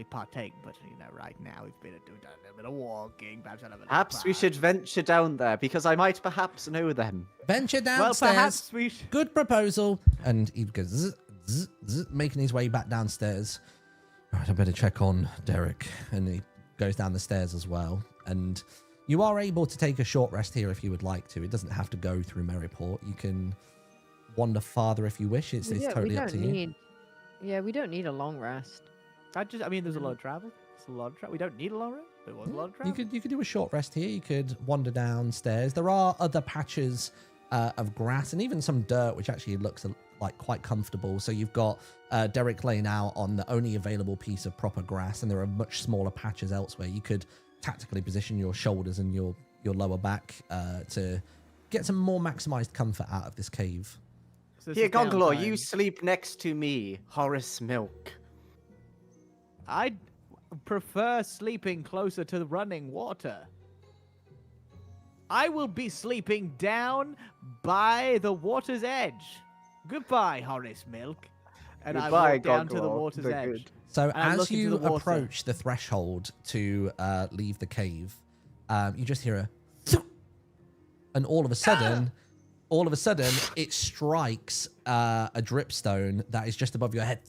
partake, but you know, right now we've been doing a little bit of walking. Perhaps I'll have a little Perhaps we pie. should venture down there, because I might perhaps know them. Venture Well, downstairs. perhaps we should. Good proposal. And he goes, zzz, zzz, zzz, making his way back downstairs. Right, I better check on Derek. And he goes down the stairs as well. And you are able to take a short rest here if you would like to. It doesn't have to go through Maryport. You can wander farther if you wish. It's totally up to you. Yeah, we don't need a long rest. I mean, there's a lot of travel. It's a lot of travel. We don't need a long rest. There was a lot of travel. You could do a short rest here. You could wander downstairs. There are other patches of grass and even some dirt, which actually looks like quite comfortable. So you've got Derek laying out on the only available piece of proper grass, and there are much smaller patches elsewhere. You could tactically position your shoulders and your lower back to get some more maximized comfort out of this cave. So this Here, is Gongalor, downtime. you sleep next to me, Horace Milk. I'd prefer sleeping closer to the running water. I will be sleeping down by the water's edge. Goodbye, Horace Milk. And I Goodbye, walk down to the Gongalor water's the edge. Good. So I as look into you the water. approach the threshold to leave the cave, you just hear a and all of a sudden, it strikes a dripstone that is just above your head.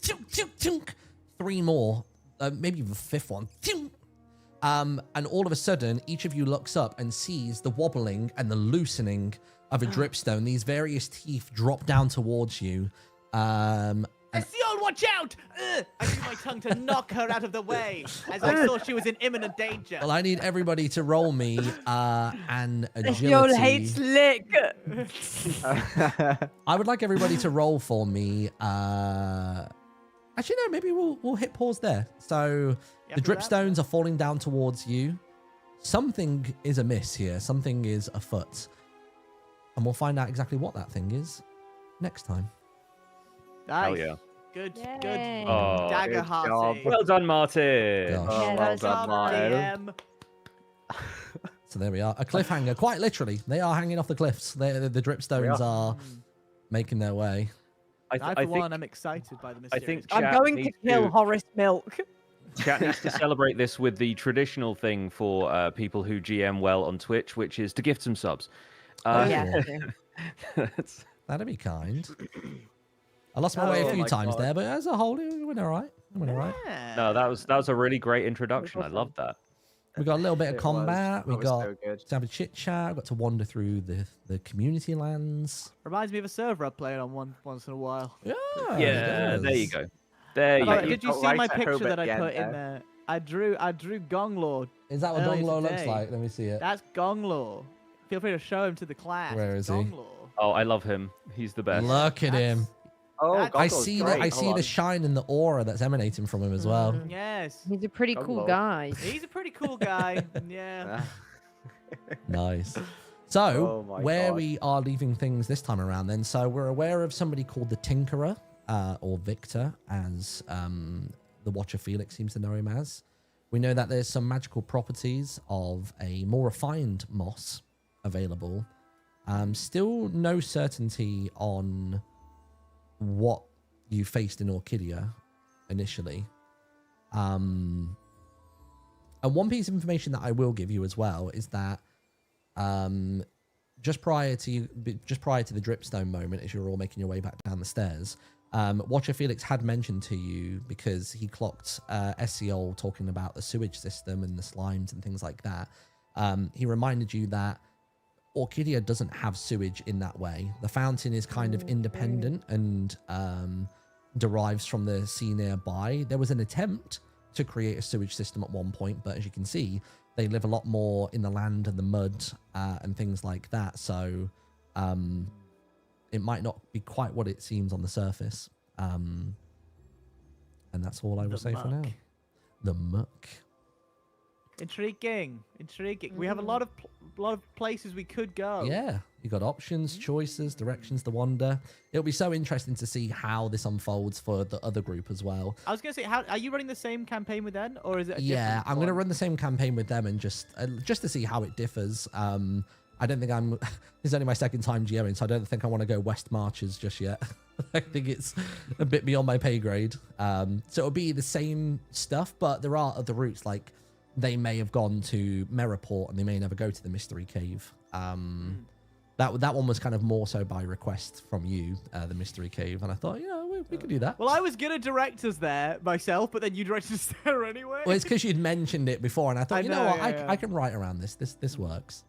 Three more, maybe even a fifth one. And all of a sudden, each of you looks up and sees the wobbling and the loosening of a dripstone. These various teeth drop down towards you. Esiol, watch out! I use my tongue to knock her out of the way, as I thought she was in imminent danger. Well, I need everybody to roll me an agility. Your hates lick. I would like everybody to roll for me. Actually, no, maybe we'll hit pause there. So Yeah, the do that. dripstones are falling down towards you. Something is amiss here. Something is afoot. And we'll find out exactly what that thing is next time. Nice. Hell yeah. Good, Yay. good. Oh, Daggerheart. job. Well done, Martin. Gosh. Oh, Yeah, well that was done, awesome. Martin. DM. So there we are. A cliffhanger, quite literally. They are hanging off the cliffs. The dripstones are making their way. I for one, I'm excited by the mysterious. think I'm chat going to needs kill Horace Milk. Chat needs to celebrate this with the traditional thing for people who GM well on Twitch, which is to gift some subs. Yeah. That's- That'd be kind. I lost my way a few times there, but as a whole, it went all right. It went all right. no, that was a really great introduction. I love that. We got a little bit of It combat. was. We That was got so good. to have a chit chat. Got to wander through the community lands. Reminds me of a server I play on once in a while. Yeah, Yeah, it there you does. go. There you But go. you Did you got see right my at picture home that at I the put end in there. there? I drew Gonglor. Is that what Earlier Donglor looks today. like? Let me see it. That's Gonglor. Feel free to show him to the class. Where is he? Gonglor. Oh, I love him. He's the best. Look at him. Oh, That's- I Goggle's see great. I see Hold the on. shine and the aura that's emanating from him as well. Yes. He's a pretty Oh, cool Lord. guy. He's a pretty cool guy. Yeah. Nice. So, Oh my where God. we are leaving things this time around then, so we're aware of somebody called the Tinkerer, or Victor, as the Watcher Felix seems to know him as. We know that there's some magical properties of a more refined moss available. Still no certainty on what you faced in Orchidia initially. And one piece of information that I will give you as well is that just prior to the dripstone moment, as you're all making your way back down the stairs, Watcher Felix had mentioned to you, because he clocked Essiol talking about the sewage system and the slimes and things like that. He reminded you that Orchidia doesn't have sewage in that way. The fountain is kind of independent and derives from the sea nearby. There was an attempt to create a sewage system at one point, but as you can see, they live a lot more in the land and the mud and things like that. So it might not be quite what it seems on the surface. And that's all I will say for now. The muck. Intriguing. We have a lot of places we could go. Yeah, you got options, choices, directions to wander. It'll be so interesting to see how this unfolds for the other group as well. I was gonna say, how are you running the same campaign with them, or is it? Yeah, I'm going to run the same campaign with them and just to see how it differs. I don't think this is only my second time GMing, so I don't think I want to go West Marches just yet. I think it's a bit beyond my pay grade. So it'll be the same stuff, but there are other routes, like they may have gone to Merriport and they may never go to the Mystery Cave. That one was kind of more so by request from you, the Mystery Cave, and I thought, we could do that. Well, I was gonna direct us there myself, but then you directed us there anyway. Well, it's because you'd mentioned it before, and I thought, I you know know, what, yeah. I can write around this. This works.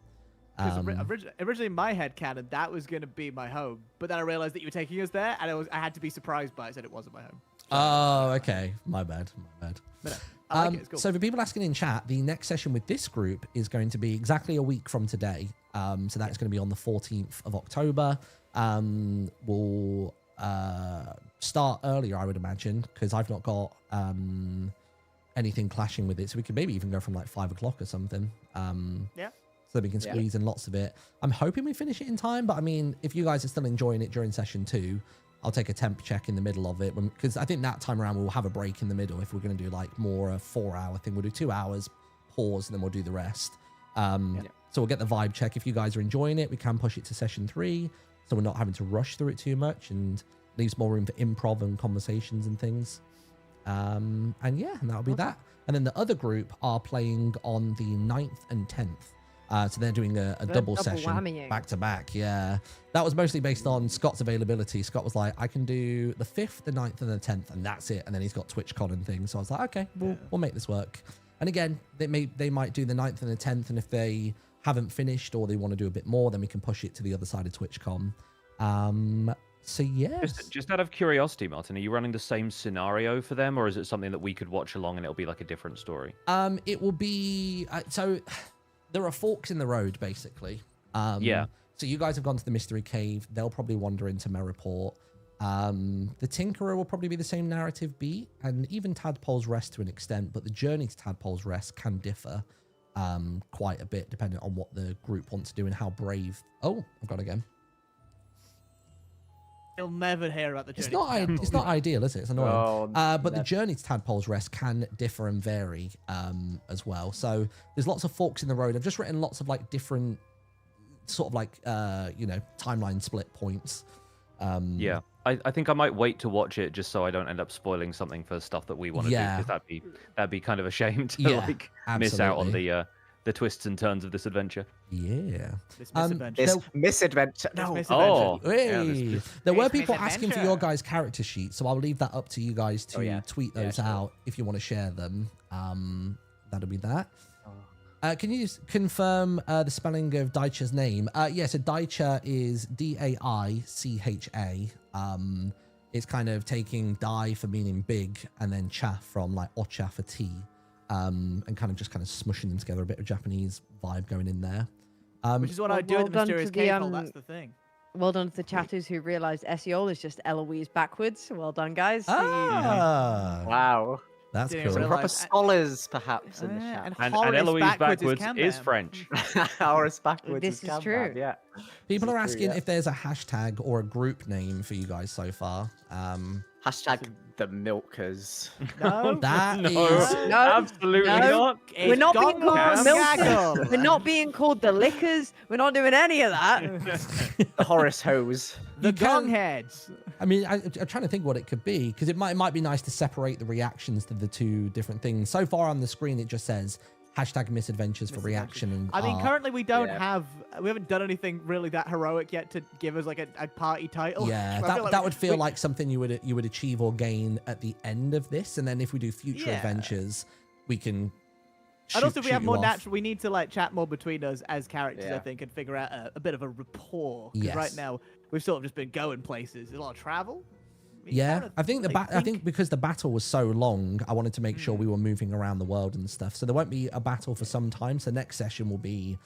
Originally in my head canon, that was gonna be my home, but then I realized that you were taking us there, and I had to be surprised by it, said it wasn't my home. Oh, okay. My bad. But no, I like it. It's cool. So for people asking in chat, the next session with this group is going to be exactly a week from today. So that's going to be on the 14th of October. We'll start earlier, I would imagine, because I've not got anything clashing with it. So we could maybe even go from like 5 o'clock or something. Yeah. So that we can squeeze in lots of it. I'm hoping we finish it in time, but I mean, if you guys are still enjoying it during session 2, I'll take a temp check in the middle of it, because I think that time around we'll have a break in the middle. If we're going to do like more a 4-hour thing, we'll do 2 hours, pause, and then we'll do the rest. So we'll get the vibe check. If you guys are enjoying it, we can push it to session 3, so we're not having to rush through it too much, and leaves more room for improv and conversations and things. And that'll be that. And then the other group are playing on the 9th and 10th. So they're doing a double session whammying. back to back. Yeah, that was mostly based on Scott's availability. Scott was like, I can do the 5th, the 9th, and the 10th, and that's it. And then he's got TwitchCon and things. So I was like, okay, we'll make this work. And again, they might do the 9th and the 10th, and if they haven't finished or they want to do a bit more, then we can push it to the other side of TwitchCon. So yes. Just out of curiosity, Martin, are you running the same scenario for them, or is it something that we could watch along and it'll be like a different story? It will be so. There are forks in the road, basically. Yeah. So you guys have gone to the Mystery Cave. They'll probably wander into Merriport. The Tinkerer will probably be the same narrative beat, and even Tadpole's Rest to an extent, but the journey to Tadpole's Rest can differ quite a bit depending on what the group wants to do and how brave... Oh, I've gone again. You'll never hear about the journey. It's not. to Tadpoles. It's not ideal, is it? It's annoying. Oh, But the never. journey to Tadpole's Rest can differ and vary as well. So there's lots of forks in the road. I've just written lots of like different sort of like timeline split points. Yeah, I think I might wait to watch it just so I don't end up spoiling something for stuff that we want to Yeah. do, because that'd be kind of a shame to Yeah, like miss out on absolutely. the twists and turns of this adventure. Yeah. This Um, misadventure. This No. misadventure. This No. Oh, misadventure. yeah, Hey, there were It's people asking for your misadventure. guys' character sheets, so I'll leave that up to you guys to yeah. tweet Yeah, those sure. out if you want to share them. That'll be that. Can you just confirm the spelling of Daicha's name? Yeah, so Daicha is Daicha. It's kind of taking Dai for meaning big, and then cha from like ocha for tea, and kind of smushing them together. A bit of Japanese vibe going in there. Which is what Well- I do well in the done to mysterious the, cave hole. That's the thing. Well done to the chatters who realised Esiol is just Eloise backwards. Well done, guys. Ah, Wow. that's Didn't cool. Some realise- proper scholars, perhaps, in the Yeah, chat. And Horace Eloise backwards Cam is Bam. French. Horace backwards This is Cam true. Bam, yeah. People This are is true, asking yeah. if there's a hashtag or a group name for you guys so far. Hashtag the milkers. No, That No, is No, absolutely no. not. We're not being called the Cam. milkers. We're not being called the lickers. We're not doing any of that. The Horace hose. the You gong can- heads. I mean, I'm trying to think what it could be, because it might be nice to separate the reactions to the two different things. So far on the screen, it just says hashtag misadventures for reaction. And I mean, art. currently we don't Yeah. we haven't done anything really that heroic yet to give us like a party title. Yeah, I that, feel like that would feel we- like something you would achieve or gain at the end of this, and then if we do future Yeah. adventures, we can. And also, if we have shoot more you off. natural, we need to like chat more between us as characters, I Yeah. think, and figure out a bit of a rapport. 'Cause Yes. right now we've sort of just been going places. There's a lot of travel. I mean, Yeah, kinda, I think like, I think because the battle was so long, I wanted to make sure we were moving around the world and stuff. So there won't be a battle for some time. So next session will be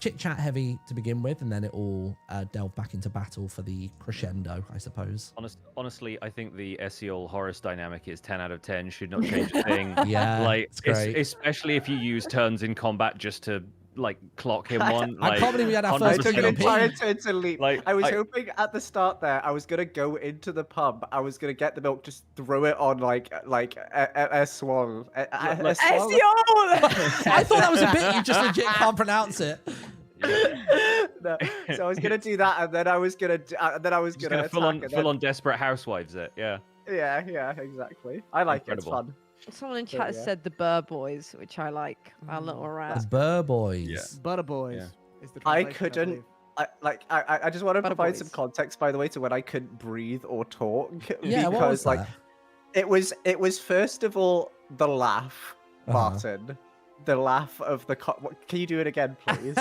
chit chat heavy to begin with, and then it will delve back into battle for the crescendo, I suppose. Honestly, I think the Esiol Horace dynamic is 10 out of 10. Should not change a thing. Yeah, like it's great. especially if you use turns in combat just to like clock him one. I Like, can't believe we had our I first took an 100% entire turn to leap. Like, I was I- hoping at the start there, I was gonna go into the pub. I was gonna get the milk, just throw it on like a swan. A swan? Esiol! I thought that was a bit you just legit can't pronounce it. No. So I was gonna do that, and then I was gonna, just gonna attack. full on and then- full on Desperate Housewives it. Yeah. Yeah, exactly. I like Incredible. it. It's fun. Someone in So, chat yeah. said the Burr Boys, which I like. Our little The rat. Burr Boys. Yeah. Butter boys. Yeah. Is the I translation, couldn't. believe. I just want to Butter provide some boys. context, by the way, to when I couldn't breathe or talk. Yeah, what was because like that? it was first of all the laugh, Uh-huh. Martin. The laugh of the can you do it again, please?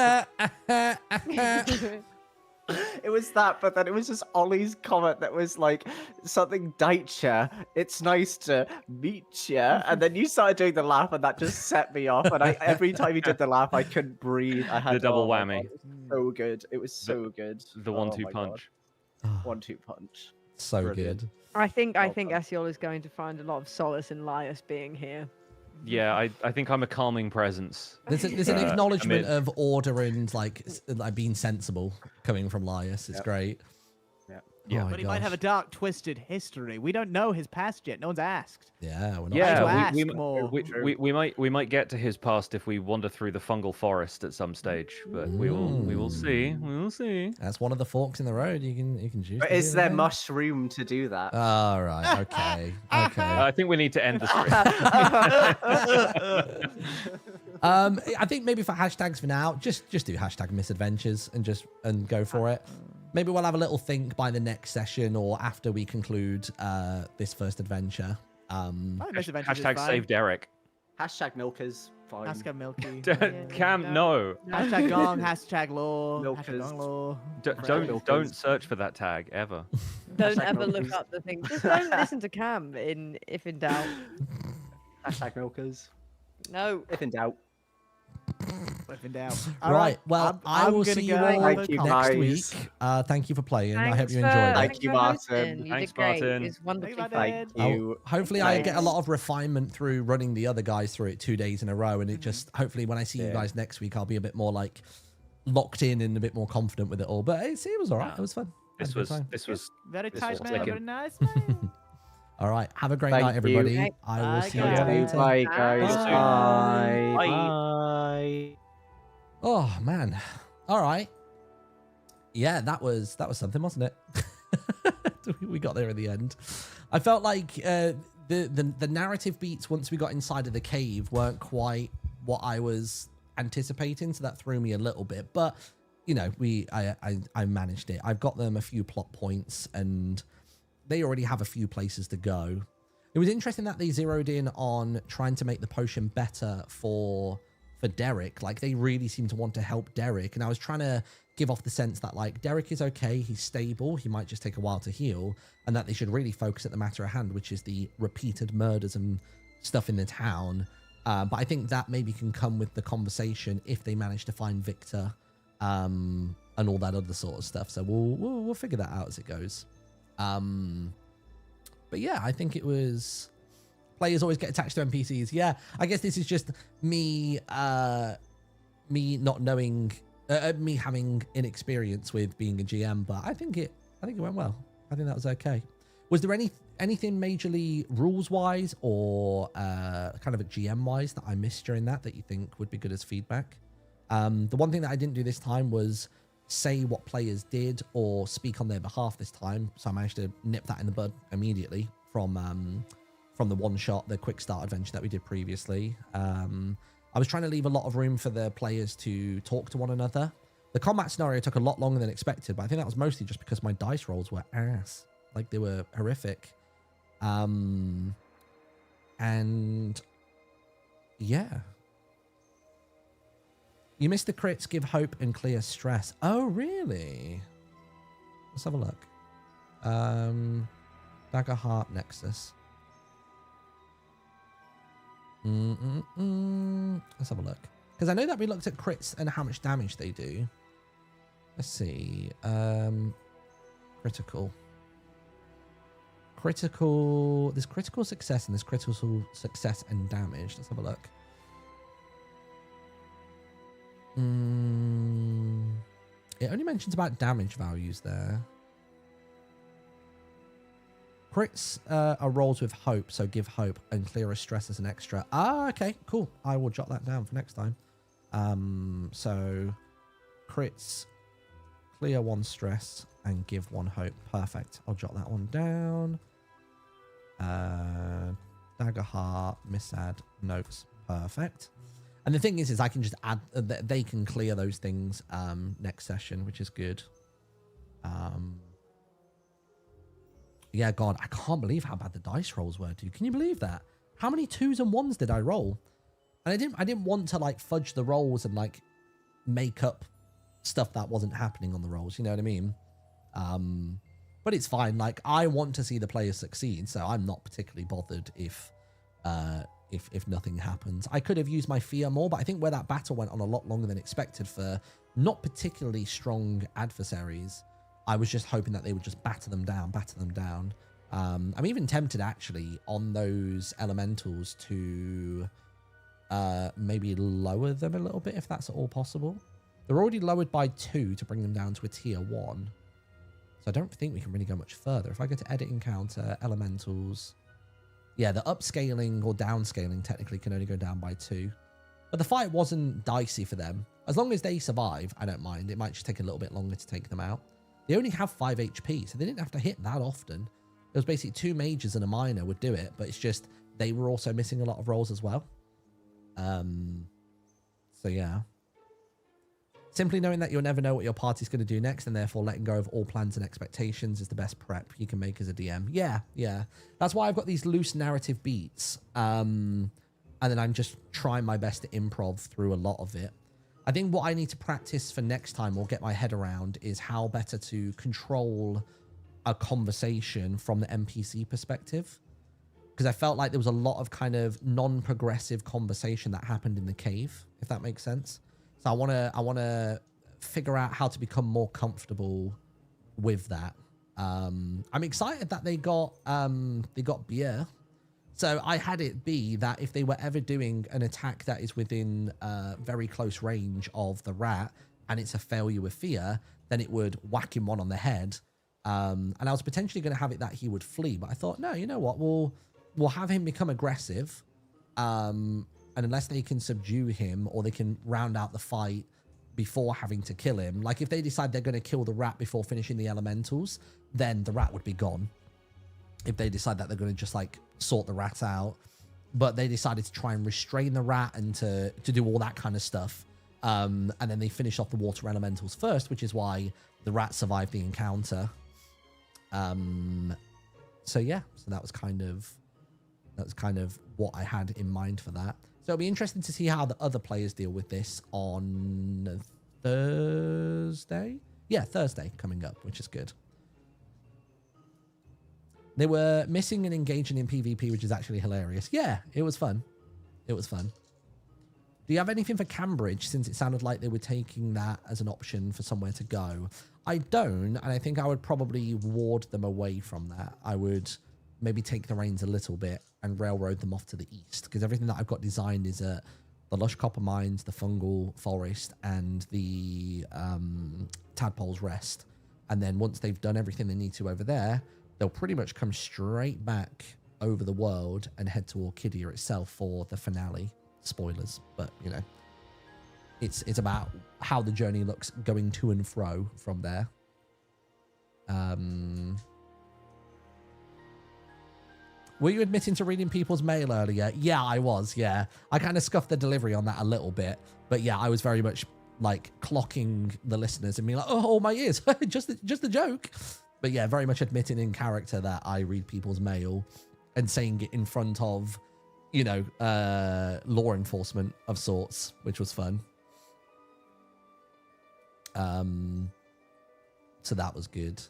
It was that, but then it was just Ollie's comment that was like something Daicha. It's nice to meet ya, and then you started doing the laugh, and that just set me off. And every time you did the laugh, I couldn't breathe. I had The double oh my whammy. God, it was so good. It was so good. The Oh 1-2 my God. punch. 1-2 punch. So Brilliant. good. I think Well done. Esiol is going to find a lot of solace in Lias being here. Yeah, I think I'm a calming presence. There's an I acknowledgement mean- of order and like being sensible coming from Lias. It's Yep. great. Yeah. Yeah. Oh my But he might have a gosh. dark, twisted history. We don't know his past yet. No one's asked. Yeah, we're not to Yeah, ask we, more. we might get to his past if we wander through the fungal forest at some stage, but we will see. We will see. That's one of the forks in the road. You can choose. But to is do there that. mushroom to do that? All right. Okay. Okay. I think we need to end the stream. I think maybe for hashtags for now, just do hashtag misadventures and go for it. Maybe we'll have a little think by the next session or after we conclude this first adventure. I think Misadventures is Hashtag fine. save Derek. Hashtag milkers. Fine. Hashtag Milky. Cam, no. Hashtag Gong. Hashtag Law. Milkers. Hashtag Gong Law. Don't search for that tag ever. Don't Hashtag ever look milkers. up the thing. Just don't listen to Cam if in doubt. Hashtag milkers. No. If in doubt. If in doubt. Right. Well, I will gonna see you go all Thank you, next guys. week. Thank you for playing. I hope Thanks you for- enjoyed it. Thank you, for hosting. Martin. You Thanks, did great. Martin. It was wonderfully Thank fun. you, Thank you. Hopefully I get a Thanks. lot of refinement through running the other guys through it 2 days in a row, and it just hopefully when I see you Yeah. guys next week I'll be a bit more like locked in and a bit more confident with it all. But it was all right. It was fun. This Had a good was time. this was Very This tight was man, clicking. very nice man. All right. Have a great Thank night, everybody. you. I will Bye, see you guys. later. Bye, guys. Bye. Bye. Bye. Bye. Oh man. All right. Yeah, that was something, wasn't it? We got there in the end. I felt like the narrative beats once we got inside of the cave weren't quite what I was anticipating, so that threw me a little bit. But you know, I managed it. I've got them a few plot points, and they already have a few places to go. It was interesting that they zeroed in on trying to make the potion better for Derek. Like, they really seem to want to help Derek, and I was trying to give off the sense that, like, Derek is okay, he's stable, he might just take a while to heal, and that they should really focus at the matter at hand, which is the repeated murders and stuff in the town. But I think that maybe can come with the conversation if they manage to find Victor, and all that other sort of stuff. So we'll figure that out as it goes. But yeah, I think it was... Players always get attached to NPCs. Yeah, I guess this is just me not knowing... me having inexperience with being a GM, but I think it went well. I think that was okay. Was there anything majorly rules-wise or kind of a GM-wise that I missed during that you think would be good as feedback? The one thing that I didn't do this time was say what players did or speak on their behalf this time, so I managed to nip that in the bud immediately from the one-shot, the quick start adventure that we did previously. I was trying to leave a lot of room for the players to talk to one another. The combat scenario took a lot longer than expected, but I think that was mostly just because my dice rolls were ass. Like, they were horrific. And yeah. You missed the crits, give hope and clear stress. Oh, really? Let's have a look. Daggerheart Nexus. Let's have a look. Because I know that we looked at crits and how much damage they do. Let's see. Critical. There's critical success and there's critical success and damage. Let's have a look. It only mentions about damage values there. Crits are rolls with hope, so give hope and clear a stress as an extra. Ah, okay, cool. I will jot that down for next time. So crits, clear 1 stress and give 1 hope. Perfect. I'll jot that one down. Daggerheart, Misad, notes. Perfect. And the thing is I can just add, they can clear those things next session, which is good. Yeah, God, I can't believe how bad the dice rolls were, dude. Can you believe that? How many 2s and 1s did I roll? And I didn't want to, like, fudge the rolls and, like, make up stuff that wasn't happening on the rolls. You know what I mean? But it's fine. Like, I want to see the players succeed, so I'm not particularly bothered if nothing happens. I could have used my fear more, but I think where that battle went on a lot longer than expected for not particularly strong adversaries, I was just hoping that they would just batter them down. I'm even tempted, actually, on those elementals to maybe lower them a little bit, if that's at all possible. They're already lowered by 2 to bring them down to a tier 1. So I don't think we can really go much further. If I go to edit encounter, elementals... Yeah, the upscaling or downscaling technically can only go down by 2. But the fight wasn't dicey for them. As long as they survive, I don't mind. It might just take a little bit longer to take them out. They only have 5 HP, so they didn't have to hit that often. It was basically 2 mages and a minor would do it, but it's just they were also missing a lot of rolls as well. So yeah. Simply knowing that you'll never know what your party's going to do next, and therefore letting go of all plans and expectations is the best prep you can make as a DM. Yeah. That's why I've got these loose narrative beats. And then I'm just trying my best to improv through a lot of it. I think what I need to practice for next time or get my head around is how better to control a conversation from the NPC perspective. Because I felt like there was a lot of kind of non-progressive conversation that happened in the cave, if that makes sense. So I want to figure out how to become more comfortable with that. I'm excited that they got beer. So I had it be that if they were ever doing an attack that is within very close range of the rat and it's a failure with fear, then it would whack him one on the head. And I was potentially going to have it that he would flee, but I thought, no, you know what? We'll have him become aggressive. And unless they can subdue him or they can round out the fight before having to kill him, like if they decide they're going to kill the rat before finishing the elementals, then the rat would be gone. If they decide that they're going to just like sort the rat out, but they decided to try and restrain the rat and to do all that kind of stuff. And then they finish off the water elementals first, which is why the rat survived the encounter. So yeah, so that was kind of what I had in mind for that. So it'll be interesting to see how the other players deal with this on Thursday. Yeah, Thursday coming up, which is good. They were missing and engaging in PvP, which is actually hilarious. Yeah, it was fun. It was fun. Do you have anything for Cambridge, since it sounded like they were taking that as an option for somewhere to go? I don't, and I think I would probably ward them away from that. I would maybe take the reins a little bit and railroad them off to the east, because everything that I've got designed is at the Lush Copper Mines, the Fungal Forest, and the Tadpole's Rest. And then once they've done everything they need to over there, they'll pretty much come straight back over the world and head to Orchidia itself for the finale. Spoilers, but you know, it's about how the journey looks going to and fro from there. Were you admitting to reading people's mail earlier? Yeah, I was. Yeah, I kind of scuffed the delivery on that a little bit, but yeah, I was very much like clocking the listeners and being like, oh my ears, just a joke. But yeah, very much admitting in character that I read people's mail and saying it in front of, you know, law enforcement of sorts, which was fun. So that was good.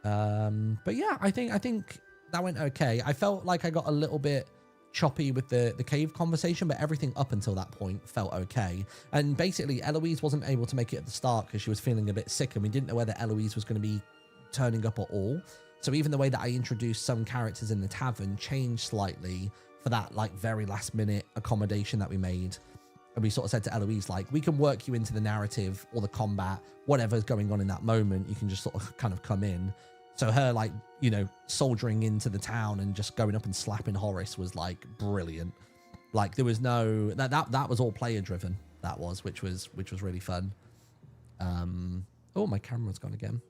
But yeah, I think that went okay. I felt like I got a little bit choppy with the cave conversation, but everything up until that point felt okay. And basically, Eloise wasn't able to make it at the start because she was feeling a bit sick, and we didn't know whether Eloise was going to be turning up at all. So even the way that I introduced some characters in the tavern changed slightly for that like very last minute accommodation that we made. And we sort of said to Eloise, like, we can work you into the narrative or the combat, whatever's going on in that moment, you can just sort of kind of come in. So her, like, you know, soldiering into the town and just going up and slapping Horace was like brilliant. Like there was no, that was all player driven. That was, which was really fun. Oh, my camera's gone again.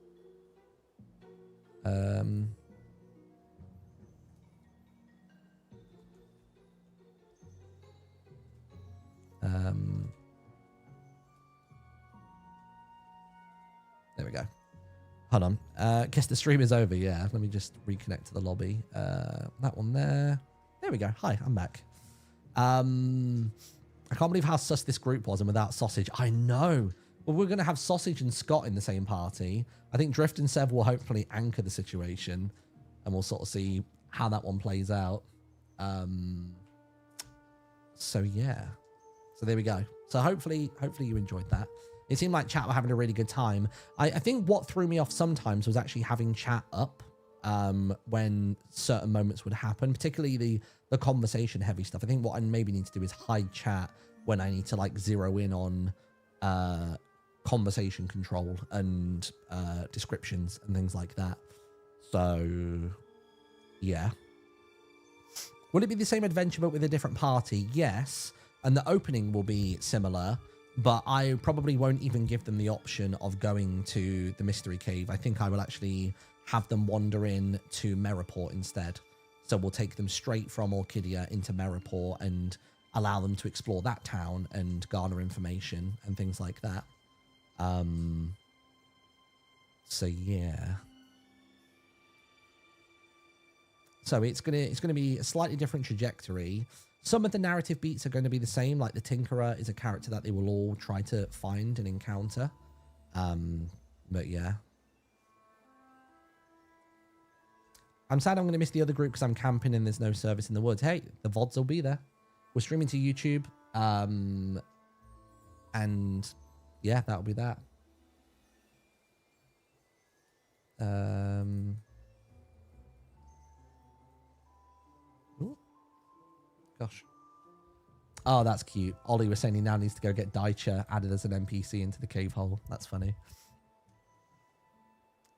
There we go. Hold on. Guess the stream is over. Yeah. Let me just reconnect to the lobby. That one there. There we go. Hi, I'm back. I can't believe how sus this group was and without Sausage. I know. Well, we're going to have Sausage and Scott in the same party. I think Drift and Sev will hopefully anchor the situation, and we'll sort of see how that one plays out. So yeah. So there we go. So hopefully you enjoyed that. It seemed like chat were having a really good time. I think what threw me off sometimes was actually having chat up when certain moments would happen, particularly the conversation heavy stuff. I think what I maybe need to do is hide chat when I need to like zero in on conversation control and descriptions and things like that. So yeah. Will it be the same adventure but with a different party? Yes. And the opening will be similar, but I probably won't even give them the option of going to the mystery cave. I think I will actually have them wander in to Merriport instead. So we'll take them straight from Orchidia into Merriport and allow them to explore that town and garner information and things like that. So yeah. So it's gonna be a slightly different trajectory. Some of the narrative beats are going to be the same, like the Tinkerer is a character that they will all try to find and encounter. But yeah. I'm sad I'm going to miss the other group because I'm camping and there's no service in the woods. Hey, the VODs will be there. We're streaming to YouTube. And yeah, that'll be that. Ooh. Gosh. Oh, that's cute. Ollie was saying he now needs to go get Daicha added as an NPC into the cave hole. That's funny.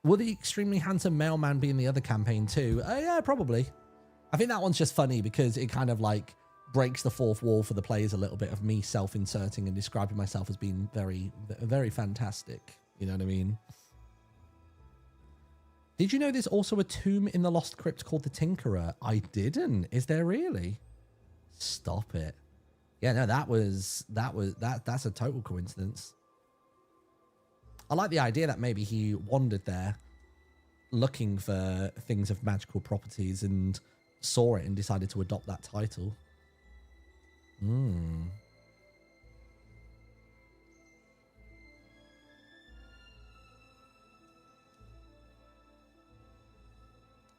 Will the extremely handsome mailman be in the other campaign too? Yeah, probably. I think that one's just funny because it kind of like breaks the fourth wall for the players a little bit of me self-inserting and describing myself as being very, very fantastic. You know what I mean? Did you know there's also a tomb in the Lost Crypt called the Tinkerer? I didn't. Is there really? Stop it. Yeah, no, that's a total coincidence. I like the idea that maybe he wandered there looking for things of magical properties and saw it and decided to adopt that title. You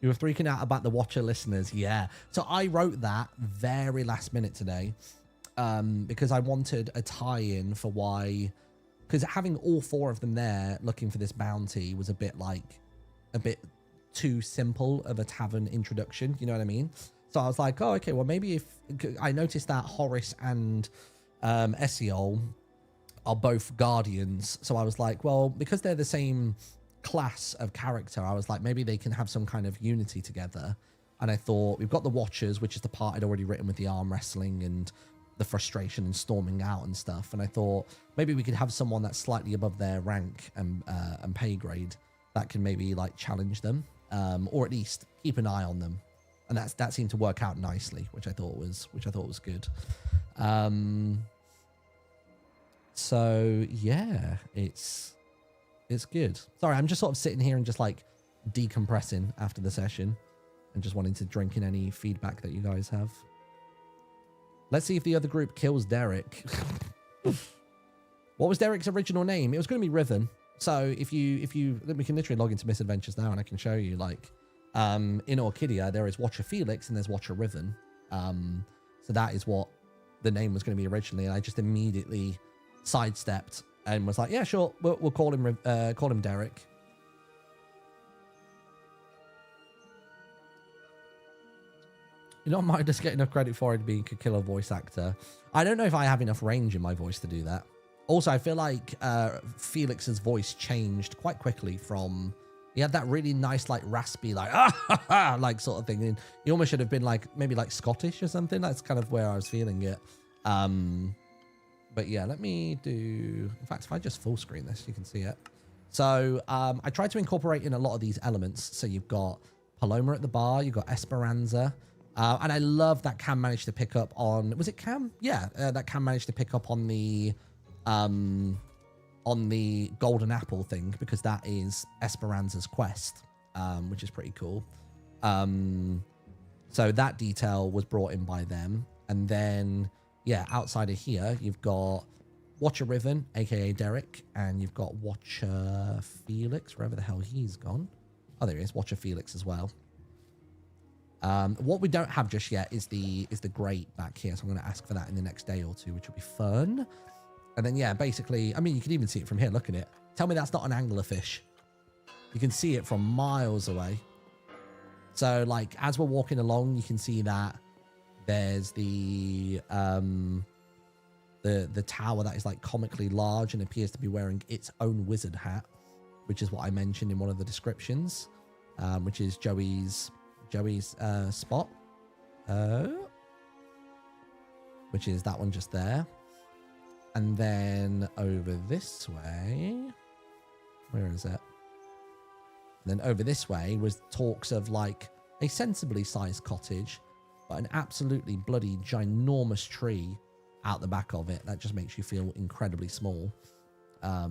were freaking out about the Watcher listeners. Yeah. So I wrote that very last minute today because I wanted a tie-in for why... Because having all 4 of them there looking for this bounty was a bit too simple of a tavern introduction. You know what I mean? So I was like, oh, okay, well, maybe if... I noticed that Horace and Esiol are both guardians. So I was like, well, because they're the same class of character, I was like, maybe they can have some kind of unity together. And I thought, we've got the Watchers, which is the part I'd already written with the arm wrestling and the frustration and storming out and stuff. And I thought maybe we could have someone that's slightly above their rank and pay grade that can maybe like challenge them, or at least keep an eye on them. And that seemed to work out nicely, which I thought was good. So yeah, it's good. Sorry, I'm just sort of sitting here and just like decompressing after the session and just wanting to drink in any feedback that you guys have. Let's see if the other group kills Derek. What was Derek's original name? It was going to be Riven. So if you, we can literally log into Misadventures now and I can show you like, in Orchidia, there is Watcher Felix and there's Watcher Riven. So that is what the name was going to be originally. And I just immediately sidestepped and was like, yeah, sure. We'll call him Derek. You know, I might just get enough credit for it being a killer voice actor. I don't know if I have enough range in my voice to do that. Also, I feel like Felix's voice changed quite quickly from... He had that really nice, like, raspy, like, like sort of thing. And he almost should have been, like, maybe, like, Scottish or something. That's kind of where I was feeling it. But, yeah, let me do... In fact, if I just full screen this, you can see it. So, I tried to incorporate in a lot of these elements. So, you've got Paloma at the bar. You've got Esperanza. And I love that Cam managed to pick up on... Was it Cam? Yeah, that Cam managed to pick up on the golden apple thing, because that is Esperanza's quest, which is pretty cool. So that detail was brought in by them. And then, yeah, outside of here, you've got Watcher Riven, aka Derek, and you've got Watcher Felix, wherever the hell he's gone. Oh, there he is, Watcher Felix as well. What we don't have just yet is the grate back here, so I'm going to ask for that in the next day or two, which will be fun. And then, yeah, basically, I mean, you can even see it from here. Look at it. Tell me that's not an anglerfish. You can see it from miles away. So, like, as we're walking along, you can see that there's the tower that is, like, comically large and appears to be wearing its own wizard hat, which is what I mentioned in one of the descriptions, which is Joey's spot, which is that one just there. And then over this way, where is it? And then over this way was talks of like a sensibly sized cottage, but an absolutely bloody ginormous tree out the back of it that just makes you feel incredibly small. I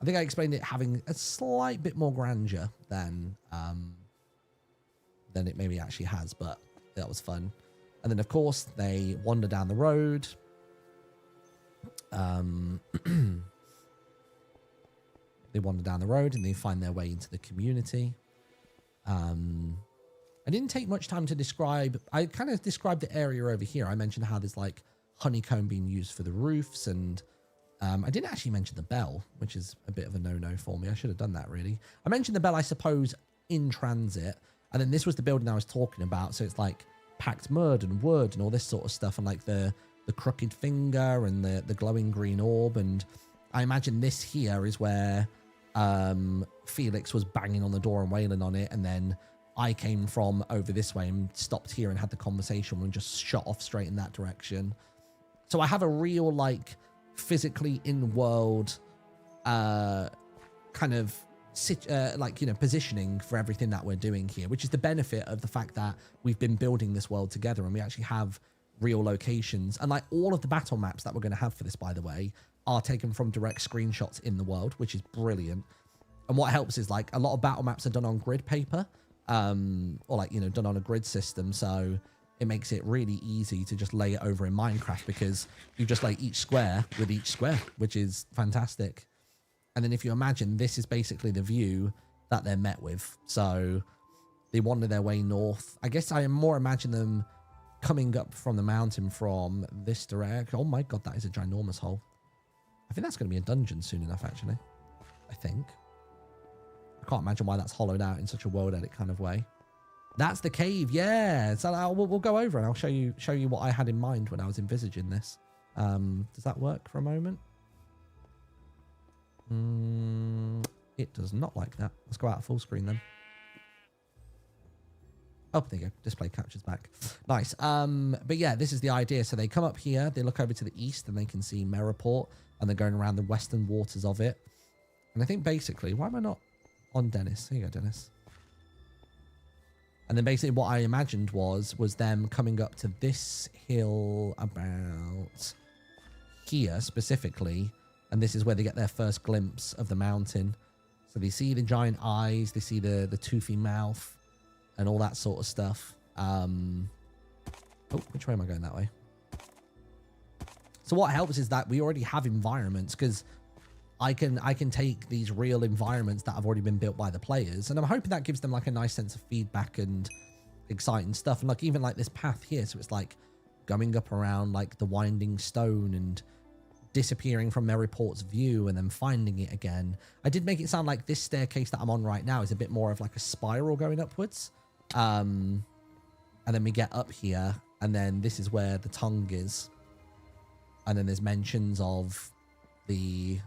think I explained it having a slight bit more grandeur than it maybe actually has, but that was fun. And then of course they wander down the road. They wander down the road and they find their way into the community. I didn't take much time to describe. I kind of described the area over here. I mentioned how there's like honeycomb being used for the roofs, and I didn't actually mention the bell, which is a bit of a no-no for me. I should have done that really. I mentioned the bell, I suppose, in transit, and then this was the building I was talking about. So it's like packed mud and wood and all this sort of stuff, and like the crooked finger and the glowing green orb. And I imagine this here is where Felix was banging on the door and wailing on it, and then I came from over this way and stopped here and had the conversation and just shot off straight in that direction. So I have a real, like, physically in-world kind of like, you know, positioning for everything that we're doing here, which is the benefit of the fact that we've been building this world together and we actually have real locations. And like all of the battle maps that we're going to have for this, by the way, are taken from direct screenshots in the world, which is brilliant. And what helps is, like, a lot of battle maps are done on grid paper, or, like, you know, done on a grid system. So it makes it really easy to just lay it over in Minecraft, because you just lay each square with each square, which is fantastic. And then if you imagine, this is basically the view that they're met with. So they wander their way north. I guess I more imagine them coming up from the mountain from this direction. Oh my God, that is a ginormous hole. I think that's going to be a dungeon soon enough, actually. I think. I can't imagine why that's hollowed out in such a world edit kind of way. That's the cave, yeah. So we'll go over and I'll show you what I had in mind when I was envisaging this. Does that work for a moment? It does not like that. Let's go out of full screen then. Oh, there you go. Display captures back. Nice. But yeah, this is the idea. So they come up here, they look over to the east, and they can see Merreport, and they're going around the western waters of it. And I think basically, why am I not on Dennis? Here you go, Dennis. And then basically what I imagined was them coming up to this hill about here specifically. And this is where they get their first glimpse of the mountain. So they see the giant eyes, they see the toothy mouth, and all that sort of stuff. Oh, which way am I going? That way. So what helps is that we already have environments, because I can take these real environments that have already been built by the players, and I'm hoping that gives them like a nice sense of feedback and exciting stuff. And like even like this path here, so it's like going up around like the winding stone and disappearing from Merreport's view and then finding it again. I did make it sound like this staircase that I'm on right now is a bit more of like a spiral going upwards. And then we get up here, and then this is where the tongue is. And then there's mentions of the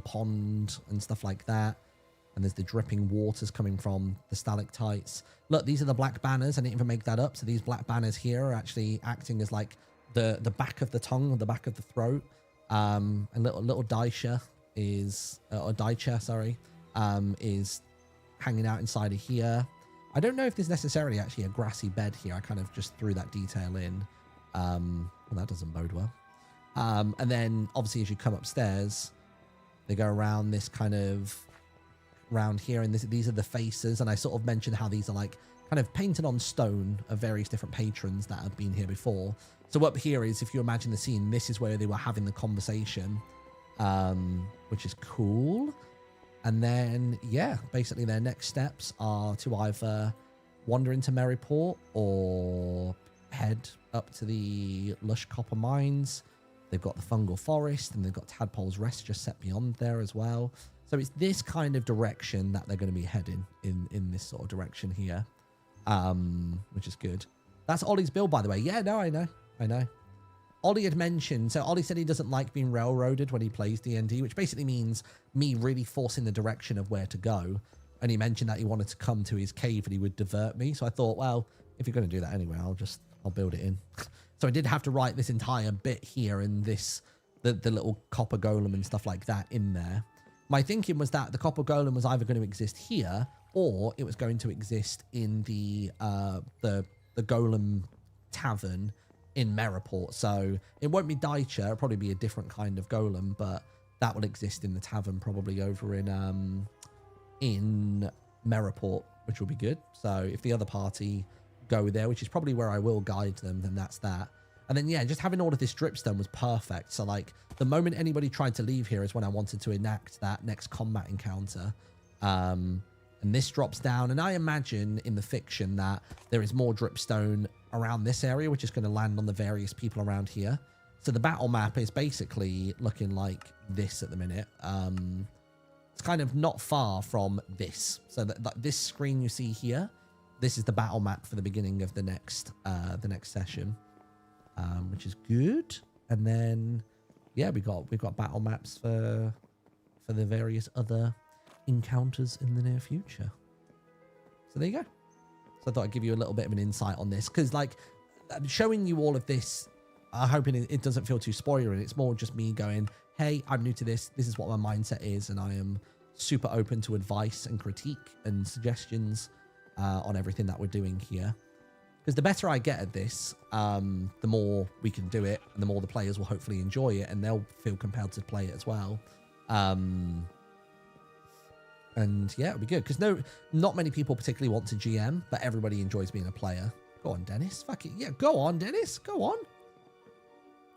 pond and stuff like that. And there's the dripping waters coming from the stalactites. Look, these are the black banners. I didn't even make that up. So these black banners here are actually acting as like the back of the tongue, or the back of the throat. And little Daisha is, or Daicha, sorry, is hanging out inside of here. I don't know if there's necessarily actually a grassy bed here. I kind of just threw that detail in. Well, that doesn't bode well. And then obviously as you come upstairs, they go around this kind of round here, and these are the faces. And I sort of mentioned how these are like kind of painted on stone of various different patrons that have been here before. So up here is, if you imagine the scene, this is where they were having the conversation, which is cool. And then, yeah, basically their next steps are to either wander into Merreport or head up to the lush copper mines. They've got the fungal forest, and they've got Tadpole's Rest just set beyond there as well. So it's this kind of direction that they're going to be heading in this sort of direction here, which is good. That's Ollie's build, by the way. Yeah, no, I know. Ollie had mentioned, so Ollie said he doesn't like being railroaded when he plays D&D, which basically means me really forcing the direction of where to go. And he mentioned that he wanted to come to his cave and he would divert me. So I thought, well, if you're going to do that anyway, I'll build it in. So I did have to write this entire bit here and this, the little copper golem and stuff like that in there. My thinking was that the copper golem was either going to exist here, or it was going to exist in the golem tavern in Merreport. So it won't be Daicha, it'll probably be a different kind of golem, but that will exist in the tavern probably over in Merreport, which will be good. So if the other party go there, which is probably where I will guide them, then that's that. And then yeah, just having all of this dripstone was perfect. So like the moment anybody tried to leave here is when I wanted to enact that next combat encounter. And this drops down, and I imagine in the fiction that there is more dripstone around this area, which is going to land on the various people around here. So the battle map is basically looking like this at the minute. It's kind of not far from this. So that this screen you see here, this is the battle map for the beginning of the next session, which is good. And then yeah, we got battle maps for the various other encounters in the near future. So there you go. So I thought I'd give you a little bit of an insight on this, because like I'm showing you all of this, I'm hoping it doesn't feel too spoilery. It's more just me going, hey, I'm new to this. This is what my mindset is, and I am super open to advice and critique and suggestions on everything that we're doing here. Because the better I get at this, the more we can do it, and the more the players will hopefully enjoy it, and they'll feel compelled to play it as well. And yeah, it'll be good, because not many people particularly want to GM, but everybody enjoys being a player. Go on, Dennis. Fuck it. Yeah, go on, Dennis. Go on.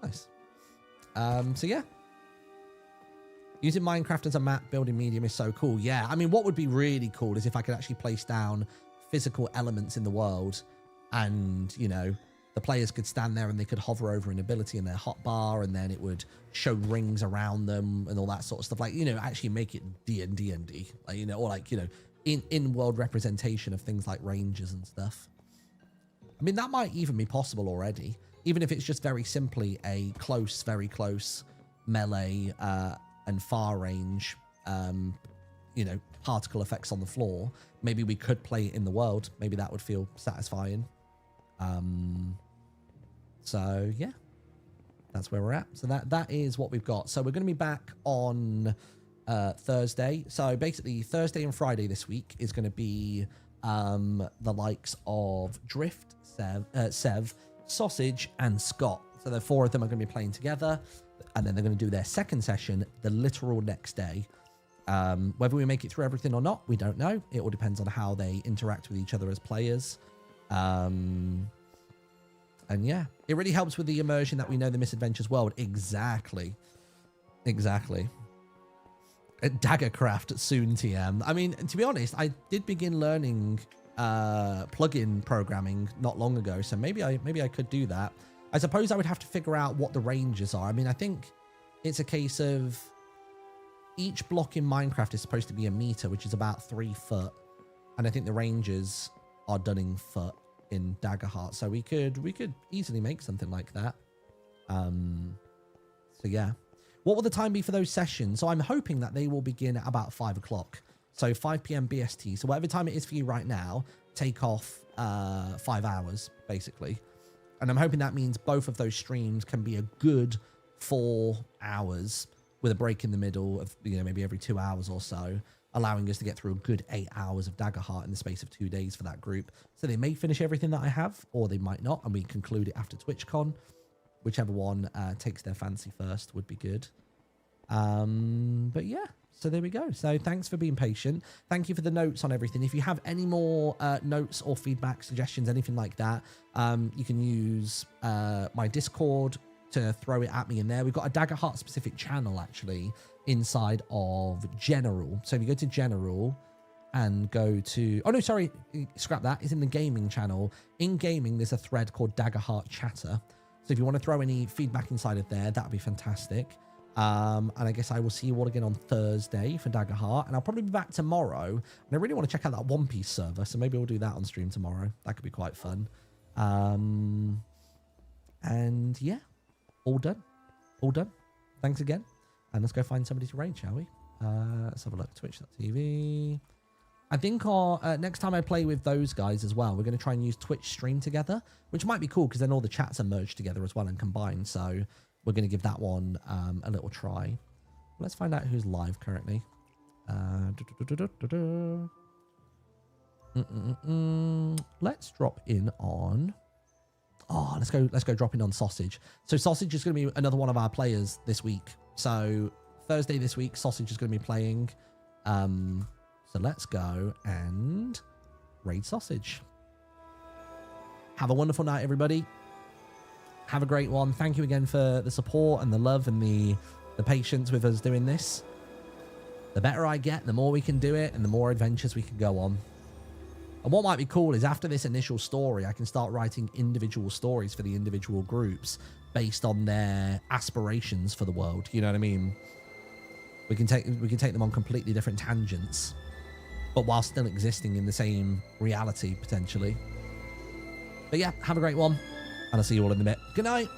Nice. So yeah. Using Minecraft as a map building medium is so cool. Yeah, I mean, what would be really cool is if I could actually place down physical elements in the world, and, you know, the players could stand there and they could hover over an ability in their hotbar, and then it would show rings around them and all that sort of stuff. Like, you know, actually make it D&D, like, you know, or like, you know, in-world representation of things like ranges and stuff. I mean, that might even be possible already, even if it's just very simply a close, very close melee and far range, you know, particle effects on the floor. Maybe we could play it in the world. Maybe that would feel satisfying. So yeah, that's where we're at. So that is what we've got. So we're going to be back on Thursday. So basically Thursday and Friday this week is going to be the likes of Drift, Sev, Sausage, and Scott. So the four of them are going to be playing together, and then they're going to do their second session the literal next day. Whether we make it through everything or not, we don't know. It all depends on how they interact with each other as players. And yeah, it really helps with the immersion that we know the Misadventures world. Exactly. Daggercraft soon, TM. I mean, to be honest, I did begin learning plugin programming not long ago, so maybe I could do that. I suppose I would have to figure out what the ranges are. I mean, I think it's a case of each block in Minecraft is supposed to be a meter, which is about 3 foot, and I think the ranges are done in foot in Daggerheart, so we could easily make something like that. So yeah, what will the time be for those sessions? So I'm hoping that they will begin at about 5 o'clock, so 5 p.m. BST. So whatever time it is for you right now, take off 5 hours basically, and I'm hoping that means both of those streams can be a good 4 hours with a break in the middle of, you know, maybe every 2 hours or so, allowing us to get through a good 8 hours of Daggerheart in the space of 2 days for that group. So they may finish everything that I have, or they might not, and we conclude it after TwitchCon. Whichever one takes their fancy first would be good. But yeah, so there we go. So thanks for being patient. Thank you for the notes on everything. If you have any more notes or feedback, suggestions, anything like that, you can use my Discord to throw it at me in there. We've got a Daggerheart specific channel actually inside of General. So if you go to General and go to, oh no, sorry, scrap that. It's in the gaming channel. In gaming, there's a thread called Daggerheart Chatter. So if you want to throw any feedback inside of there, that'd be fantastic. And I guess I will see you all again on Thursday for Daggerheart, and I'll probably be back tomorrow. And I really want to check out that One Piece server, so maybe we'll do that on stream tomorrow. That could be quite fun. And yeah, all done. Thanks again. And let's go find somebody to raid, shall we? Let's have a look. Twitch.tv. I think our next time I play with those guys as well, we're going to try and use Twitch Stream Together, which might be cool because then all the chats are merged together as well and combined. So we're going to give that one a little try. Let's find out who's live currently. Let's drop in on... Oh, let's go drop in on Sausage. So Sausage is going to be another one of our players this week. So Thursday this week, Sausage is going to be playing. So let's go and raid Sausage. Have a wonderful night, everybody. Have a great one. Thank you again for the support and the love and the patience with us doing this. The better I get, the more we can do it and the more adventures we can go on. And what might be cool is after this initial story, I can start writing individual stories for the individual groups based on their aspirations for the world. You know what I mean? We can take them on completely different tangents, but while still existing in the same reality, potentially. But yeah, have a great one, and I'll see you all in a bit. Good night.